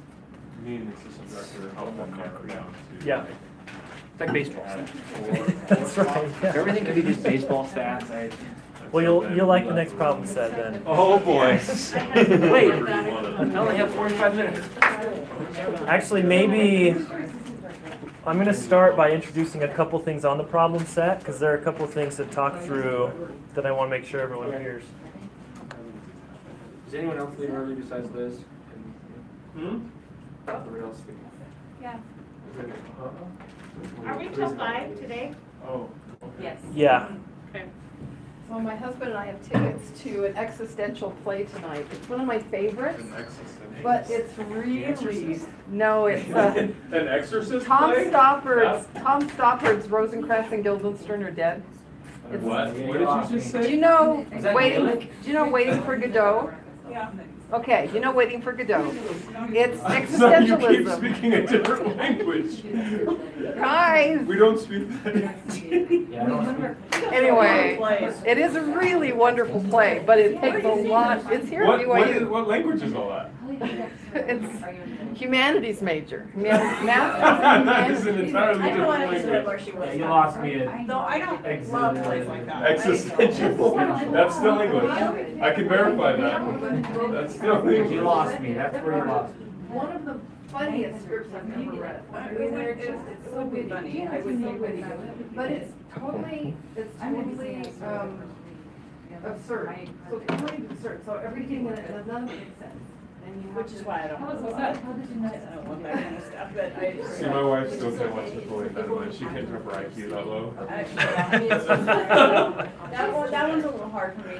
me and the assistant director helped them narrow it down to. Yeah. it's like baseball stats. That's right, yeah. If everything could be just baseball stats, Well, you'll like the next problem set then. Oh, boy. Wait, I only have 45 minutes. Actually, maybe I'm going to start by introducing a couple things on the problem set, because there are a couple things to talk through that I want to make sure everyone hears. Does anyone else leave early besides Liz? Hmm? Everybody else leave? Yeah. Are we till 5 today? Oh. Yes. Yeah. Okay. So my husband and I have tickets to an existential play tonight. It's one of my favorites, but it's really, no, it's An exorcist Tom play? Stoppard's Rosencrantz and Guildenstern are dead. What? What did you just say? Do you know Is that Waiting, Gaelic? do you know Waiting for Godot? Yeah. Okay, you know, waiting for Godot. It's So you keep existentialism. speaking a different language. Guys, We don't speak that. Yeah, I don't speak. anyway, it is a really wonderful play, but it takes a lot. It's here at BYU. What language is all that? It's humanities major. Math That is an humanities. entirely I don't want to different answer where language. she was. Yeah, you lost me at. No, I don't love plays like that. Existential. That's still English. I can verify that. That's still You English. lost me, that's where you lost me. One of the funniest scripts I've ever read. I mean, they're just, it's so witty. Funny. I would say witty. But it's totally absurd. So totally absurd. So everything in it, none of it makes sense. And you have Which is to- why I don't. How did you I not? don't want that kind of stuff, but I. See, my wife still can't watch Napoleon Dynamite. She can't drop her IQ that low. That one's a little hard for me.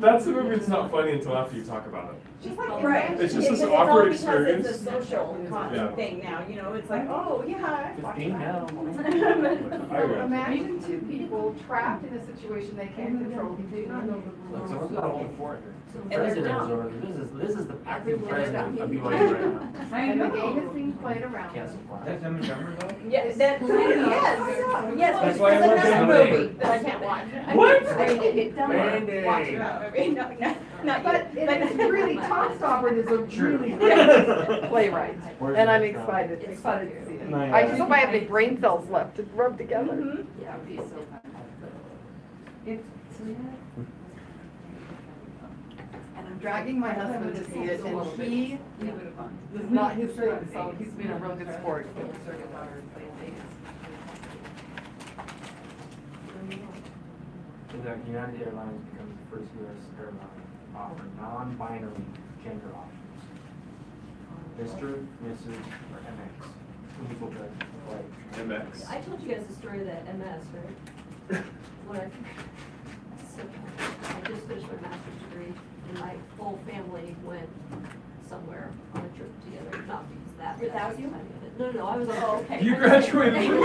That's the movie that's not funny until after you talk about it. Just like, right. It's just this all awkward because experience. It's a social Yeah. thing now, you know, it's like, oh, yeah. 15 now. I So would. imagine two people trapped in a situation they can't control, they do not know the Look, rules. someone's got to hold the fort here. And they're President is dumb. over, this is the acting Everyone is president dumb. of BYU right now. And the game is being played around. Can't supply. That's Dumb and Dumber though? Yes, that, yes, yes, That's because why I that's looked at another the movie movie. that I can't watch. What? Mandy. Watch that movie, no, not But you. it's really, Tom Stoppard is a really great playwright, Where's and I'm the- excited to see it. No, I yeah. just hope I have any brain cells left to rub together. Yeah, it'd be so fun. And I'm dragging my husband to see it, and he, this is not his thing, so he's been a real good sport. So the United Airlines becomes the first U.S. airline to offer non-binary gender options. Mr., Mrs., or MX. Some people judge the flight. MX. I told you guys the story of that MS, right? When I just finished my master's degree, and my whole family went somewhere on a trip together, not because that. Without you? No, I was on. Oh, okay. You graduated from I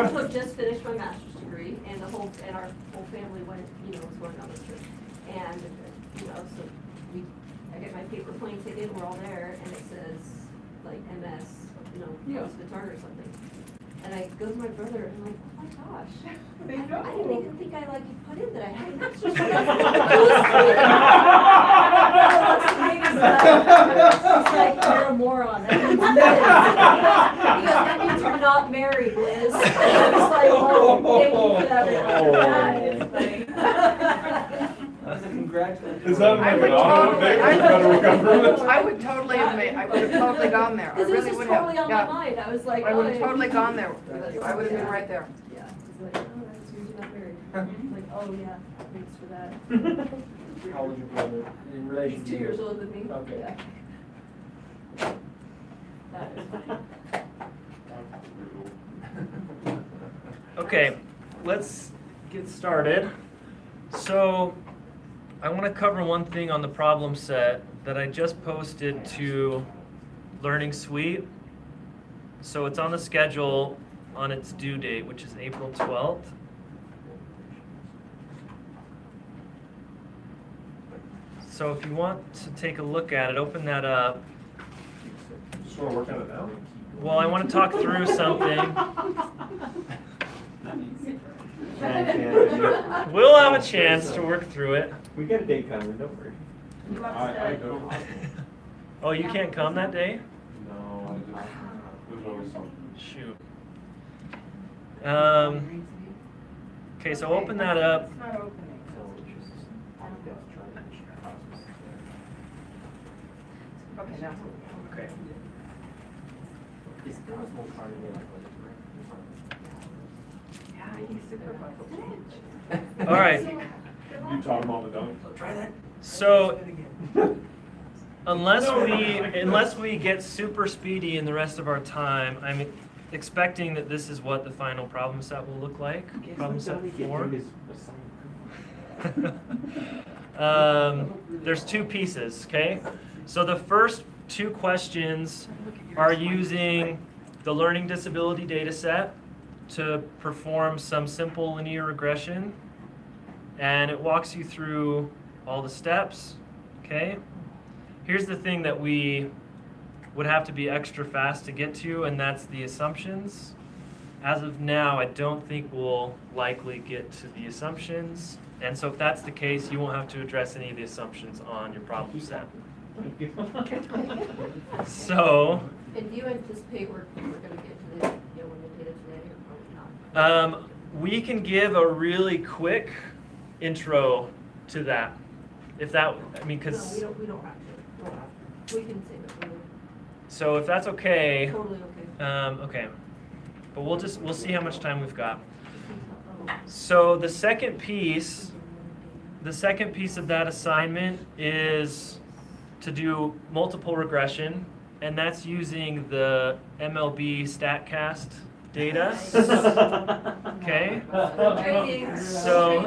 also just finished my master's degree, and our whole family went, was going on this trip. And, so I get my paper plane ticket, we're all there, and it says, like, MS, postpartum or something. And I go to my brother, and I'm like, oh my gosh. I didn't even think I put in that I had a master's degree. It's like, you're a moron. That means this. He goes, that means you're not married, Liz. I was like, oh, thank you for that. That is funny. Congratulations. Is that I like would an honor totally, thing for the federal government? I would totally have made, I would have totally gone there. I Because it was really just would have. totally on my mind. I was like, I would have oh, totally gone there with you. I would have been right there. Yeah. It's like, oh, that's you're not married. It's like, oh, yeah, thanks for that. How old is your brother in relation He's to 2 you? years older than me. Okay. Yeah. That is funny. Okay, let's get started. So, I want to cover one thing on the problem set that I just posted to Learning Suite. So it's on the schedule on its due date, which is April 12th. So if you want to take a look at it, open that up. So we're working on it now? Well, I want to talk through something. We'll have a chance to work through it. We got a date coming, don't worry. I don't. Oh, you can't come that day? No, there's always something. Shoot. Okay, so open that up. It's not opening. Okay, now. Okay. Is Cosmo part of it? Yeah, he's super fun. All right. You taught them all the dunk? Try that. So, unless we get super speedy in the rest of our time, I'm expecting that this is what the final problem set will look like. Problem set 4. There's 2 pieces, okay? So the first 2 questions are using the learning disability data set to perform some simple linear regression and it walks you through all the steps, okay? Here's the thing that we would have to be extra fast to get to, and that's the assumptions. As of now, I don't think we'll likely get to the assumptions, and so if that's the case, you won't have to address any of the assumptions on your problem set. So, And do you anticipate we're gonna get to the, when the data today, or probably not? we can give a really quick intro to that. If that, I mean, No, because, we don't have to, we don't have to. We can save it, so if that's okay, we're totally okay. okay. But we'll see how much time we've got. So the second piece of that assignment is to do multiple regression, and that's using the MLB StatCast data. Okay? Training. So,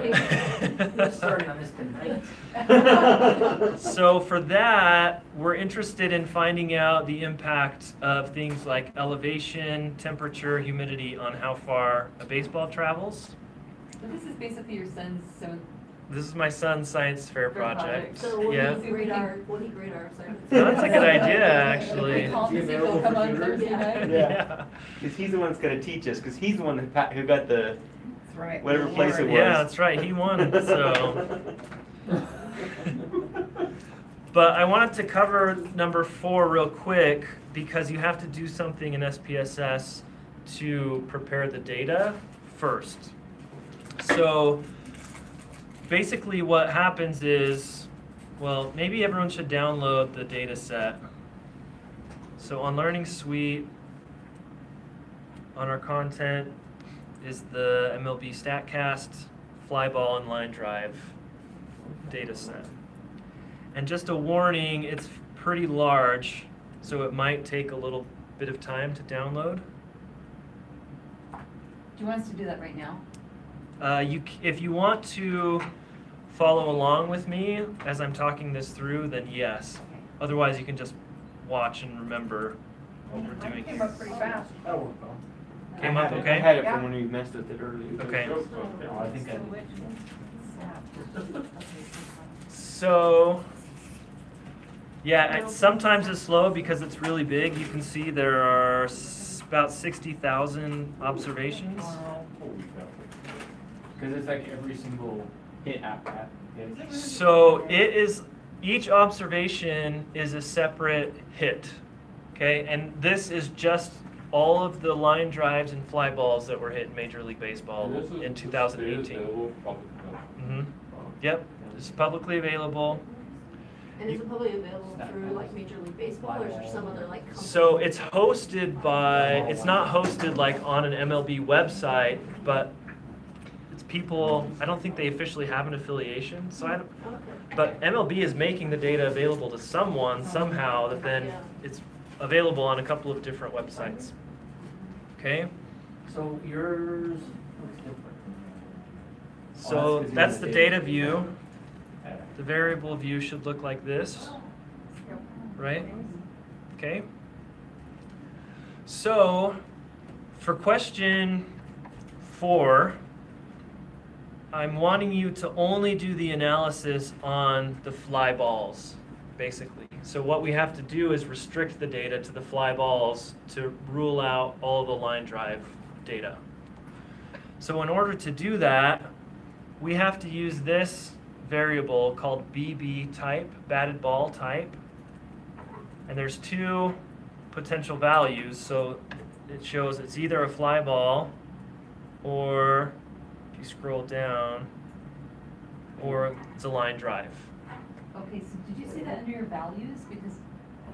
We're starting on this tonight. so for that, we're interested in finding out the impact of things like elevation, temperature, humidity on how far a baseball travels. So this is basically your son's seventh. This is my son's science fair Fair project. project. So will Yeah. he grade our assignments? No, that's a good idea, We actually. call him to see if he'll come on Thursday night. Yeah. Because he's the one that's gonna teach us, because he's the one who got the, That's right. whatever place it was. Yeah, that's right. He won. So, but I wanted to cover number 4 real quick because you have to do something in SPSS to prepare the data first. So basically what happens is, well, maybe everyone should download the data set. So on Learning Suite, on our content is the MLB StatCast, Flyball, and Line Drive data set. And just a warning, it's pretty large, so it might take a little bit of time to download. Do you want us to do that right now? If you want to follow along with me as I'm talking this through, then yes. Okay. Otherwise, you can just watch and remember what we're doing Came here. up pretty fast. That'll work well. Came up I okay? had it Yeah. from when we messed with it earlier. Okay. Oh, I think I. So, yeah, sometimes it's slow because it's really big. You can see there are about 60,000 observations. Because it's like every single hit after that. So each observation is a separate hit, okay? And this is just all of the line drives and fly balls that were hit in Major League Baseball in 2018. Mm-hmm. Yep, it's publicly available. And is it publicly available through like Major League Baseball, or is there some other like company? So it's hosted by, it's not hosted like on an MLB website, but it's people, I don't think they officially have an affiliation, so I don't, Okay. but MLB is making the data available to someone somehow that then Yeah. it's available on a couple of different websites. Okay? So yours looks different. So that's 'cause that's you're the in data view. Okay. The variable view should look like this, right? Okay? So for question 4, I'm wanting you to only do the analysis on the fly balls, basically. So what we have to do is restrict the data to the fly balls to rule out all the line drive data. So in order to do that, we have to use this variable called BB type, batted ball type. And there's 2 potential values. So it shows it's either a fly ball, or if you scroll down, or it's a line drive. Okay, so did you say that under your values? Because.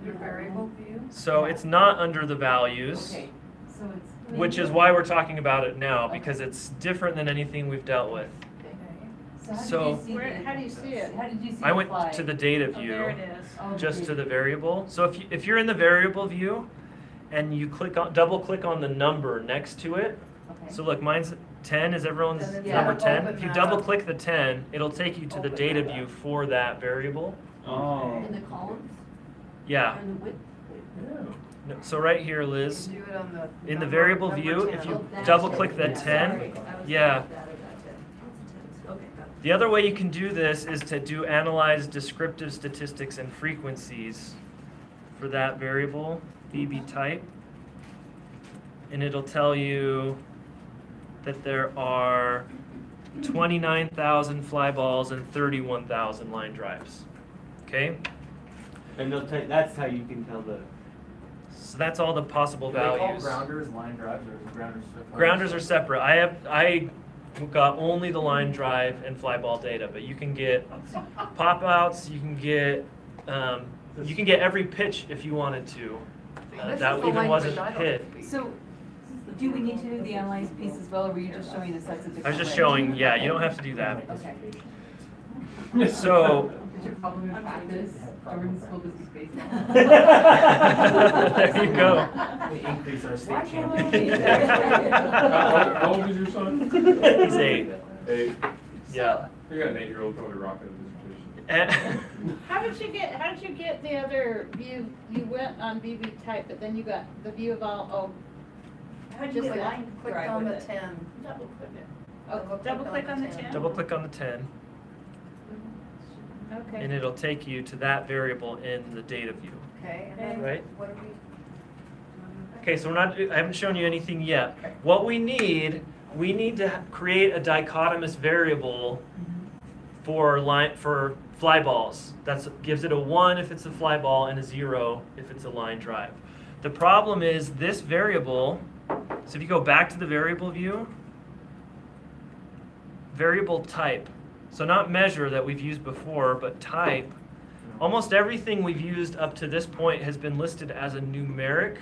Your variable view? So it's not under the values, Okay, so it's. which is why we're talking about it now, because it's different than anything we've dealt with. So how did So- you see How do you see it? How did you see I the went fly? to the data Oh, view. there it is. Oh, Just okay. to the variable. So if you're in the variable view and you double click on the number next to it. Okay. So look, mine's 10, is everyone's Then it's number open 10? If you that double up. click the 10, it'll take you to the Open data that view up. for that variable. Oh. In the columns? Yeah. And the width? No, so right here, Liz, Do it on the. in the number- variable number view, 10. if you Oh, that's double it. click that Yeah, 10, sorry. I was yeah. looking at that, I got it. Okay, got it. The other way you can do this is to do analyze descriptive statistics and frequencies for that variable, BB type. And it'll tell you that there are 29,000 fly balls and 31,000 line drives. Okay? And they'll that's how you can tell the. So that's all the possible Do they call values. grounders line drives, or is grounders separate? Grounders are separate. I got only the line drive and fly ball data, but you can get pop outs, you can get every pitch if you wanted to. This That is the even wasn't language I don't hit. speak. So, do we need to do the analyzed piece as well, or were you just showing the sets of different I was just ways? showing, yeah, you don't have to do that. Okay. So, Is your problem in practice during school district baseball? there you go. We increase our Why state can't I championship. be there? How old is your son? He's 8. 8. Yeah. You got an 8-year-old probably rocking a dissertation. How did you get the other view? You went on BB type, but then you got the view of all, Just Just like line clicked drive on the with it. 10. double click it. Double click on the 10. Double click on the 10, Okay. and it'll take you to that variable in the data view. Okay, and then Right. what do we? Okay, so I haven't shown you anything yet. What we need to create a dichotomous variable for fly balls. That gives it a 1 if it's a fly ball and a 0 if it's a line drive. The problem is this variable, so if you go back to the variable view, variable type, so not measure that we've used before, but type, almost everything we've used up to this point has been listed as a numeric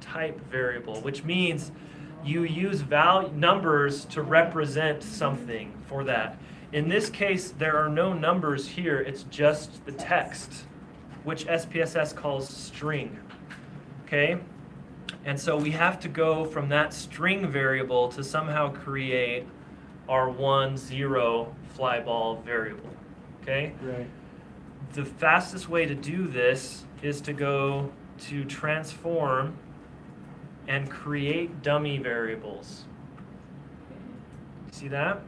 type variable, which means you use numbers to represent something for that. In this case, there are no numbers here, it's just the text, which SPSS calls string. Okay? And so we have to go from that string variable to somehow create our 1, 0 fly ball variable. Okay? Right. The fastest way to do this is to go to transform and create dummy variables. See that?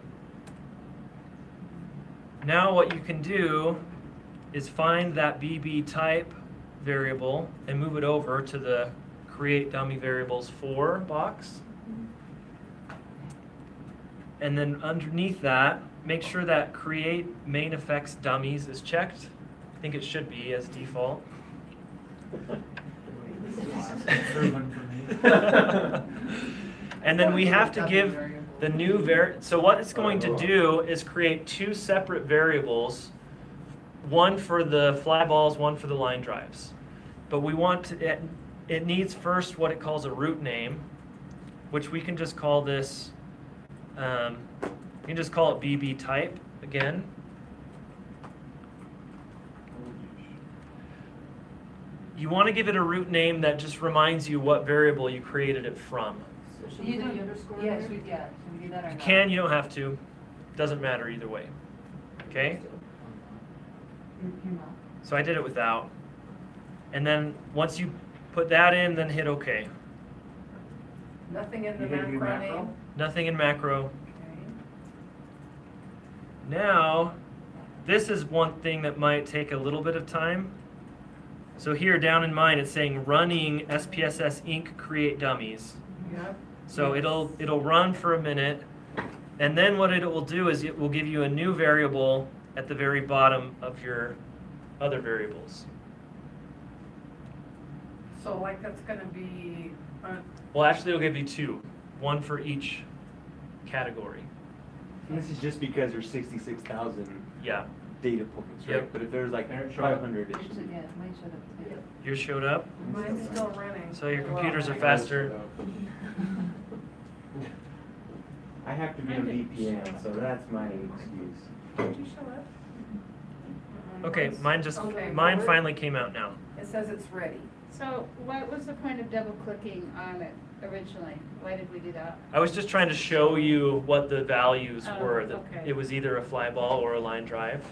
Now what you can do is find that BB type variable and move it over to the create dummy variables for box. And then underneath that, make sure that create main effects dummies is checked. I think it should be as default. And then we have to give the new so what it's going to do is create 2 separate variables, one for the fly balls, one for the line drives. But we want to, it needs first what it calls a root name, which we can just call this, you can just call it BB type again. You want to give it a root name that just reminds you what variable you created it from. Should we put the underscore in there? Should we do that or You not? can, you don't have to. Doesn't matter either way. Okay? You're not. So I did it without. And then once you put that in, then hit OK. Nothing in the You gonna do macro macro? name? Nothing in macro. Okay. Now, this is one thing that might take a little bit of time. So here down in mine, it's saying running SPSS Inc. create dummies. Yep. So it'll run for a minute, and then what it will do is it will give you a new variable at the very bottom of your other variables. So like that's gonna be, Well, actually, it'll give you 2, one for each category. And this is just because there's 66,000 Yeah. data points, right? Yep. But if there's like There it showed up. 500, it Mine should should- be. Yeah, mine showed up too. Yours showed up, mine's still running. so your computers are Well, faster. I have to be on VPN, so that's my excuse. Did you show up? Okay, mine Okay, mine well, finally came out now. It says it's ready. So what was the point of double clicking on it originally? Why did we do that? I was just trying to show you what the values Oh, were. That okay. it was either a fly ball or a line drive.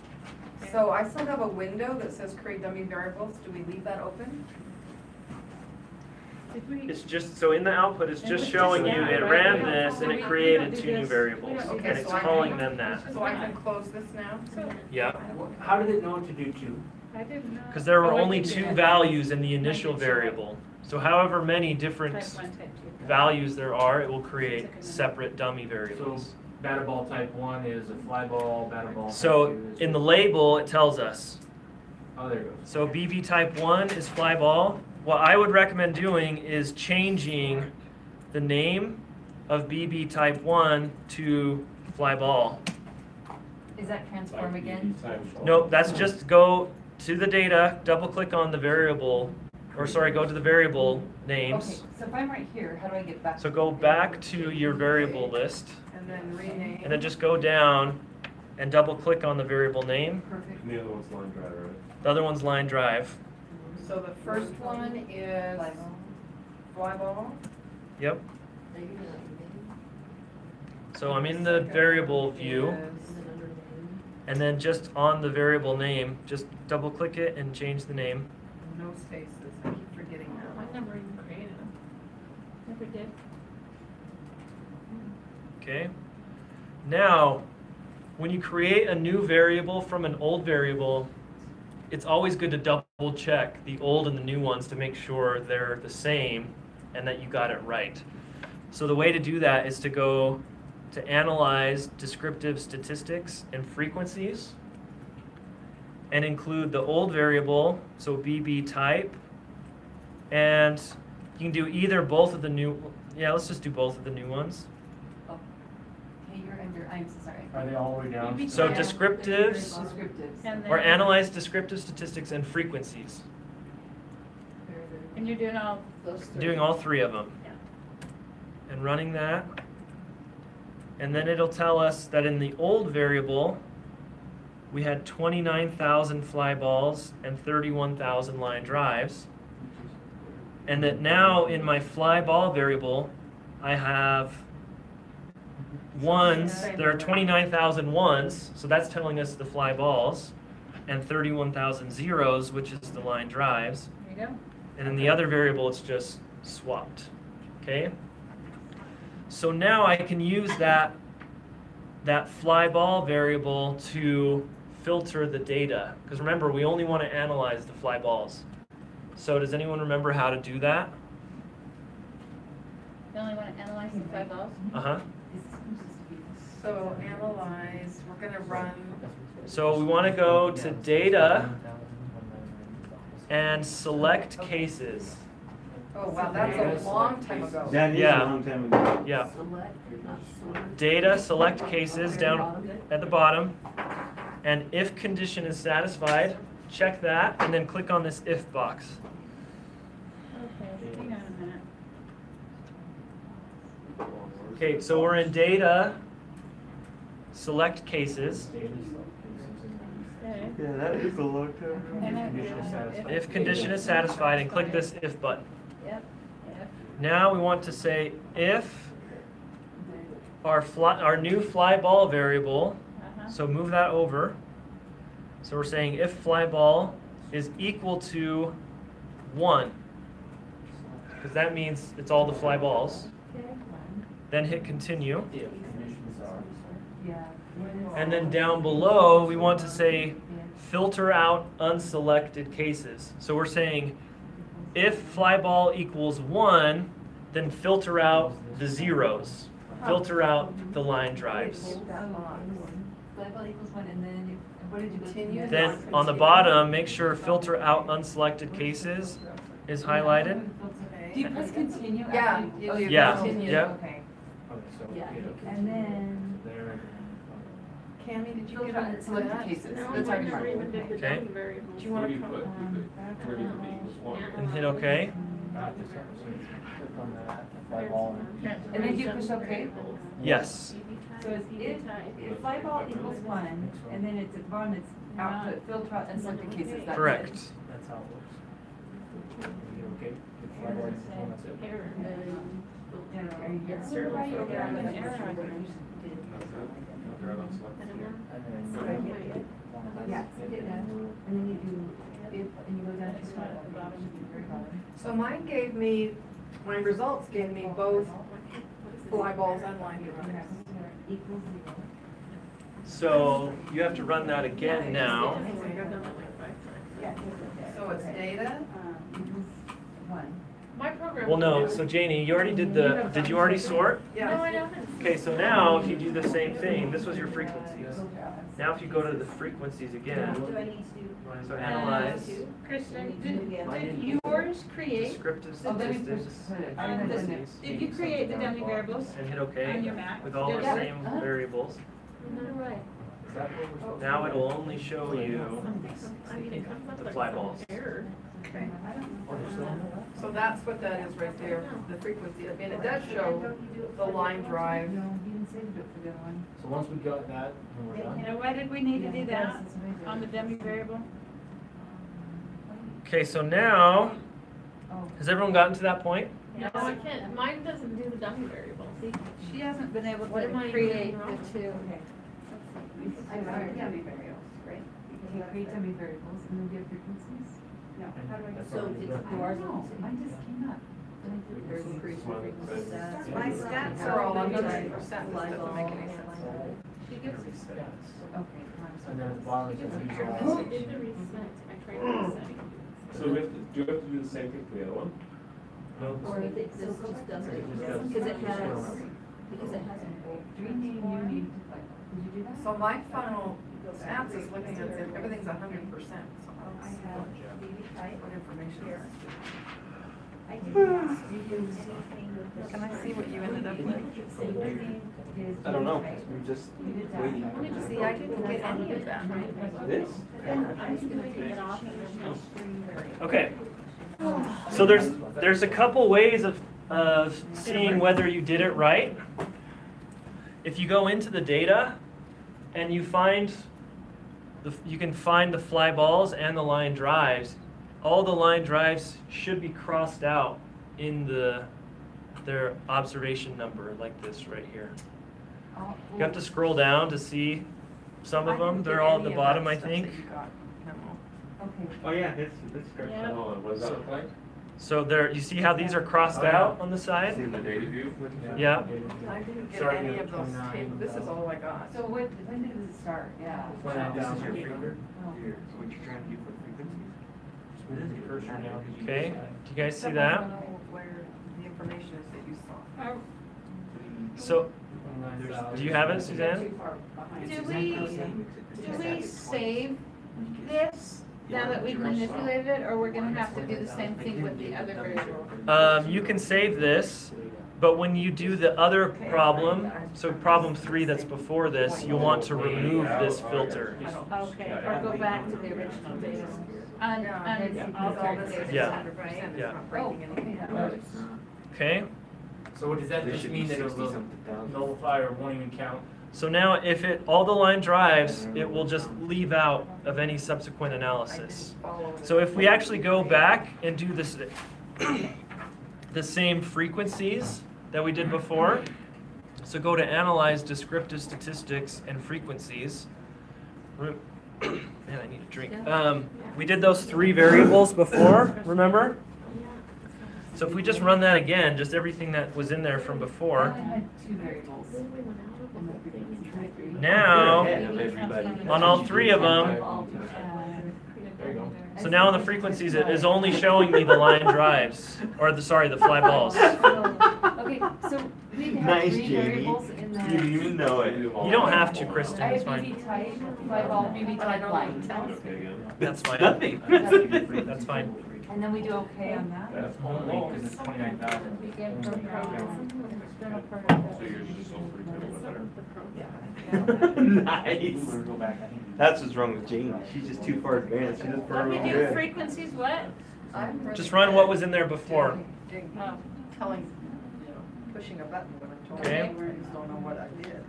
So I still have a window that says create dummy variables. Do we leave that open? Did we? It's just, so in the output, it's And just it's showing just you that, it right? ran We don't- this and we it don't created do 2 new this. variables. We don't do And this. it's So I calling can- them that. So I can close this now? Yeah, How did it know to do 2? I did not. because there were Oh, I only did 2 that. values in the initial Mine did show up. variable. So however many different Type 1, type 2. values there are, it will create Took a minute. separate dummy variables. Batter ball type 1 is a fly ball, batter ball type 2 So is. in the label, it tells us. Oh, there it goes. So BB type 1 is fly ball. What I would recommend doing is changing the name of BB type 1 to fly ball. Is that transform again? Nope, that's just go to the data, double click on the variable, or sorry, go to the variable Okay, names. so if I'm right here, how do I get back? So go back to your variable list, And then rename. and then just go down and double click on the variable name. Perfect. And the other one's line drive, right? The other one's line drive. So the first one is fly ball. Yep. Are you gonna name? So I'm in the variable view, Is- Is it under name? and then just on the variable name, just double click it and change the name. No spaces, I keep forgetting I that. never even created them. Never did. Okay. Now, when you create a new variable from an old variable, it's always good to double check the old and the new ones to make sure they're the same and that you got it right. So the way to do that is to go to Analyze Descriptive Statistics and Frequencies and include the old variable, so BB type, and you can do either both of the new, yeah, let's just do both of the new ones. Okay, you're under, I'm so sorry. Are they all the way down? So Yeah. descriptives, Descriptives. And or then- analyze descriptive statistics and frequencies. And you're doing all those 3. Doing all 3 of them. Yeah. And running that. And then it'll tell us that in the old variable, we had 29,000 fly balls and 31,000 line drives. And that now in my fly ball variable, I have ones, there are 29,000 ones, so that's telling us the fly balls, and 31,000 zeros, which is the line drives. There you go. And in the other variable, it's just swapped, okay? So now I can use that fly ball variable to filter the data. Because remember, we only want to analyze the fly balls. So does anyone remember how to do that? You only want to analyze the 5 balls? Uh-huh. So analyze, we're gonna run, So we want to go to data and select cases. oh wow, that's a long time ago. That is a Yeah. long time ago. Yeah. Select, not sort. Data, select cases Very down bottom. at the bottom. And if condition is satisfied, check that and then click on this if box. Okay, hang on a minute. Okay, so we're in data, select cases. Okay. Yeah, that is a long time And ago. Condition is satisfied. If condition is satisfied, and click this if button. Yep, yep. Now we want to say if our new fly ball variable, Uh-huh. so move that over. So we're saying if fly ball is equal to 1, because that means it's all the fly balls. Then hit continue. If conditions are. Yeah. And then down below, we want to say filter out unselected cases. So we're saying if fly ball equals 1, then filter out the zeros. Filter out the line drives. Fly ball equals 1, and then, what did you Continue. Then on the bottom, make sure filter out unselected cases is highlighted. Do you press continue? Yeah, after you oh, do Yeah, continue. yeah. Okay. Okay, so. Yeah. And then, There. Cammy, did you filter get out into selected that? cases. No, That's I already never marked. even did the Okay. dummy variables. Do you wanna Where do you come? put, where do you put the equals 1? And hit OK. Got this, so click on that, fly ball. And then do you push OK? Yes. So it's if fly ball equals 1, and then it's at the bottom, it's output, filter out unselected cases, that's it. Correct. That's how it works. Are you okay? If fly ball equals 1, that's it. Error. Yes. Where do I go down with error on yours? Filter out unselected. And then. Yeah, hit that, and then you do if, and you go down to the bottom, very bottom. So mine gave me my results gave me both fly balls and line drives. So you have to run that again now. So it's data, My program. Well, no, so Janie, you already did did you already sort? No, I yes. don't. Okay, so now if you do the same thing, this was your frequencies. Now if you go to the frequencies again, Do I need to? so analyze, Christian, did yours create, descriptive Oh, let me statistics, put it. and Did frequencies, did you create the dummy variables and hit on OK your Mac? with all the Yeah. same variables. Right. Is that what we're supposed to Now do? it'll only show you I mean, it comes up the like fly some balls. error. Okay. Or just don't? So that's what that is right there, the frequency. I mean, it does show the line drive. No, you didn't save it for the other one. So once we got that, then we're done? And why did we need to do that on the dummy variable? Okay, so now, Oh. has everyone gotten to that point? No, I can't, mine doesn't do the dummy variable. See, she hasn't been able What am I to create doing wrong? the two. I got dummy variables, right? Okay, create dummy variables and then get frequencies? No, And how do I? that's So already it's done. I don't know, mine just came up. There's increased frequency stats. My stats are all on 100%, this doesn't make any sense. She gives me Stats. Okay, I'm sorry. And then at the bottom it says use I all. did the reset, I tried to reset. So do you have to do the same thing for the other one? Or if it just doesn't, because it has a whole. Do you need, did you do that? So my final stats is looking at it, everything's 100%. So I have BB type what information is? I didn't ask you to do anything with this. Can I see what you ended up with? I don't know, we're just waiting. See, I didn't get any of that. This? I'm just gonna take it off and there's no screen variable. Okay. So there's a couple ways of seeing whether you did it right. If you go into the data and you find you can find the fly balls and the line drives. All the line drives should be crossed out in their observation number like this right here. You have to scroll down to see some of them. They're all at the bottom, I think. Okay. Oh, yeah, that's correct. Yeah. Oh, what does that look like? So there, you see how these are crossed out on the side? In the data view? Yeah. I didn't get Starting any at of those 29, tables, this is all I got. So when did it start? Yeah. When I This is download your it. frequency, Oh. what you're trying to do for frequencies. What is your cursor now? 'Cause you Okay. just- Do you guys see Except I that? don't know where the information is that you saw. So, 29,000. do you have it, Suzanne? Too far behind. Do we save this now that we've manipulated it, or we're gonna have to do the same thing with the other variable? You can save this, but when you do the other problem, so problem 3 that's before this, you'll want to remove this filter. Okay, or go back to the original data. Unaltered data, Yeah. right? It's Yeah. not breaking anything down. Okay? So does that just mean that it will nullify or won't even count? So now if all the line drives, it will just leave out of any subsequent analysis. So if we actually go back and do this, the same frequencies that we did before, so go to Analyze Descriptive Statistics and Frequencies. Man, I need a drink. We did those 3 variables before, remember? So if we just run that again, just everything that was in there from I before, only had 2 variables. Then we went out of the whole thing and tried to. now, on all 3 of them, There you go. so now on the frequencies, it is only showing me the line drives, or the fly balls. Okay, so we need to have Nice, 3 Jamie. variables in You the. didn't even know it. You don't have to, Kristen, I it's have fine. BB type, fly ball, BB type light. That's fine. Nothing. That's fine. And then we do okay on that? Only because it's 29,000. Begin from program. External So program. yours is just so pretty good, better. Nice. We're gonna go back, I think. That's what's wrong with Jane. She's just too far advanced. She doesn't Let me her do good. frequencies, what? Just run what was in there before. Telling, pushing a button when I'm told. Okay. I just don't know what I did.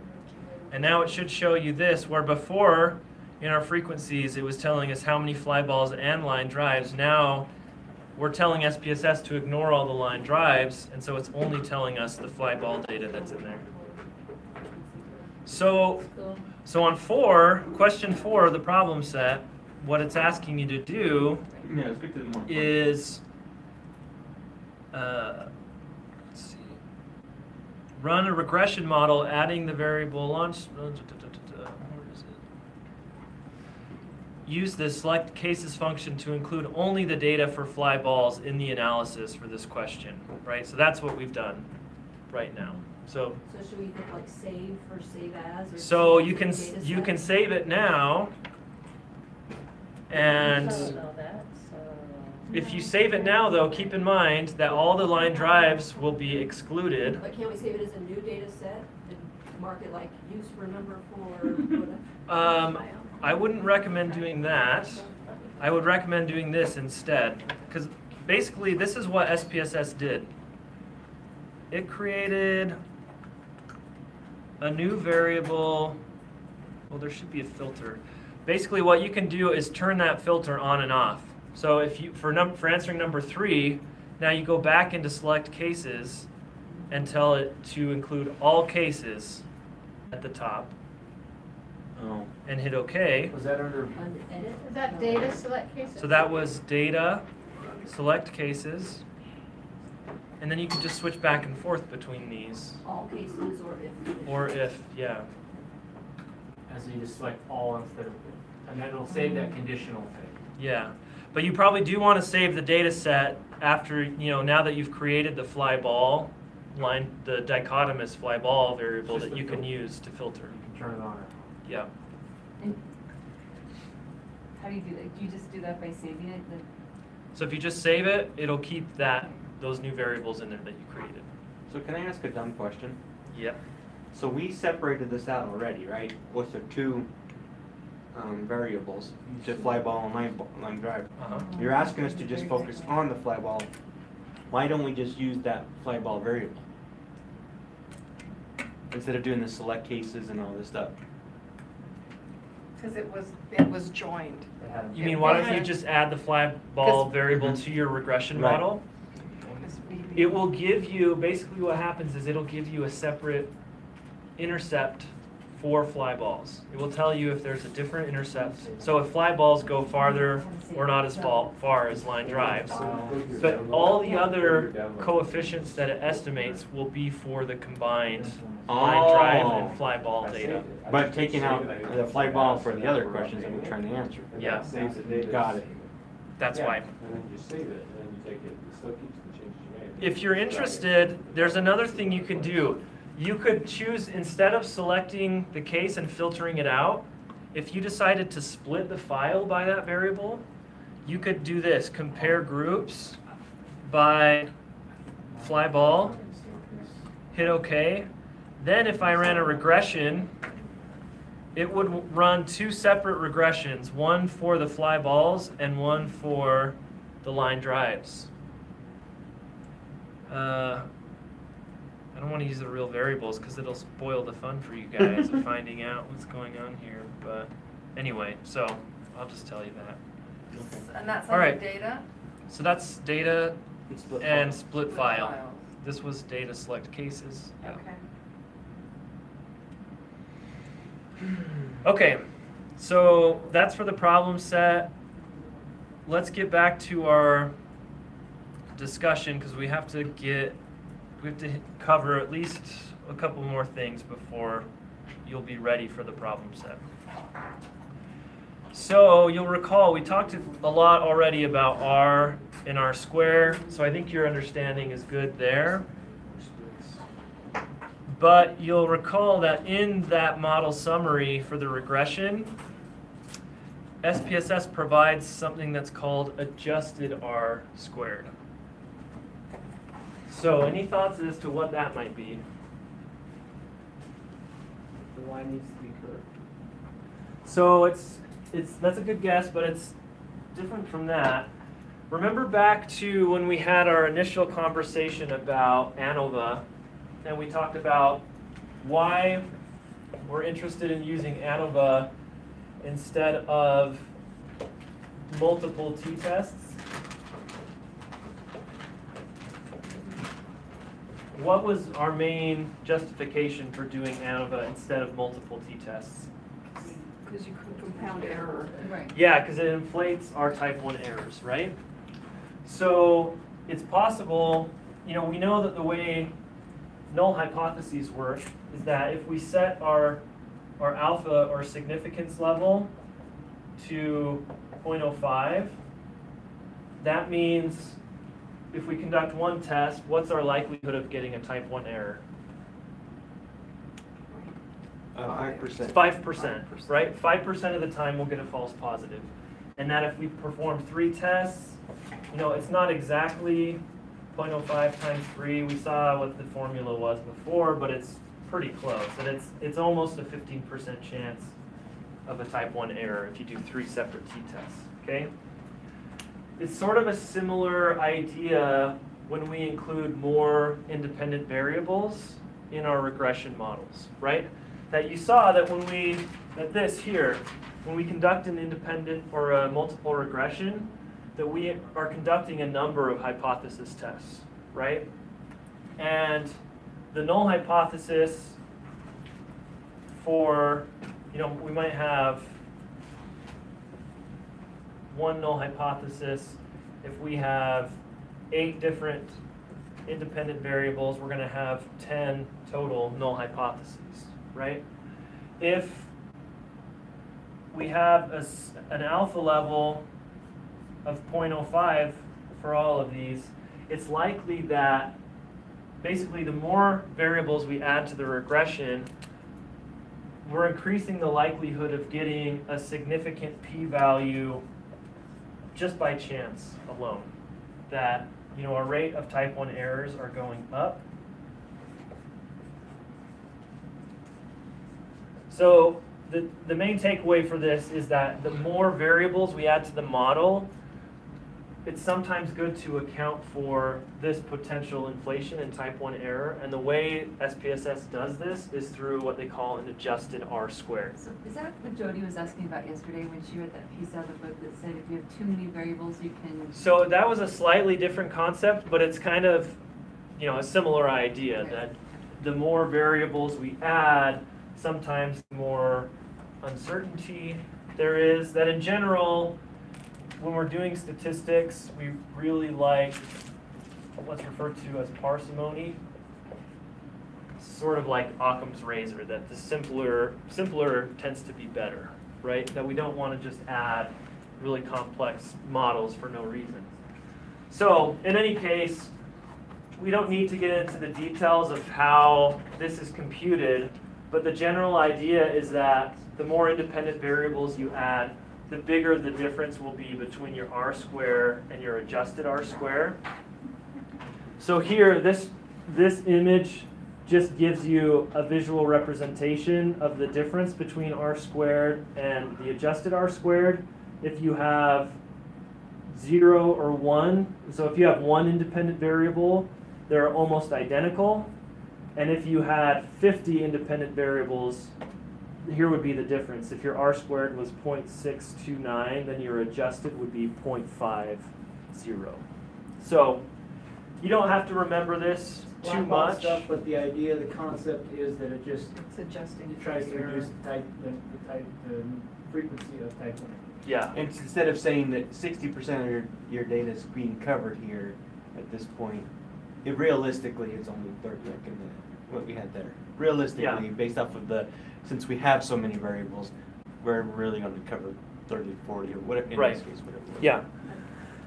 And now it should show you this, where before, in our frequencies, it was telling us how many fly balls and line drives. Now, we're telling SPSS to ignore all the line drives, and so it's only telling us the fly ball data that's in there. So on 4, question 4 of the problem set, what it's asking you to do Yeah, let's get to the more. is run a regression model adding the variable launch. Where is it? Use the select cases function to include only the data for fly balls in the analysis for this question, right? So that's what we've done right now. So should we think like save or save as? Or so save you can as a data you set? can save it now, and if you save it now, though, keep in mind that all the line drives will be excluded. But can't we save it as a new data set and mark it like use for number for whatever? I wouldn't recommend doing that. I would recommend doing this instead, because basically this is what SPSS did. It created a new variable. Well, there should be a filter. Basically, what you can do is turn that filter on and off. So if you for answering number 3, now you go back into select cases and tell it to include all cases at the top. Oh. And hit OK. Was that under? Edit? Is that data select cases? So that was data, select cases, and then you can just switch back and forth between these. All cases or if? Or if, yeah. As you just select all instead of, and then it'll save that conditional thing. Yeah. But you probably do want to save the data set after, now that you've created the fly ball line, the dichotomous fly ball variable that you can use to filter. You can turn it on or off. Yeah. And how do you do that? Do you just do that by saving it? So if you just save it, it'll keep those new variables in there that you created. So can I ask a dumb question? Yep. So we separated this out already, right? With the two variables, to fly ball and line drive. Uh-huh. You're asking us to just focus on the fly ball. Why don't we just use that fly ball variable? Instead of doing the select cases and all this stuff. Because it was joined. It had- You mean, why don't you just add the fly ball variable to your regression Right. model? It will give you, basically what happens is it'll give you a separate intercept for fly balls. It will tell you if there's a different intercept. So if fly balls go farther or not as far as line drives. But all the other coefficients that it estimates will be for the combined line drive and fly ball data. But taking out the fly ball for the other questions that we're trying to answer. Yeah. Saves the data. Got it. That's why. And then you save it, and then you take it, it still keeps the changes you made. If you're interested, there's another thing you can do. You could choose, instead of selecting the case and filtering it out, if you decided to split the file by that variable, you could do this, compare groups by fly ball, hit OK. Then if I ran a regression, it would run 2 separate regressions, one for the fly balls and one for the line drives. I don't want to use the real variables because it'll spoil the fun for you guys of finding out what's going on here. But anyway, so I'll just tell you that. And that's All under right. data? So that's data and split file. files. This was data select cases. Yeah. Okay. Okay, so that's for the problem set. Let's get back to our discussion because we have to cover at least a couple more things before you'll be ready for the problem set. So you'll recall we talked a lot already about R and R square, so I think your understanding is good there. But you'll recall that in that model summary for the regression, SPSS provides something that's called adjusted R squared. So any thoughts as to what that might be? The line needs to be curved. So that's a good guess, but it's different from that. Remember back to when we had our initial conversation about ANOVA, and we talked about why we're interested in using ANOVA instead of multiple t-tests. What was our main justification for doing ANOVA instead of multiple t-tests? Because you can compound error. Right. Yeah, because it inflates our type 1 errors, right? So it's possible, we know that the way null hypotheses work is that if we set our alpha or significance level to 0.05, that means if we conduct one test, what's our likelihood of getting a type 1 error? 5%. 5%, right? 5% of the time we'll get a false positive. And that if we perform 3 tests, you know, it's not exactly 0.05 times 3. We saw what the formula was before, but it's pretty close. And it's almost a 15% chance of a type 1 error if you do 3 separate t-tests, okay? It's sort of a similar idea when we include more independent variables in our regression models, right? That you saw that when we conduct an independent or a multiple regression, that we are conducting a number of hypothesis tests, right? And the null hypothesis for, you know, we might have one null hypothesis. If we have 8 different independent variables, we're going to have 10 total null hypotheses, right? If we have an alpha level of 0.05 for all of these, it's likely that basically the more variables we add to the regression, we're increasing the likelihood of getting a significant p-value just by chance alone. That, you know, our rate of type 1 errors are going up. So the main takeaway for this is that the more variables we add to the model, it's sometimes good to account for this potential inflation in type 1 error. And the way SPSS does this is through what they call an adjusted R-squared. So is that what Jody was asking about yesterday when she read that piece out of the book that said if you have too many variables, you can... So that was a slightly different concept, but it's kind of, you know, a similar idea that the more variables we add, sometimes the more uncertainty there is. That in general, when we're doing statistics, we really like what's referred to as parsimony. Sort of like Occam's razor, that the simpler tends to be better, right? That we don't want to just add really complex models for no reason. So in any case, we don't need to get into the details of how this is computed, but the general idea is that the more independent variables you add, the bigger the difference will be between your R-square and your adjusted R-square. So here, this image just gives you a visual representation of the difference between R-squared and the adjusted R-squared. If you have 0 or 1, so if you have one independent variable, they're almost identical. And if you had 50 independent variables, here would be the difference. If your R-squared was 0.629, then your adjusted would be 0.50. So you don't have to remember this too much. Stuff, but the idea, the concept is that it just It's adjusting. tries to reduce the frequency of type 1. Yeah. And instead of saying that 60% of your data is being covered here at this point, realistically it's only 30, like in what we had there. Realistically, based off of since we have so many variables, we're really going to cover 30, 40, or whatever, in this case, whatever. Yeah.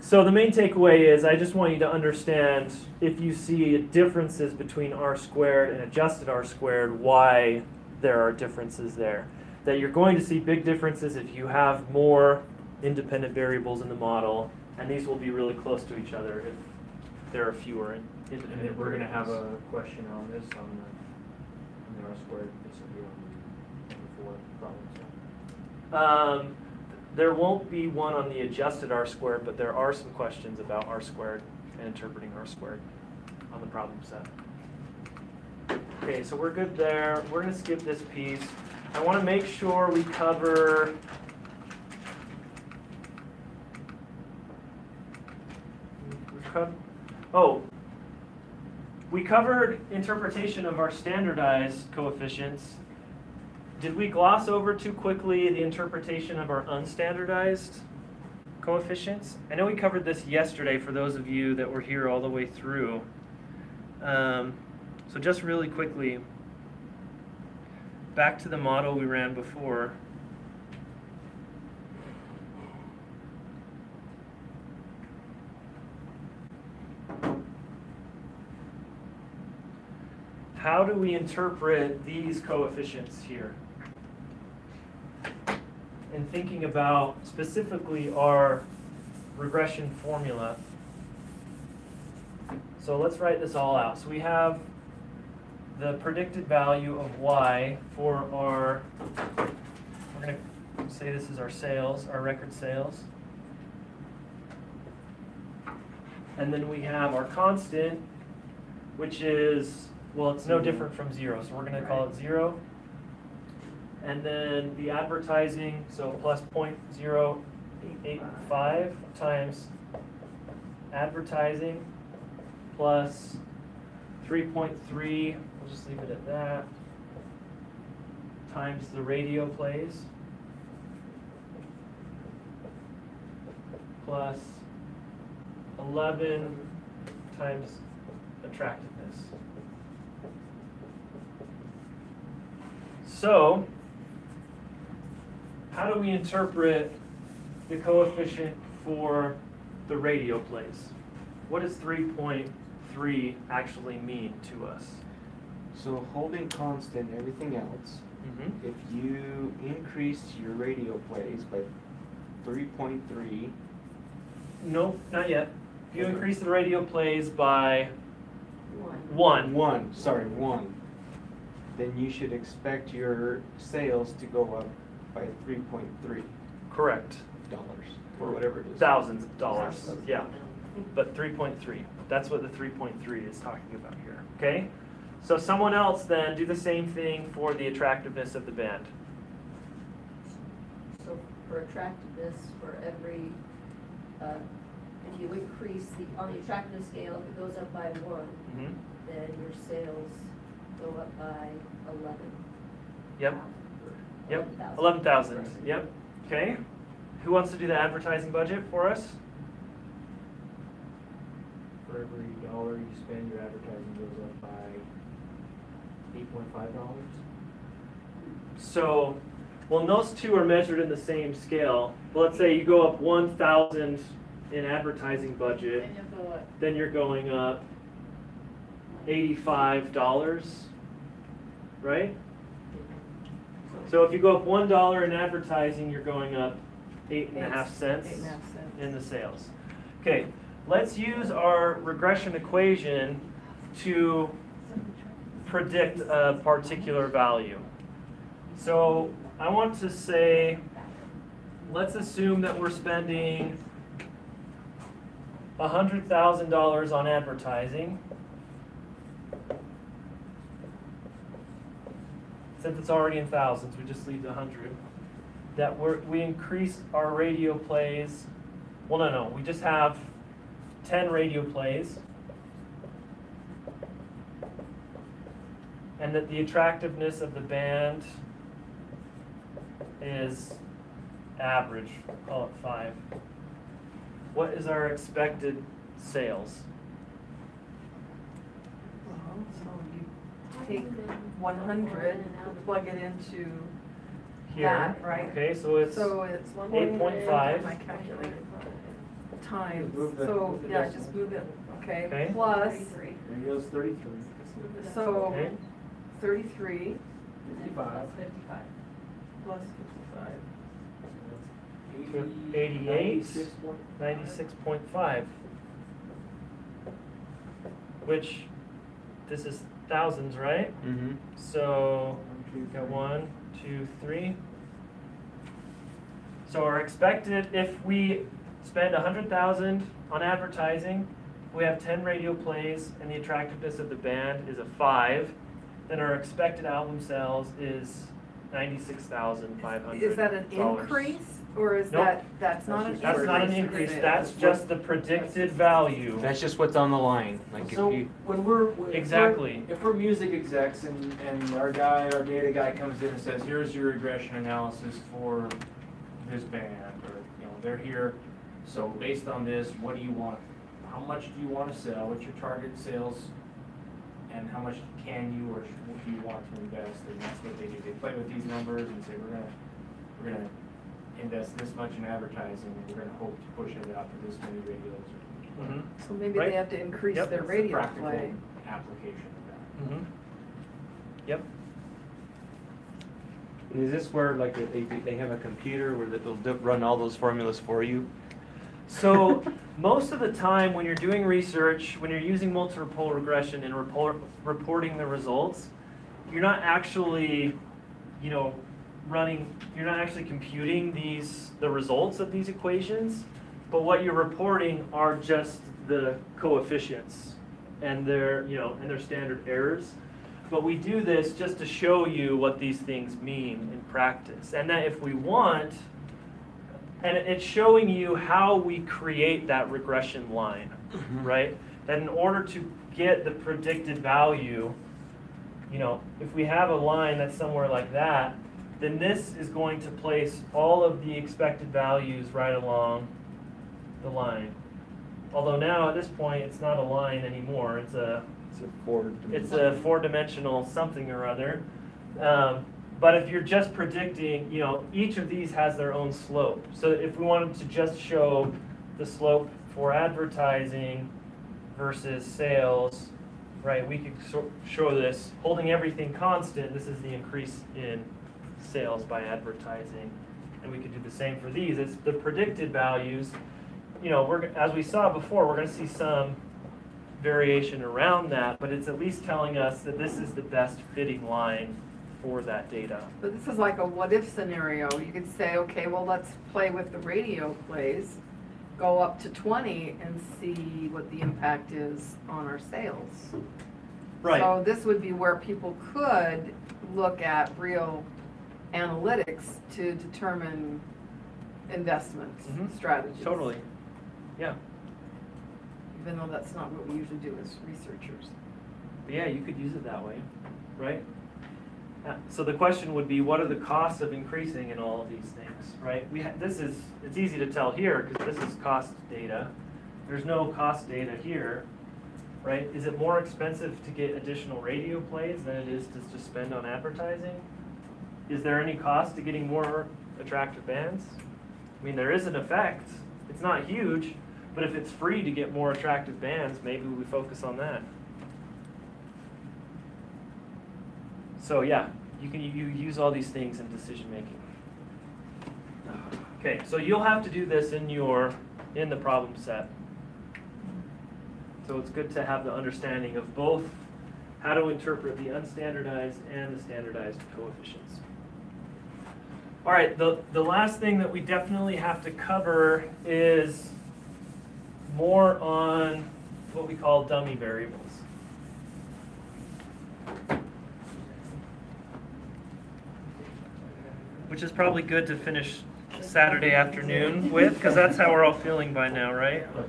So the main takeaway is I just want you to understand if you see differences between R-squared and adjusted R-squared, why there are differences there. That you're going to see big differences if you have more independent variables in the model, and these will be really close to each other if there are fewer independent And we're going to have variables. a question on this on the R-squared. This will be on the 4 problem. So. There won't be one on the adjusted R-squared, but there are some questions about R-squared and interpreting R-squared on the problem set. Okay, so we're good there. We're going to skip this piece. I want to make sure we cover we covered interpretation of our standardized coefficients. Did we gloss over too quickly the interpretation of our unstandardized coefficients? I know we covered this yesterday for those of you that were here all the way through. So just really quickly, back to the model we ran before. How do we interpret these coefficients here? And thinking about specifically our regression formula. So let's write this all out. So we have the predicted value of y for our, we're going to say this is our sales, our record sales. And then we have our constant, which is, well, it's no different from 0, so we're going to call it 0. And then the advertising, so plus 0.085 times advertising plus 3.3, we'll just leave it at that, times the radio plays plus 11 times attractiveness. So, how do we interpret the coefficient for the radio plays? What does 3.3 actually mean to us? So holding constant everything else, if you increase your radio plays by 3.3. No, not yet. If you increase the radio plays by 1. 1. Then you should expect your sales to go up by 3.3 Correct. dollars or whatever it is. Thousands of dollars. Yeah. But 3.3. That's what the 3.3 is talking about here. Okay? So someone else then do the same thing for the attractiveness of the band. So for attractiveness, for every, if you increase on the attractiveness scale, if it goes up by 1, then your sales go up by 11. Yep. 11,000. Yep. Okay. Who wants to do the advertising budget for us? For every dollar you spend, your advertising goes up by $8.5. So, well, those two are measured in the same scale. But let's say you go up 1,000 in advertising budget, And you'll go up. then you're going up $85, right? So if you go up $1 in advertising, you're going up 8.5 cents in the sales. Okay, let's use our regression equation to predict a particular value. So I want to say, let's assume that we're spending $100,000 on advertising. Since it's already in thousands, we just leave the 100. That we increase our radio plays. Well, no, we just have 10 radio plays. And that the attractiveness of the band is average, call it 5. What is our expected sales? So you take 100, plug it into Here. that, right? Okay, so it's 8.5. My calculator. Times, Move the- so, move the yeah, decimal. just move it, okay, Okay. plus, There goes 33. so, Okay. 33 55. 55. plus 55. 88, 96.5. Which, this is thousands, right? Mm-hmm. So, we've got 1, 2, 3. So our expected, if we spend 100,000 on advertising, we have 10 radio plays, and the attractiveness of the band is a 5, then our expected album sales is $96,500. Is that an increase, or is Nope. that's not an increase? That's not an increase, that's just the predicted value. That's just what's on the line. Like So if you, when we're Exactly. if we're music execs and our data guy comes in and says, here's your regression analysis for this band, or they're here, so based on this, what do you want? How much do you want to sell? What's your target sales? and how much can you or do you want to invest, and that's what they do. They play with these numbers and say, we're gonna invest this much in advertising, and we're gonna hope to push it out to this many radios. Mm-hmm. So maybe Right. they have to increase Yep. their That's the radio practical play. application of that. Mm-hmm. Yep. Is this where like they have a computer where they'll run all those formulas for you? So most of the time when you're doing research, when you're using multiple regression and reporting the results, you're not actually, you're not actually computing the results of these equations, but what you're reporting are just the coefficients and their standard errors. But we do this just to show you what these things mean in practice. And that if we want, and it's showing you how we create that regression line, right? That in order to get the predicted value, if we have a line that's somewhere like that, then this is going to place all of the expected values right along the line. Although now at this point it's not a line anymore, it's a four-dimensional something or other. But if you're just predicting, each of these has their own slope. So if we wanted to just show the slope for advertising versus sales, right, we could show this holding everything constant. This is the increase in sales by advertising. And we could do the same for these. It's the predicted values. As we saw before, we're going to see some variation around that, but it's at least telling us that this is the best fitting line for that data. But this is like a what-if scenario. You could say, okay, well, let's play with the radio plays, go up to 20 and see what the impact is on our sales. Right. So this would be where people could look at real analytics to determine investment strategies. Totally. Yeah. Even though that's not what we usually do as researchers. But yeah, you could use it that way, right? So the question would be, what are the costs of increasing in all of these things, right? It's easy to tell here because this is cost data. There's no cost data here, right? Is it more expensive to get additional radio plays than it is to just spend on advertising? Is there any cost to getting more attractive bands? I mean, there is an effect. It's not huge, but if it's free to get more attractive bands, maybe we focus on that. So yeah, you use all these things in decision making. Okay, so you'll have to do this in the problem set. So it's good to have the understanding of both how to interpret the unstandardized and the standardized coefficients. All right, the last thing that we definitely have to cover is more on what we call dummy variables. Which is probably good to finish Saturday afternoon with, because that's how we're all feeling by now, right? What?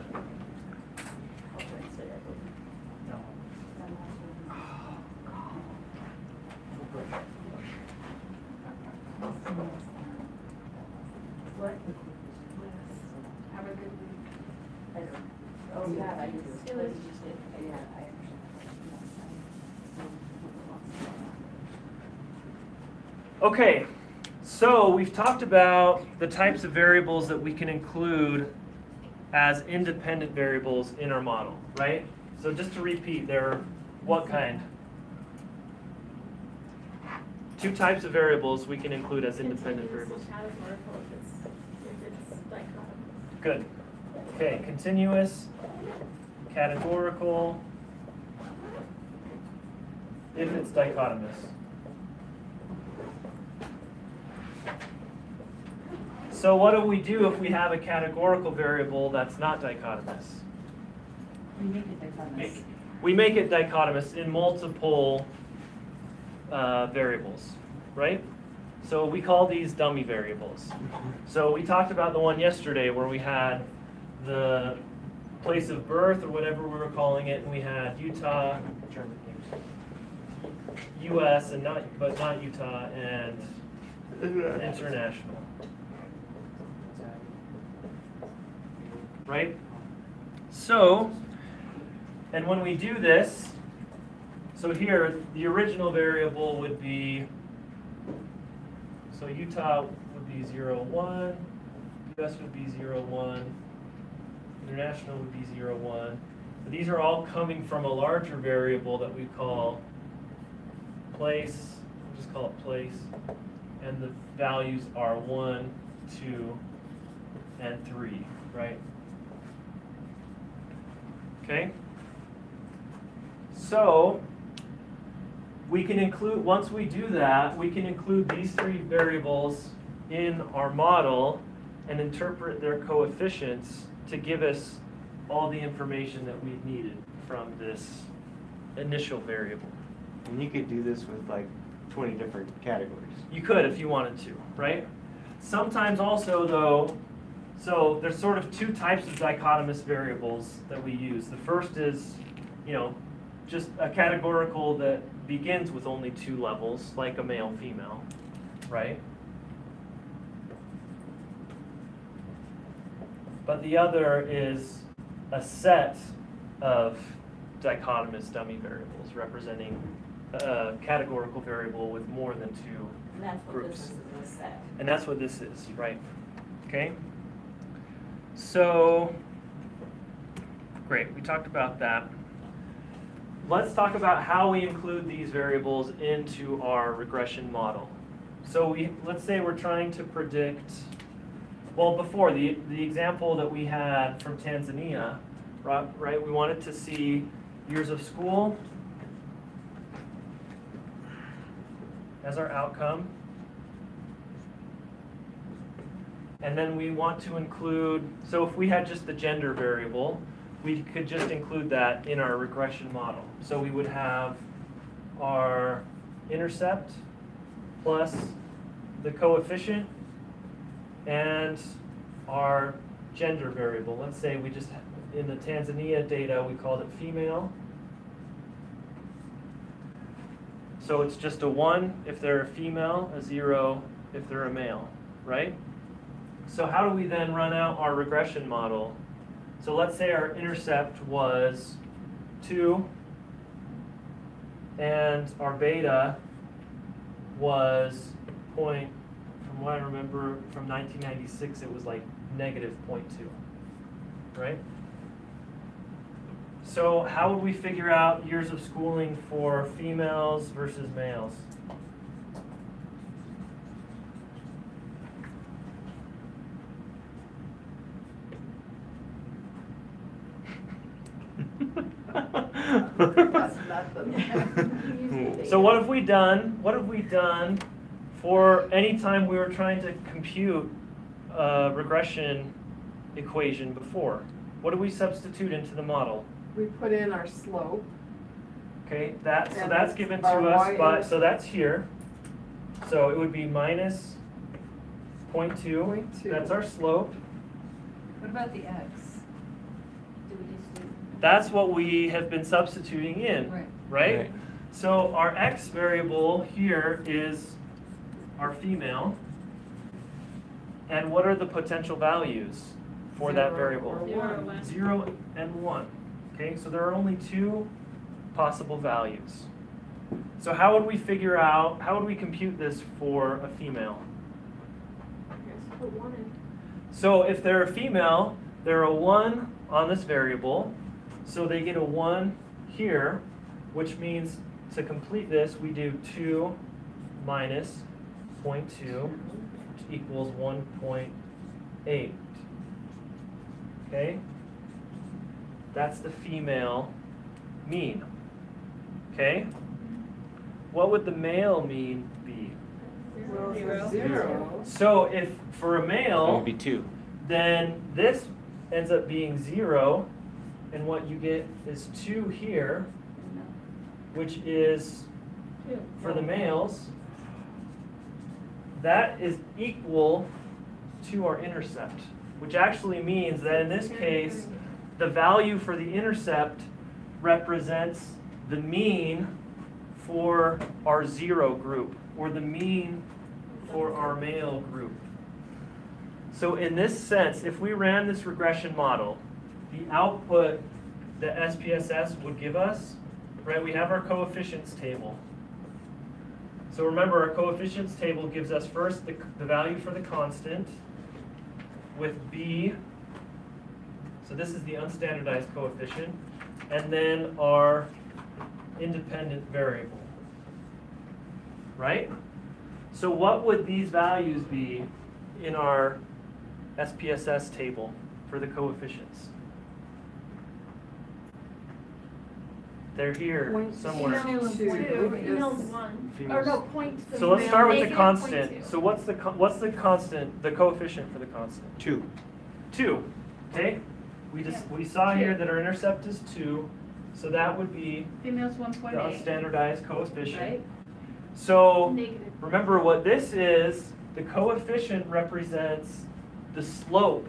Have a good week. Oh, yeah, I just did. Yeah, I understand. Okay, so we've talked about the types of variables that we can include as independent variables in our model, right? So just to repeat, there are what kind? Two types of variables we can include as independent variables. Categorical if it's dichotomous. Good. Okay, continuous, categorical, if it's dichotomous. So what do we do if we have a categorical variable that's not dichotomous? We make it dichotomous. We make it dichotomous in multiple variables, right? So we call these dummy variables. So we talked about the one yesterday where we had the place of birth or whatever we were calling it, and we had Utah, U.S. and not Utah, and international. Right? So, and when we do this, so here, the original variable would be, so Utah would be 0, 1, US would be 0, 1, international would be 0, 1. But these are all coming from a larger variable that we call place, we'll just call it place, and the values are 1, 2, and 3, right? Okay? So, we can include, once we do that, we can include these three variables in our model and interpret their coefficients to give us all the information that we needed from this initial variable. And you could do this with like 20 different categories. You could if you wanted to, right? Sometimes also though, so there's sort of two types of dichotomous variables that we use. The first is, just a categorical that begins with only two levels, like a male-female, right? But the other is a set of dichotomous dummy variables representing a categorical variable with more than two And that's what groups. this is in a set. And that's what this is, right? Okay? So, great, we talked about that. Let's talk about how we include these variables into our regression model. So let's say we're trying to predict, well, before the example that we had from Tanzania, right? We wanted to see years of school as our outcome. And then we want to include, so if we had just the gender variable, we could just include that in our regression model. So we would have our intercept plus the coefficient and our gender variable. Let's say we just, in the Tanzania data, we called it female. So it's just a 1 if they're a female, a 0 if they're a male, right? So how do we then run out our regression model? So let's say our intercept was 2 and our beta was from what I remember from 1996, it was like -0.2, right? So how would we figure out years of schooling for females versus males? That's nothing. So what have we done? What have we done for any time we were trying to compute a regression equation before? What do we substitute into the model? We put in our slope. Okay, so And that's given to our us y by, is- so that's here. So it would be minus 0.2. 0.2. That's our slope. What about the X? Do we just do? That's what we have been substituting in, Right. right? So our X variable here is our female. And what are the potential values for that 0 variable? or 0, 1. 1. 0 and 1. Okay, so there are only two possible values. So how would we figure out, how would we compute this for a female? Yes, put 1 in. So if they're a female, they're a 1 on this variable. So they get a 1 here, which means to complete this, we do 2 minus 0.2, which equals 1.8. Okay? That's the female mean. Okay? What would the male mean be? Well, Zero. 0. So if for a That male, would be 2. then this ends up being 0, and what you get is 2 here, which is, 2. for the males, that is equal to our intercept, which actually means that in this case, the value for the intercept represents the mean for our 0 group, or the mean for our male group. So in this sense, if we ran this regression model, the output that SPSS would give us right, we have our coefficients table. So remember, our coefficients table gives us first the value for the constant with b, so this is the unstandardized coefficient, and then our independent variable, right? So what would these values be in our SPSS table for the coefficients? They're here Point somewhere. Females Two. two, females one, or no, point. So let's start with the negative constant. 0.2. So what's the constant, the coefficient for the constant? 2. 2, okay? We saw here that our intercept is 2, so that would be Females the 1.8, unstandardized coefficient. right? So Negative. remember what this is, the coefficient represents the slope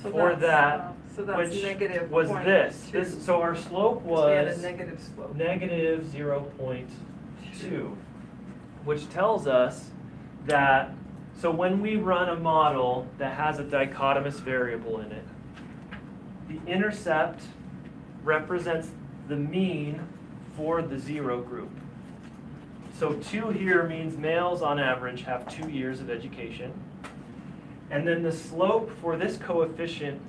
So for that's- that, So that's which negative was point this. two. So our slope So we had a was negative slope. negative 0.2, which tells us that, so when we run a model that has a dichotomous variable in it, the intercept represents the mean for the 0 group. So 2 here means males on average have 2 years of education. And then the slope for this coefficient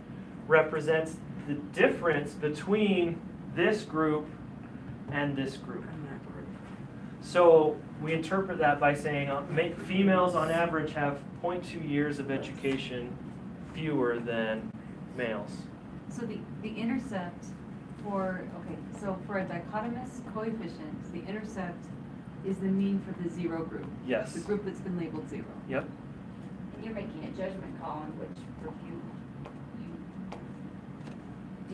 represents the difference between this group and this group. So we interpret that by saying females on average have 0.2 years of education fewer than males. So the intercept for, okay, so for a dichotomous coefficient, the intercept is the mean for the 0 group. Yes. The group that's been labeled 0. Yep. You're making a judgment call on which group you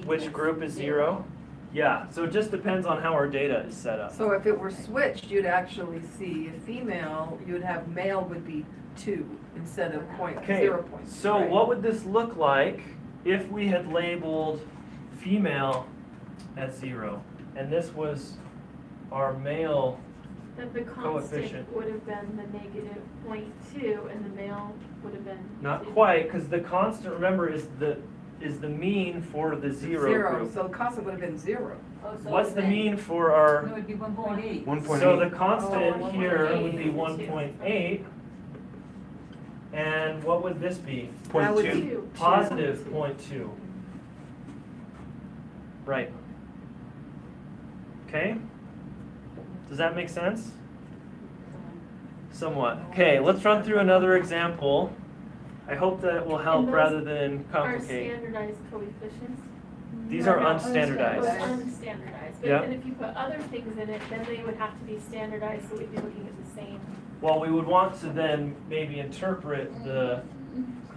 Which deem group is 0? Yeah, so it just depends on how our data is set up. So if it were switched, you'd actually see a female, you'd have male would be 2 instead of point, Okay, 0. so right? what would this look like if we had labeled female as 0? And this was our male, That the coefficient. constant would have been the negative 0.2 and the male would have been. not 2. quite, because the constant, remember, is the mean for the 0 group. So the constant would have been 0. Oh, so What's it's the been- mean for our, No, it'd be 1.8. 1.8. so the constant Oh, here 1.8 would be 1.8. And what would this be? That would 0.2. be Two. Positive 0.2. Right. Okay? Does that make sense? Somewhat. Okay, let's run through another example. I hope that will help And those rather than Are complicate. standardized coefficients. These No, are no, unstandardized. those are unstandardized, but Yeah. then if you put other things in it, then they would have to be standardized, so we'd be looking at the same Well, we would want to then maybe interpret the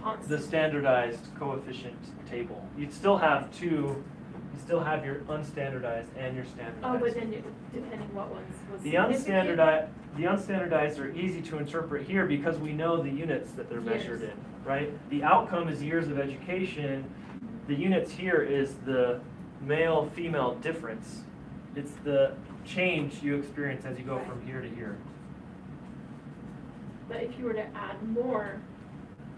constant. standardized coefficient table. You'd still have two, you still have your unstandardized and your standardized. Oh, but then depending what ones was The significant. unstandardized are easy to interpret here because we know the units that they're measured Years. in, right? The outcome is years of education. The units here is the male-female difference. It's the change you experience as you go from here to here. But if you were to add more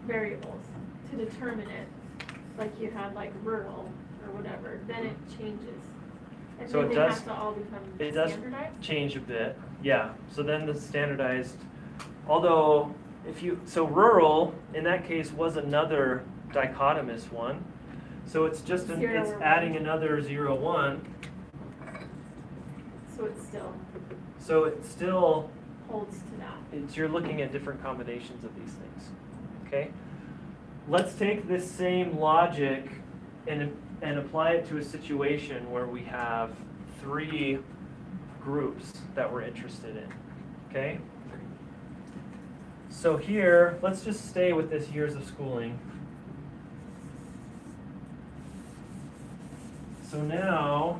variables to determine it, like you had like rural or whatever, then it changes. And So then it they does- have to all become It does standardized? change a bit, yeah. So then the standardized, although so rural, in that case, was another dichotomous one. So it's just, Zero it's or adding one. another 0, 1. So it still So it still, holds to that. you're looking at different combinations of these things, okay? Let's take this same logic and apply it to a situation where we have 3 groups that we're interested in, okay? So here, let's just stay with this years of schooling. So now,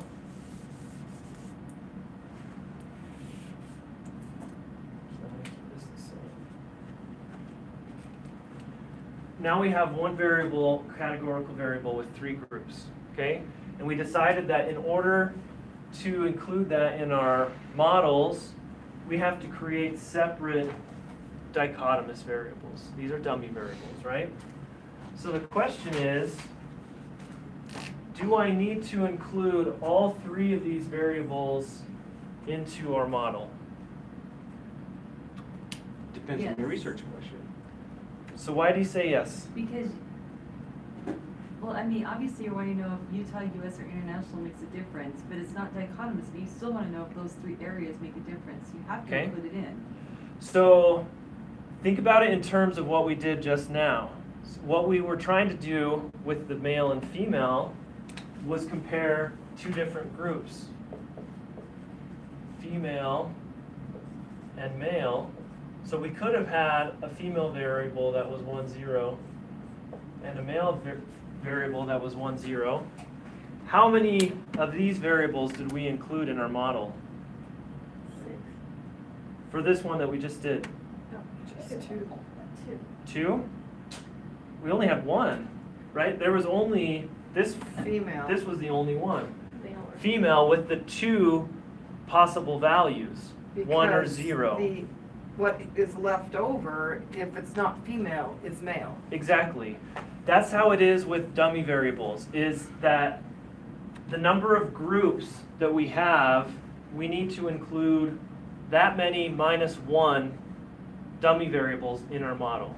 now we have one variable, categorical variable with 3 groups, okay? And we decided that in order to include that in our models, we have to create separate dichotomous variables. These are dummy variables, right? So the question is, do I need to include all 3 of these variables into our model? Depends on your research question. So why do you say yes? Because, well, I mean, obviously you want to know if Utah, US, or international makes a difference, but it's not dichotomous, but you still want to know if those 3 areas make a difference. You have to Okay. include it in. So think about it in terms of what we did just now. What we were trying to do with the male and female was compare 2 different groups. Female and male. So we could have had a female variable that was 1, 0 and a male variable that was 1, 0. How many of these variables did we include in our model? 6. For this one that we just did? Just 2. 2? We only had 1, right? There was only this. Female. This was the only one. They all are. Female with the 2 possible values, 1 or Because 0. What is left over, if it's not female, is male. Exactly. That's how it is with dummy variables, is that the number of groups that we have, we need to include that many minus 1 dummy variables in our model.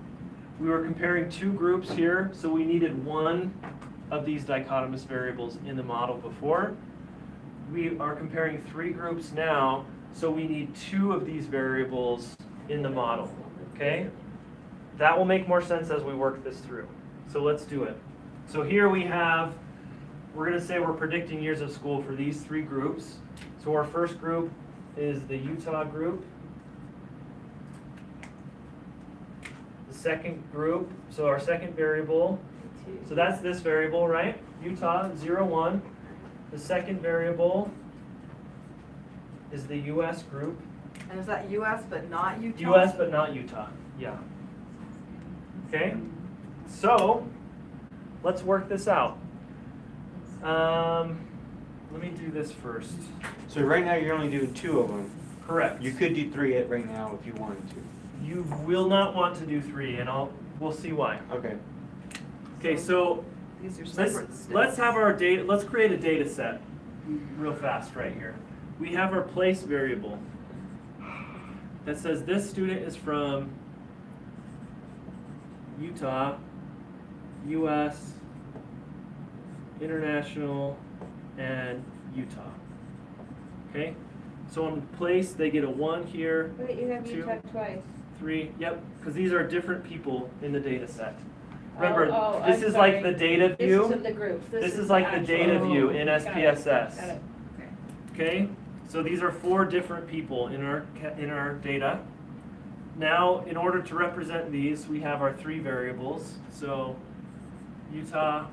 We were comparing 2 groups here, so we needed 1 of these dichotomous variables in the model before. We are comparing 3 groups now, so we need 2 of these variables in the model, okay? That will make more sense as we work this through. So let's do it. So here we have, we're gonna say we're predicting years of school for these 3 groups. So our first group is the Utah group. The second group, so our second variable, so that's this variable, right? Utah, 0, 1. The second variable is the US group. And is that US but not Utah? US but not Utah, yeah. Okay, so let's work this out. Let me do this first. So right now you're only doing 2 of them. Correct. You could do 3 right now if you wanted to. You will not want to do 3, and we'll see why. Okay. Okay, so These are separate let's have our data. Let's create a data set real fast right here. We have our place variable that says this student is from Utah, US, international, and Utah. Okay, so on place they get a 1 here. Wait, you have 2, Utah twice. 3, yep, because these are different people in the data set. Remember, Oh, this I'm is like sorry. the data view. This is of the groups. This is like the data view in Got it. SPSS. Got it. Okay, so these are 4 different people in our data. Now, in order to represent these, we have our 3 variables. So Utah.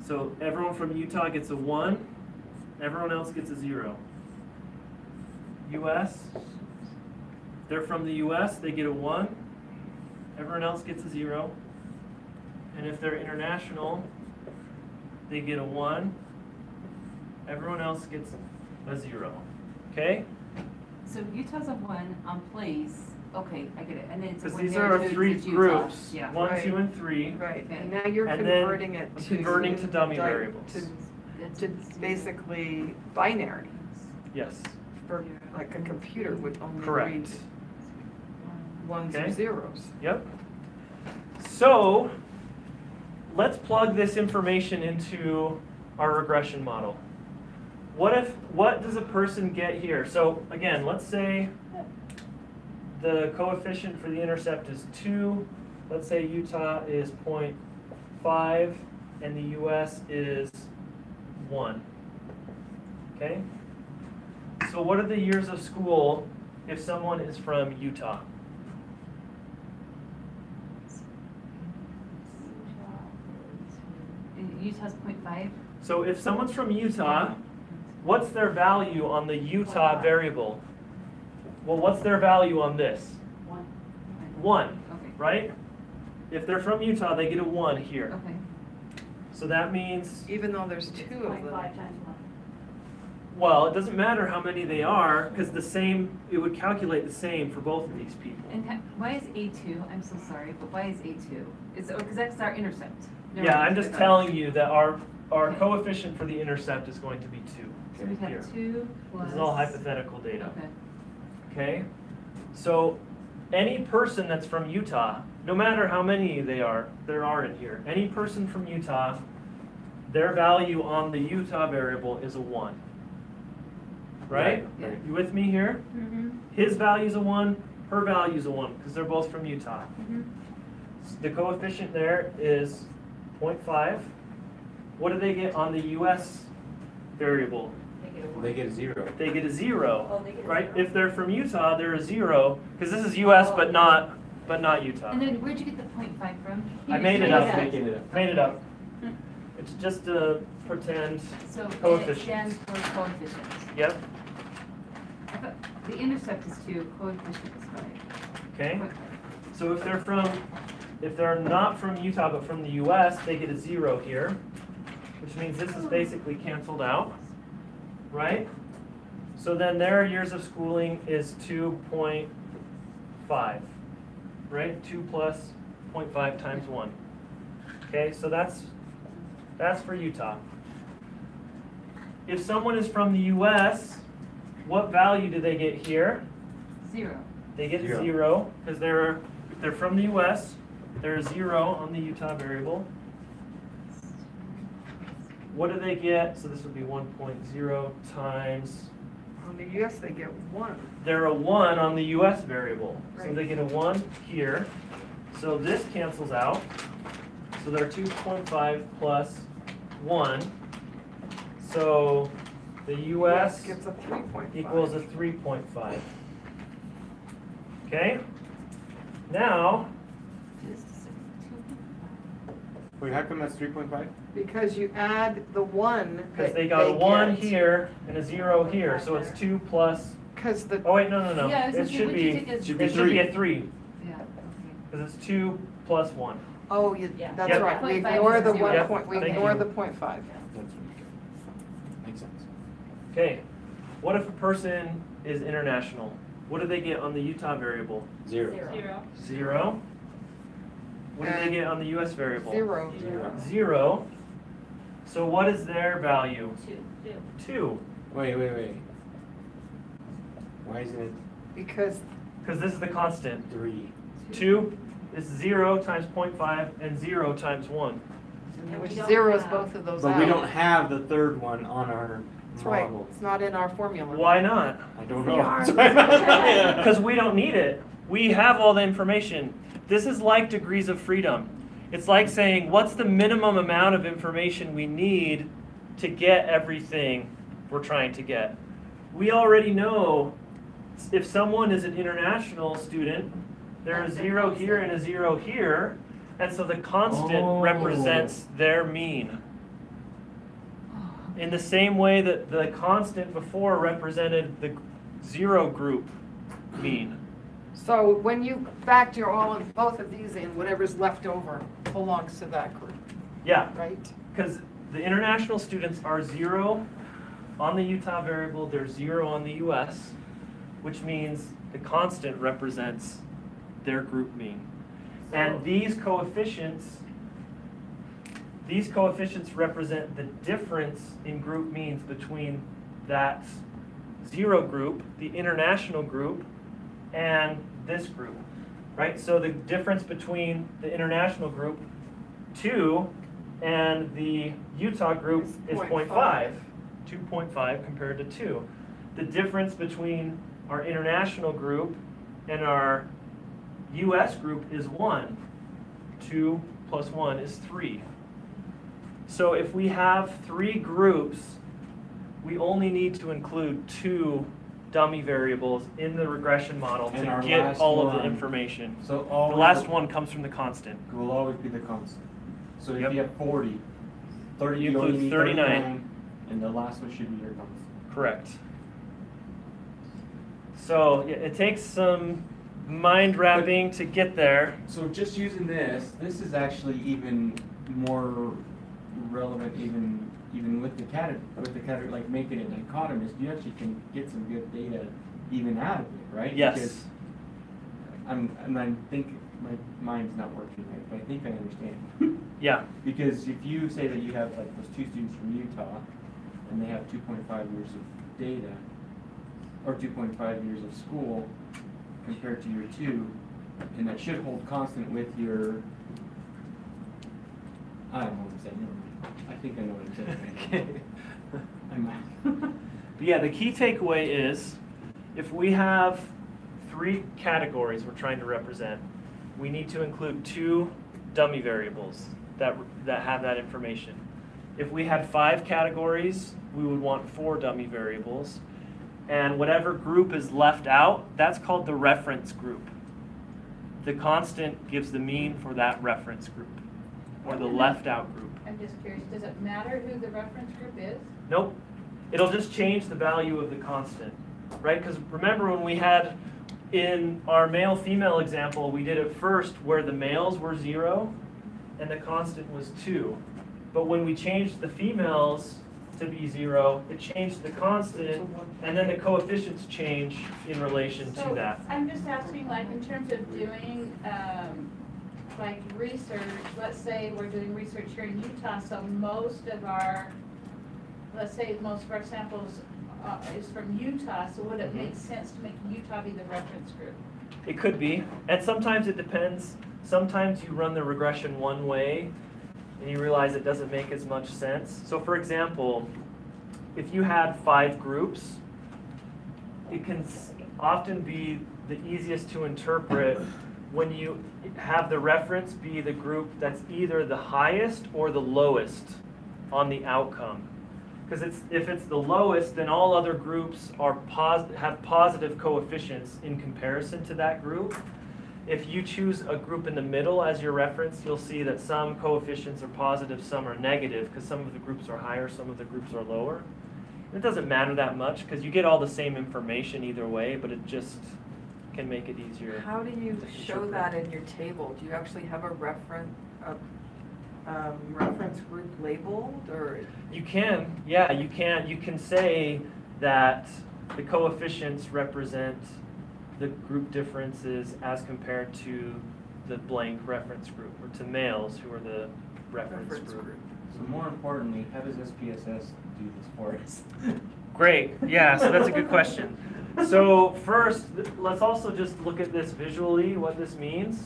So everyone from Utah gets a 1. Everyone else gets a 0. US. They're from the US. They get a 1. Everyone else gets a 0. And if they're international, they get a 1. Everyone else gets a 0. Okay? So Utah's a 1 on place. Okay, I get it. And then it's a Because 1 these there are too, our 3 it's Utah. groups. Yeah. 1, Right. 2, and 3. Right, Okay. and now you're And then converting it to. converting to dummy variables. To basically binary, Yes. for like a computer would only read Correct. 1s Okay. or 0s. Yep. So let's plug this information into our regression model. What does a person get here? So again, let's say the coefficient for the intercept is 2. Let's say Utah is 0.5 and the US is 1. Okay? So what are the years of school if someone is from Utah? And Utah's 0.5. So if someone's from Utah, what's their value on the Utah variable? Well, what's their value on this? 1. 1, Okay. right? If they're from Utah, they get a 1 here. Okay. So that means, Even though there's 2 of 0.5 them. times 1. well, it doesn't matter how many they are, because it would calculate the same for both of these people. And why is A2? I'm so sorry, but why is A2? Is because that's our intercept. Never Yeah, mind. I'm just telling you that our coefficient for the intercept is going to be 2. So we here. have 2 plus. This is all hypothetical data. Okay. Okay? So any person that's from Utah, no matter how many there are in here, any person from Utah, their value on the Utah variable is a 1. Right? Right. You with me here? Mm-hmm. His value's a 1, her value's a 1, because they're both from Utah. Mm-hmm. The coefficient there is 0.5. What do they get on the US variable? They get a 0. They get a 0, Oh, they get a right? 0. If they're from Utah, they're a 0, because this is US but not Utah. And then where'd you get the 0.5 from? I made it made up. it up. Making it up. Made it up. It's just a pretend So, and it coefficient. stands for coefficients. Yep. I thought the intercept is 2, coefficient is 5. Okay. 0.5. So if they're not from Utah but from the US, they get a 0 here, which means this is basically canceled out, right? So then their years of schooling is 2.5, right? 2 plus 0.5 times 1. Okay, so that's for Utah. If someone is from the US, what value do they get here? 0. They get 0. 0 because they're from the US. They're 0 on the Utah variable. What do they get? So this would be 1.0 times. On the US, they get 1. They're a 1 on the US variable. So Right. they get a 1 here. So this cancels out. So they're 2.5 plus 1. So the US Gets a 3.5. equals a 3.5. Okay? Now, Just a second. 2.5. Wait, how come that's 3.5? Because you add the 1 because that they got a 1 get. here and a 0 here, so it's 2 plus. Because the, Oh wait, no. Yeah, I was It gonna say, should what'd you be. take as- Should be It should be a 3. 3 Yeah, okay. because it's 2 plus 1. oh, Yeah. that's Yep. right, we 0.5 ignore is the 0. 1 Yep, point, we thank ignore you. the 0.5. That's really good. Makes sense. Okay. What if a person is international? What do they get on the Utah variable? 0. 0. What do they get on the US variable? 0. 0. So what is their value? 2. Wait. Why isn't it Because Because this is the constant. 3? 2 is 0 times 0.5 and 0 times 1. which zeros both of those out. But we don't have the third one on our That's right, model. it's not in our formula. Why not? I don't We know. are. Because we don't need it. We have all the information. This is like degrees of freedom. It's like saying, what's the minimum amount of information we need to get everything we're trying to get? We already know if someone is an international student, they're a 0 here and a 0 here, and so the constant Oh. represents their mean. In the same way that the constant before represented the 0 group mean. So when you factor all of both of these in, whatever's left over belongs to that group, Yeah, right? because the international students are 0 on the Utah variable, they're 0 on the US, which means the constant represents their group mean. And these coefficients represent the difference in group means between that 0 group, the international group, and this group, right? So the difference between the international group 2 and the Utah group is 0.5, 2.5 compared to 2. The difference between our international group and our US group is 1. 2 plus 1 is 3. So if we have 3 groups, we only need to include 2 dummy variables in the regression model And to our get last all of the one- information. So The all last one comes from the constant. will always be the constant. So if Yep. you have 40, 30 You you only include need 39. and the last one should be your constant. Correct. So yeah, it takes some mind wrapping to get there. So just using this is actually even more relevant even with the category, like making it dichotomous. You actually can get some good data even out of it, right? Yes. Because I think my mind's not working right, but I think I understand. Yeah. Because if you say that you have like those 2 students from Utah, and they have 2.5 years of data, or 2.5 years of school, compared to your 2, and that should hold constant with your, I don't know what I'm saying, never mind. I think I know what I'm saying. But yeah, the key takeaway is, if we have 3 categories we're trying to represent, we need to include 2 dummy variables that have that information. If we had 5 categories, we would want 4 dummy variables. And whatever group is left out, that's called the reference group. The constant gives the mean for that reference group, or the left out group. I'm just curious, does it matter who the reference group is? Nope. It'll just change the value of the constant, right? Because remember when we had in our male-female example, we did it first where the males were 0 and the constant was 2. But when we changed the females to be 0, it changed the constant, and then the coefficients change in relation to that. I'm just asking, like, in terms of doing, like, research, let's say we're doing research here in Utah, so most of our samples is from Utah, so would it make sense to make Utah be the reference group? It could be, and sometimes it depends. Sometimes you run the regression one way, and you realize it doesn't make as much sense. So for example, if you had 5 groups, it can often be the easiest to interpret when you have the reference be the group that's either the highest or the lowest on the outcome. Because if it's the lowest, then all other groups are have positive coefficients in comparison to that group. If you choose a group in the middle as your reference, you'll see that some coefficients are positive, some are negative, because some of the groups are higher, some of the groups are lower. It doesn't matter that much, because you get all the same information either way, but it just can make it easier. How do you show that in your table? Do you actually have a reference group labeled, or? You can, yeah, you can. You can say that the coefficients represent the group differences as compared to the blank reference group, or to males who are the reference group. So more importantly, how does SPSS do this for us? Great, yeah, so that's a good question. So first, let's also just look at this visually, what this means.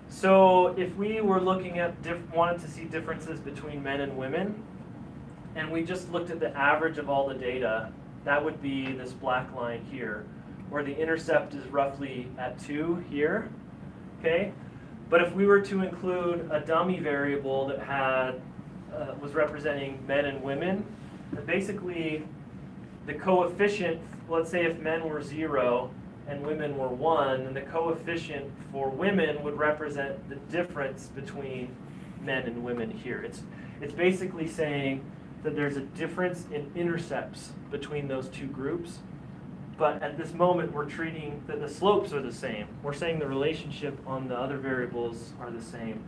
So if we were looking at, wanted to see differences between men and women, and we just looked at the average of all the data, that would be this black line here, where the intercept is roughly at 2 here, okay? But if we were to include a dummy variable that had, was representing men and women, then basically the coefficient, let's say if men were 0 and women were 1, then the coefficient for women would represent the difference between men and women here. It's basically saying that there's a difference in intercepts between those 2 groups, but at this moment we're treating that the slopes are the same. We're saying the relationship on the other variables are the same,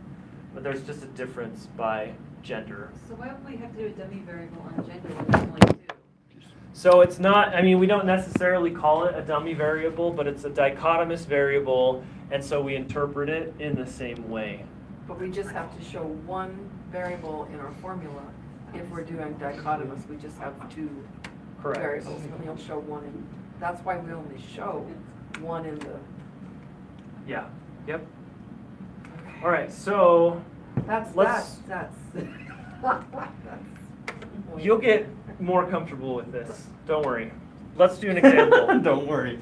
but there's just a difference by gender. So why would we have to do a dummy variable on gender when there's only 2? So it's not, I mean, we don't necessarily call it a dummy variable, but it's a dichotomous variable, and so we interpret it in the same way. But we just have to show one variable in our formula. If we're doing dichotomous, we just have 2 Correct. variables, and we'll show one in, that's why we only show one in the. Yeah, yep. All right, so That's. you'll get more comfortable with this. Don't worry. Let's do an example. Don't worry.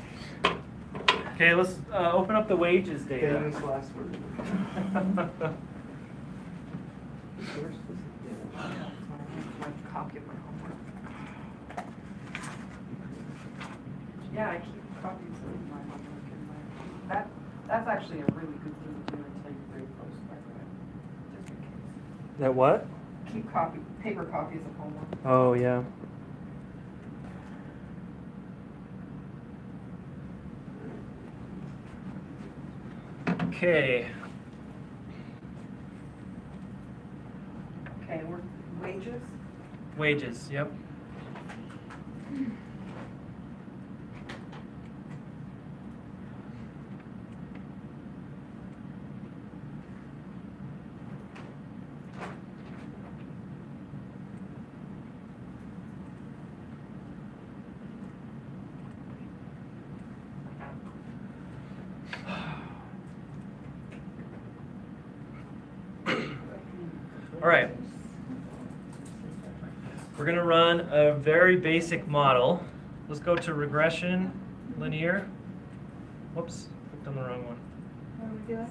Okay, let's open up the wages data. Famous last word. My copy of my homework. Yeah, I keep copies of my homework in my, that's actually a really good thing to do until you're very close, by the way, just in case. That what? Keep paper copies of homework. Oh, yeah. Okay. Okay, we're, wages? Wages, yep. All right. We're going to run a very basic model. Let's go to regression, linear. Whoops, clicked on the wrong one. What are we doing?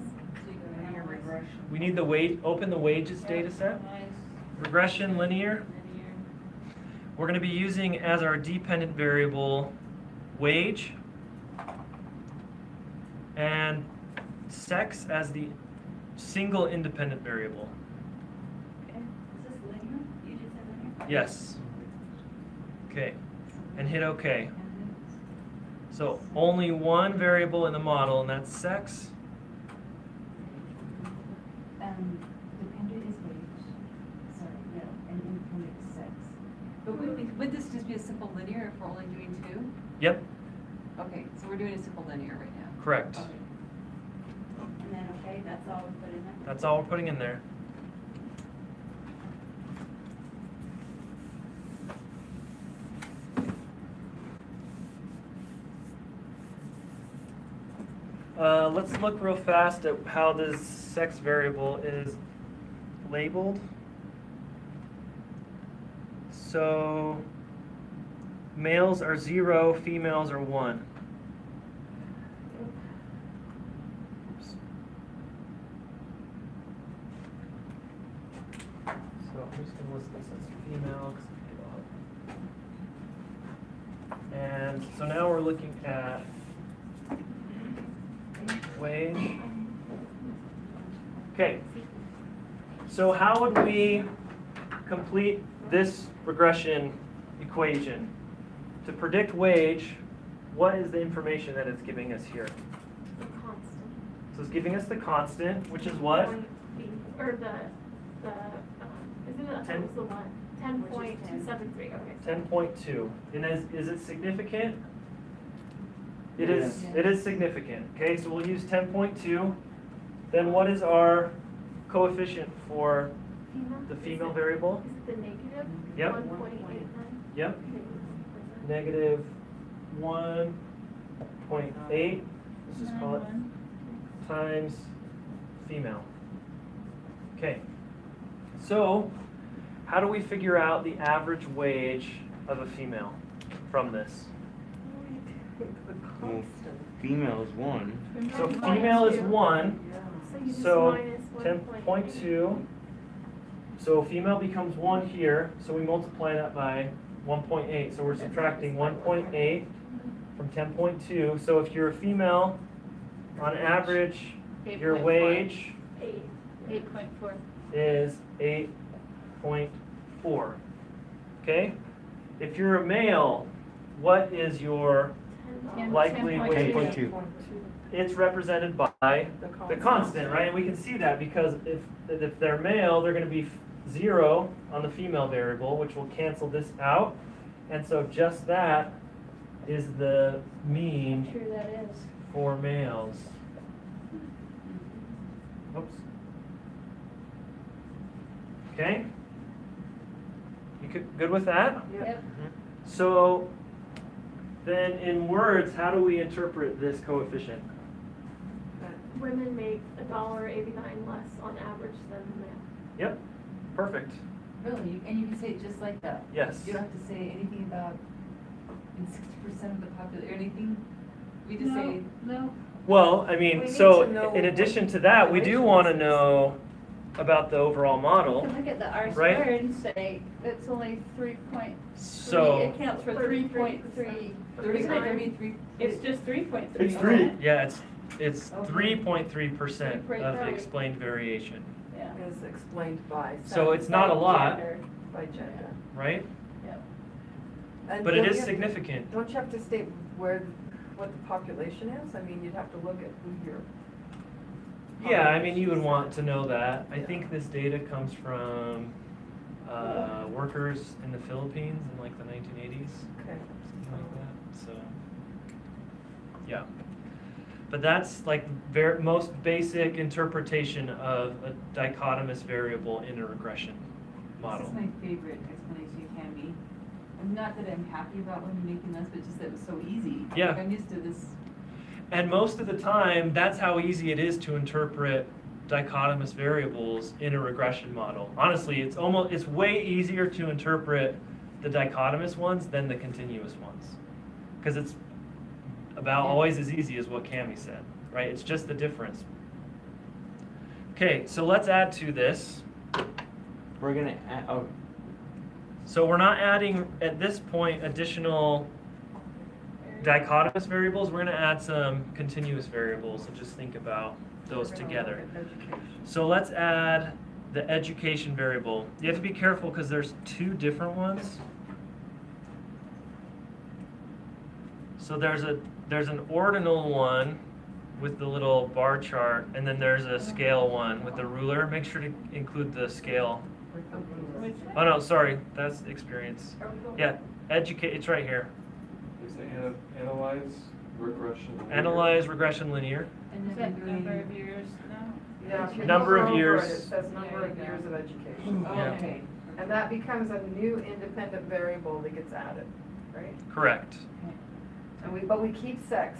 Linear regression. We need the open the wages data set. Regression, linear. We're going to be using as our dependent variable wage and sex as the single independent variable. Is this linear? You just said linear? Yes. Okay. And hit OK. So only one variable in the model, and that's sex. Dependent is wage, sorry, no, and independent is sex. But would this just be a simple linear if we're only doing two? Yep, Okay, so we're doing a simple linear right now. correct. Okay. And then, okay, that's all we put in there? That's all we're putting in there. Let's look real fast at how this sex variable is labeled. So males are 0, females are 1. Oops. So I'm just going to list this as female. And so now we're looking at wage. Okay, so how would we complete this regression equation? To predict wage, what is the information that it's giving us here? The constant. So it's giving us the constant, which is what? Or isn't it, I thought it was the one, 10.273, okay. 10.2. And is it significant? It is. Yes. It is significant. Okay, so we'll use 10.2. Then what is our coefficient for Female? the female variable? Is it the negative? Yep. 1.89? Yep. Negative 1.8. Let's just call it times female. Okay. So how do we figure out the average wage of a female from this? Well, female is 1. So female is 1. So you just So minus 10.2. So female becomes 1 here. So we multiply that by 1.8. So we're subtracting 1.8 from 10.2. So if you're a female, on average, your 8.4. wage 8.4. is 8.4. Okay? If you're a male, what is your likely 10.2. wage? 10.2. It's represented by the constant, right? And we can see that because if they're male, they're going to be 0 on the female variable, which will cancel this out. And so just that is the mean True that is. for males. Oops. Okay? You good with that? Yep. So then in words, how do we interpret this coefficient? Women make $1.89 less on average than men. Yep, perfect. Really, and you can say it just like that? Yes. You don't have to say anything about in 60% of the population, or anything? We just say, No. Well, I We mean, need so to know in addition what to that, we do population want to this is. know about the overall You model. can look at the R Right. squared and say it's only 3.3. So, It counts for 3.3. 33. It's just 3.3. it's isn't 3. it? Yeah, it's Okay. 3.3% of the 3.3. explained variation. Yeah. Is explained by. So it's not a lot, Gender. By gender. right? Yep. And But it don't is you have- significant. Don't you have to state what the population is? I mean, you'd have to look at who you're. Yeah, I mean, you would want to know that. I think this data comes from workers in the Philippines in like the 1980s. Okay. Something like that, so, yeah. But that's like most basic interpretation of a dichotomous variable in a regression model. This is my favorite explanation can be. And not that I'm happy about when you're making this, but just that it was so easy. Yeah. Like, I'm used to this. And most of the time, that's how easy it is to interpret dichotomous variables in a regression model. Honestly, it's way easier to interpret the dichotomous ones than the continuous ones. Because it's about always as easy as what Cami said, right? It's just the difference. Okay, so let's add to this. We're gonna add, oh, So we're not adding, at this point, additional dichotomous variables. We're going to add some continuous variables, so just think about those together. So let's add the education variable. You have to be careful because there's two different ones. So there's an ordinal one with the little bar chart, and then there's a scale one with the ruler. Make sure to include the scale. Oh no, sorry, that's experience. Yeah, educate, it's right here. Is it analyze, regression? Linear? Analyze, regression, linear. Is that number of years now? Yeah, if you Number of hover over years. It says number of years of education. Yeah. Okay. And that becomes a new independent variable that gets added, right? Correct. But we keep sex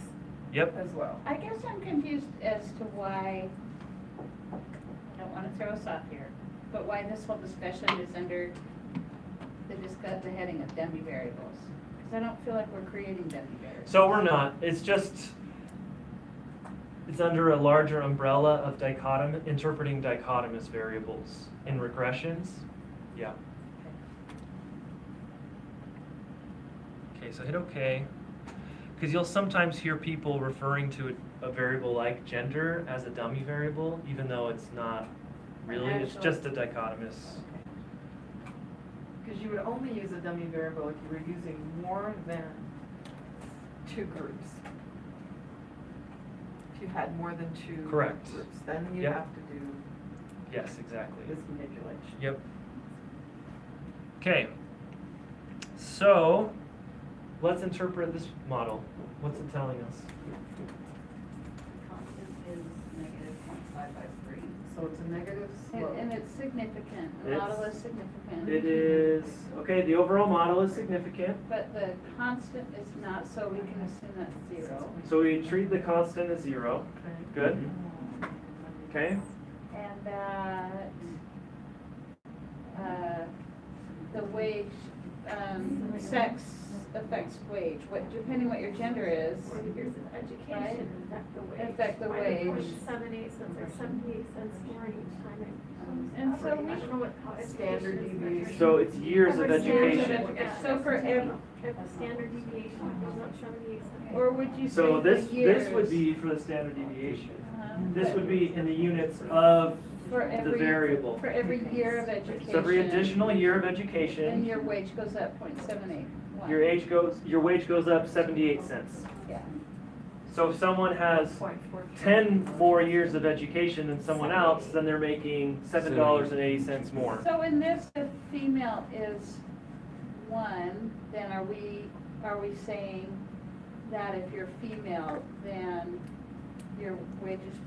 Yep. as well. I guess I'm confused as to why, I don't wanna throw us off here, but why this whole discussion is under the heading of dummy variables. Cause I don't feel like we're creating dummy variables. So we're not. It's just, it's under a larger umbrella of interpreting dichotomous variables in regressions. Yeah. Okay, so hit OK. Because you'll sometimes hear people referring to a variable like gender as a dummy variable, even though it's not really, it's just a dichotomous. Because you would only use a dummy variable if you were using more than two groups. If you had more than two Correct. groups, then you Yep. have to do Yes, exactly. this manipulation. Yep. Okay. So let's interpret this model. What's it telling us? Constant is -0.553. So it's a negative And, slope. and it's significant, the model is significant. It is, okay, the overall model is significant. But the constant is not, so we can assume that's 0. So we treat the constant as 0. Good. Okay. And that, the wage, sex affects wage, depending what your gender is. 40 years of education Affect the wage. 78 cents or 78 cents more each time it comes. And so I don't know what, how Standard education is deviation. measured. So it's years of Every standard education. deviation. So for every, If a standard deviation is not 78 cents. or would you say So the this years? would be for the standard deviation. This but would be in the units of for the every, variable. For every year of education. So every additional year of And education, your wage goes up 0.78. your wage goes up 78 cents. Yeah. So if someone has 10 more years of education than someone else, then they're making $7.80 more. So in this, if female is 1, then are we saying that if you're female, then your wage is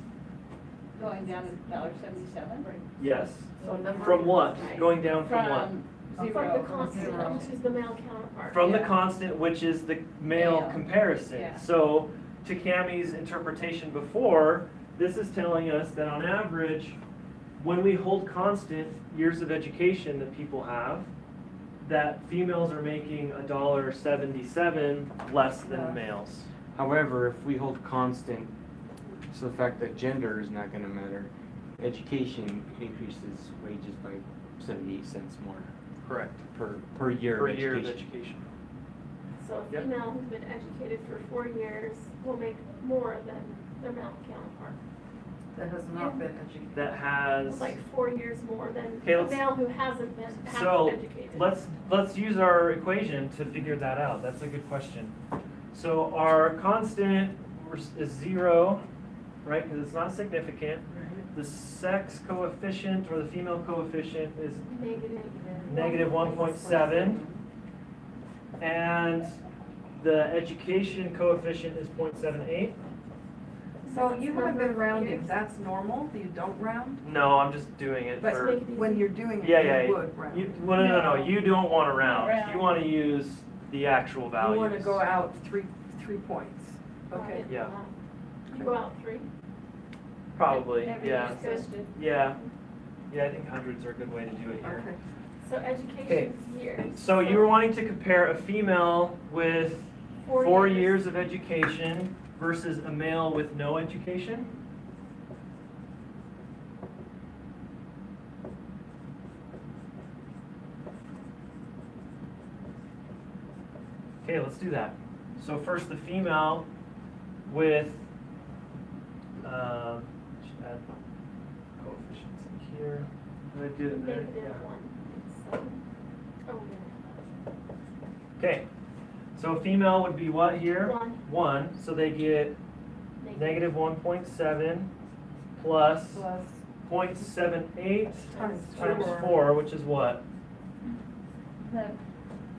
going down to $1.77? Yes. So number. From what? Going down from what? From From the 0. constant, which is the male counterpart. From the Yeah. constant, which is the male Male. comparison. Yeah. So to Cammie's interpretation before, this is telling us that on average, when we hold constant years of education that people have, that females are making $1.77 less than males. however, if we hold constant, so the fact that gender is not gonna matter, education increases wages by 78 cents more Correct. per year Per of year of education. education. So a Yep. female who's been educated for 4 years will make more than their male counterpart. That has not been educated. That has, It's like 4 years more than Okay, a let's- male who hasn't been so educated. let's use our equation to figure that out. That's a good question. So our constant is 0, right, because it's not significant. The sex coefficient or the female coefficient is negative 1.7. And the education coefficient is 0.78. So you haven't been rounding, that's normal, you don't round? No, I'm just doing it But for, when you're doing yeah, it, you yeah. would round. You, well, no, you don't want to round. Round. You want to use the actual values. You wanna go out three points, okay? Yeah. You go out 3. Probably, Everything yeah. is ghosted. Yeah. Yeah, I think hundreds are a good way to do it here. Okay. So education years. So you were wanting to compare a female with 4 years of education versus a male with no education? Okay, let's do that. So first the female with, should add coefficients in here. Did I do it there? Negative Yeah. 1. So, oh, Okay, so female would be what here? 1. 1, so they get negative 1.7 plus Plus 0.78 times times 4. 4, which is what? The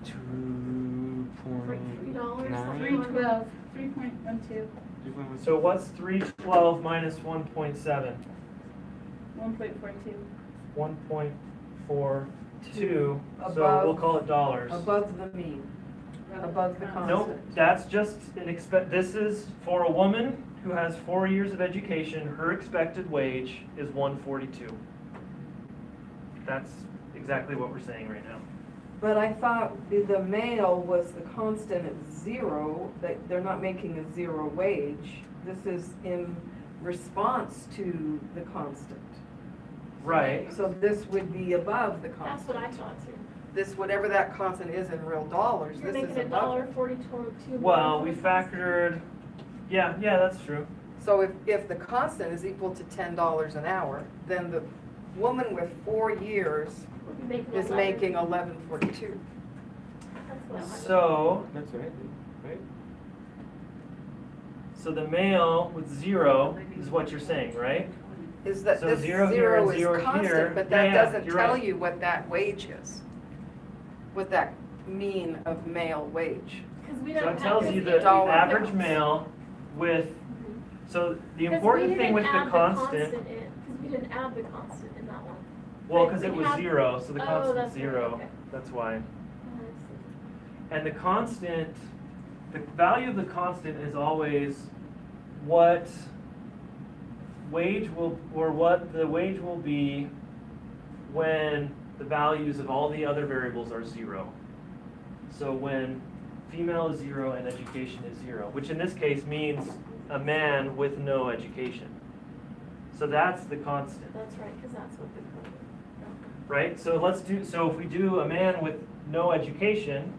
2.9. 312. 3.12, So what's 312 minus 1.7? 1.42. 1.42, so Above- we'll call it dollars. Above the mean, above the constant. Nope, that's just this is for a woman who has 4 years of education, her expected wage is 142. That's exactly what we're saying right now. But I thought the male was the constant at 0, that they're not making a 0 wage. This is in response to the constant. Right. So this would be above the That's constant. what I thought too. This, whatever that constant is in real dollars, You're this is making above it. $1.42. Well, we factored, yeah, that's true. So if the constant is equal to $10 an hour, then the woman with 4 years We'll be making is 11. making $11.42. That's what I wanted. So, That's what I did, right? so the male with 0 is what you're saying, right? Is that So this 0 here and 0 is here. constant, but Yeah, that yeah, doesn't you're tell right. you what that wage is. What that mean of male wage. Because we So don't it tells have you this the dollar average amounts. male with, so the 'Cause important we thing didn't with the add constant, Because we didn't add the constant in that one. well, But because it we was have- 0, so the Oh, constant's that's right, 0, okay. that's why. Oh, I see. And the constant, the value of the constant is always what wage will, or what the wage will be when the values of all the other variables are 0. So when female is 0 and education is 0, which in this case means a man with no education. So that's the constant, That's right, because that's what the code is. right? So if we do a man with no education,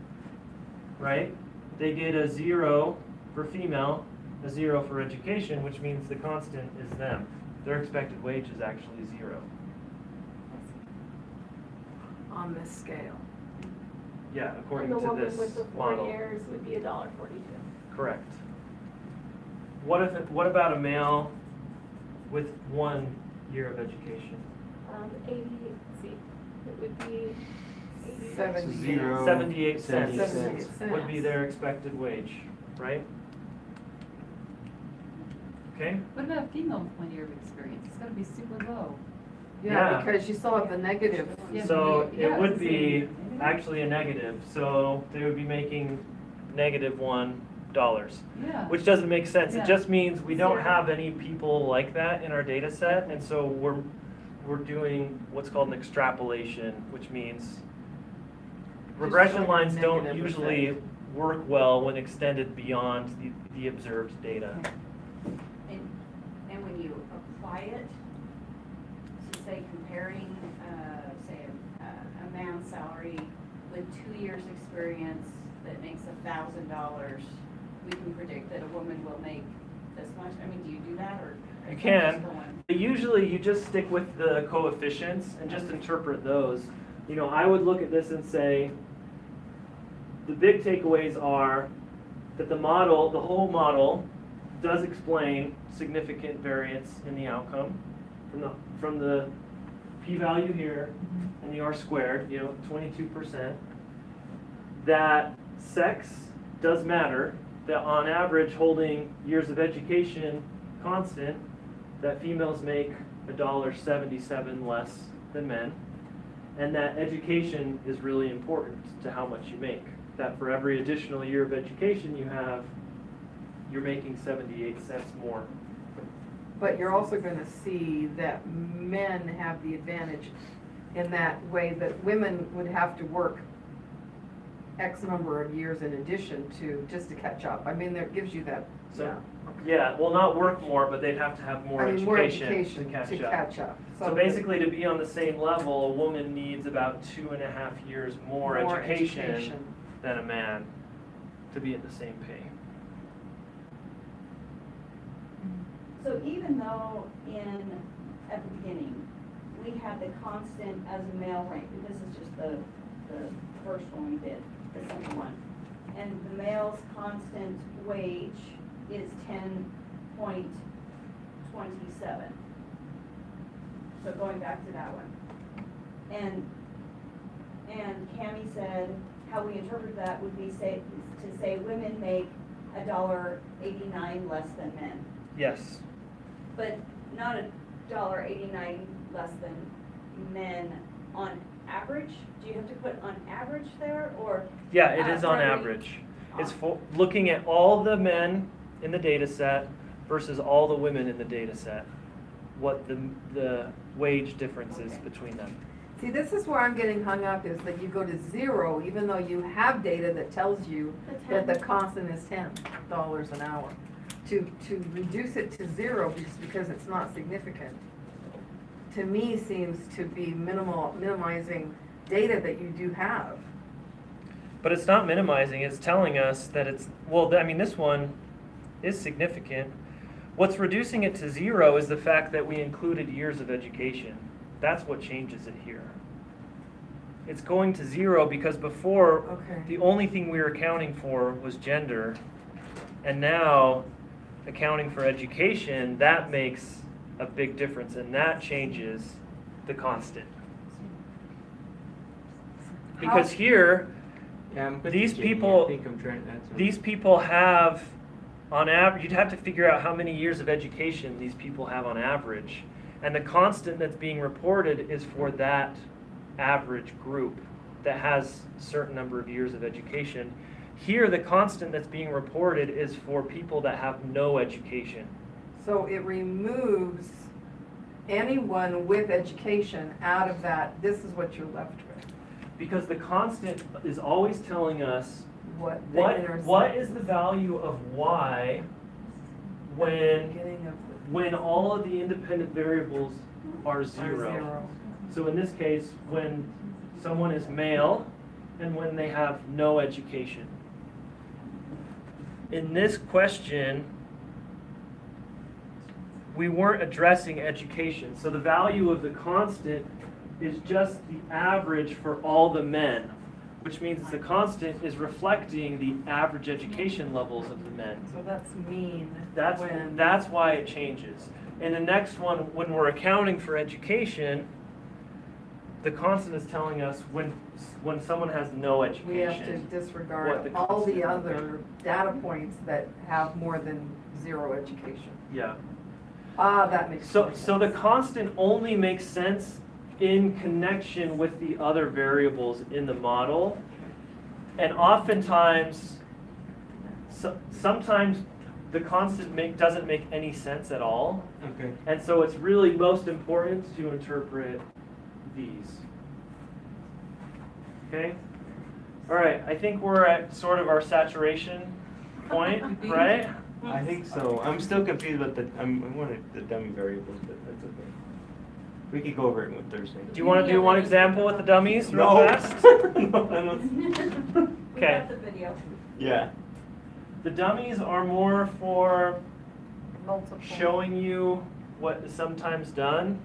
right? They get a 0 for female, a 0 for education, which means the constant is them. Their expected wage is actually 0. On this scale. Yeah, according And the to woman this with the 4 model. years would be $1.42. Correct. What about a male with 1 year of education? 80, let's see, it would be 80. 78 cents 78 would be cents. their expected wage, right? Okay? What about a female with 1 year of experience? It's gotta be super low. Yeah, Yeah. because you still have the negative. Yeah, So yeah, it would it's the be same. actually a negative, so they would be making negative $1, Yeah. which doesn't make sense. It Yeah. just means we don't Zero. have any people like that in our data set, and so we're doing what's called an extrapolation, which means regression showing lines don't negative usually effect. work well when extended beyond the observed data. And when you apply it, so say comparing, say a man's salary with 2 years' experience that makes $1,000, we can predict that a woman will make this much. I mean, do you do that or? You can. Usually you just stick with the coefficients and just interpret those. You know, I would look at this and say, the big takeaways are that the model, the whole model, does explain significant variance in the outcome from the p-value here and the r-squared, 22%. That sex does matter, that on average holding years of education constant, that females make $1.77 less than men, and that education is really important to how much you make. That for every additional year of education you have, you're making 78 cents more. but you're also gonna see that men have the advantage in that way that women would have to work X number of years in addition to, just to catch up. I mean, that gives you that, So- yeah. Yeah, well, not work more, but they'd have to have more I mean, more education education to catch up. So that- basically, to be on the same level, a woman needs about 2.5 years more education than a man to be at the same pay. So even though at the beginning, we had the constant as a male rank, and this is just the first one we did, the second one. And the male's constant wage is 10.27. So going back to that one. And Cammie said how we interpret that would be to say women make $1.89 less than men. Yes. But not $1.89 less than men on average? Do you have to put on average there, or? Yeah, it is on for every- average. It's looking at all the men in the data set versus all the women in the data set, what the wage difference is between them. See, this is where I'm getting hung up, is that you go to 0, even though you have data that tells you that the constant is $10 an hour. To reduce it to 0 just because it's not significant, to me seems to be minimizing data that you do have. But it's not minimizing, it's telling us that it's, well, I mean, this one is significant. What's reducing it to 0 is the fact that we included years of education. That's what changes it here. It's going to 0 because before, the only thing we were accounting for was gender. And now, accounting for education, that makes a big difference, and that changes the constant. Because here, these people have, on average, you'd have to figure out how many years of education these people have on average. And the constant that's being reported is for that average group that has a certain number of years of education. Here, the constant that's being reported is for people that have no education. So it removes anyone with education out of that. This is what you're left with. Because the constant is always telling us what is the value of y when all of the independent variables are 0. So in this case, when someone is male and when they have no education. In this question, we weren't addressing education. So the value of the constant is just the average for all the men, which means the constant is reflecting the average education levels of the men. So that's mean. That's why it changes. In the next one, when we're accounting for education, the constant is telling us when someone has no education. We have to disregard all the other data points that have more than 0 education. Yeah. That makes sense. So the constant only makes sense in connection with the other variables in the model. And oftentimes, sometimes the constant doesn't make any sense at all. Okay. And so it's really most important to interpret these. Okay? All right, I think we're at sort of our saturation point, right? I think so. I'm still confused about I wanted the dummy variables, but that's okay. We could go over it with Thursday. Do you want to do one example with the dummies real fast? Okay. The video. Yeah. The dummies are more for Multiple. showing you what is sometimes done.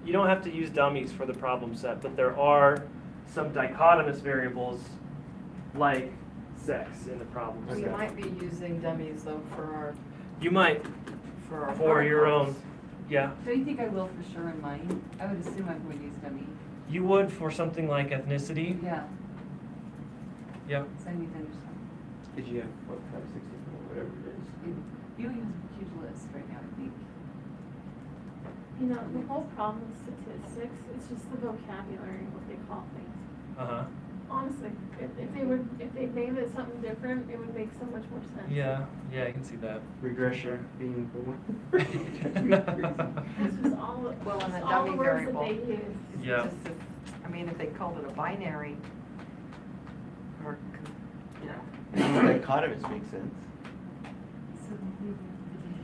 You don't have to use dummies for the problem set, but there are some dichotomous variables like sex in the problem We set. might be using dummies though for You might, our for your own, protocols. yeah. Don't you think I will for sure in mine? I would assume I'm going to use dummy. You would for something like ethnicity. Yeah, Yeah. so I need to understand. Did you have, 564, whatever it is? You has a huge list right now, I think. You know, the whole problem with statistics is just the vocabulary, what they call things. Uh-huh. honestly, if they name it something different, it would make so much more sense. Yeah, I can see that. Regression being the one. It's just all, Well, and just a all the dummy words that variable. they use. It's Yeah. just I mean, if they called it a binary, or, you know. Dichotomous makes sense.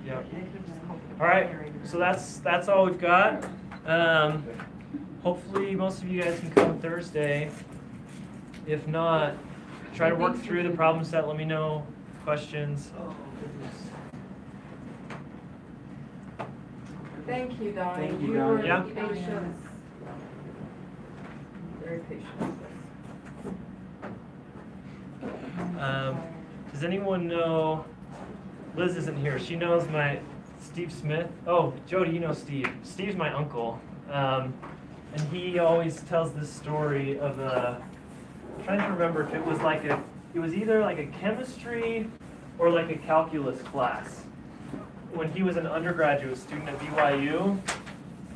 Yep. They could just call it a All right, binary. so that's all we've got. Hopefully most of you guys can come Thursday. If not, try to work through the problem set. Let me know questions. Thank you, Donnie. Thank you, You were Donnie. Yeah. patient. Very patient with us. Does anyone know? Liz isn't here. She knows Steve Smith. Oh, Jody, you know Steve. Steve's my uncle. And he always tells this story of I'm trying to remember if it was it was either like a chemistry or like a calculus class when he was an undergraduate student at BYU,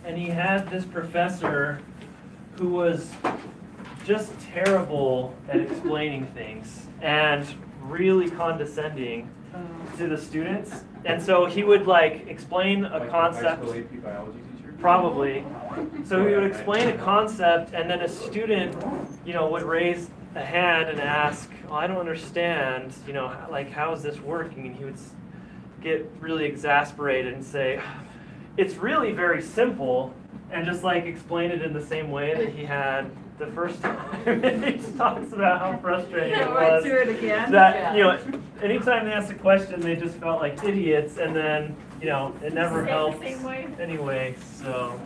and he had this professor who was just terrible at explaining things and really condescending to the students. And so he would explain a concept. High school AP biology teacher? Probably. So he would explain a concept, and then a student, would raise a hand and ask, "Oh, I don't understand, how is this working?" And he would get really exasperated and say, "It's really very simple," and just explain it in the same way that he had the first time. And he just talks about how frustrating it was. Do it again? That, anytime they asked a question, they just felt like idiots, and then, it never Say it the helped same way. anyway, so.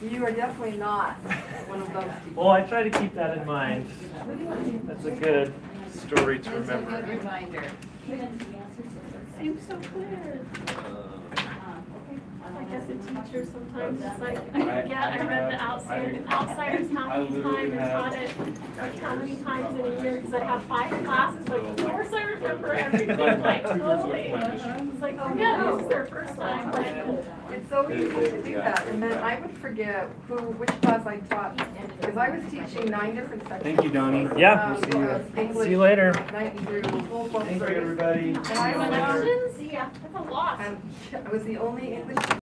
You are definitely not one of those people. Well, I try to keep that in mind. That's a good story to It's a remember. good reminder. Seems so clear. Like as a teacher, sometimes it's I read the Outsiders how many times and taught it, how many times in a year, because I have 5 classes, but of course I remember everything, totally. It's yeah, this is their first time. It's so easy to do that, and then I would forget which class I taught, because I was teaching 9 different sections. Thank you, Donnie. Yeah. We'll see you. English, See you later. 9 through full Thank you, service. everybody. And I was Connections? Yeah, that's a lot. And I was the only English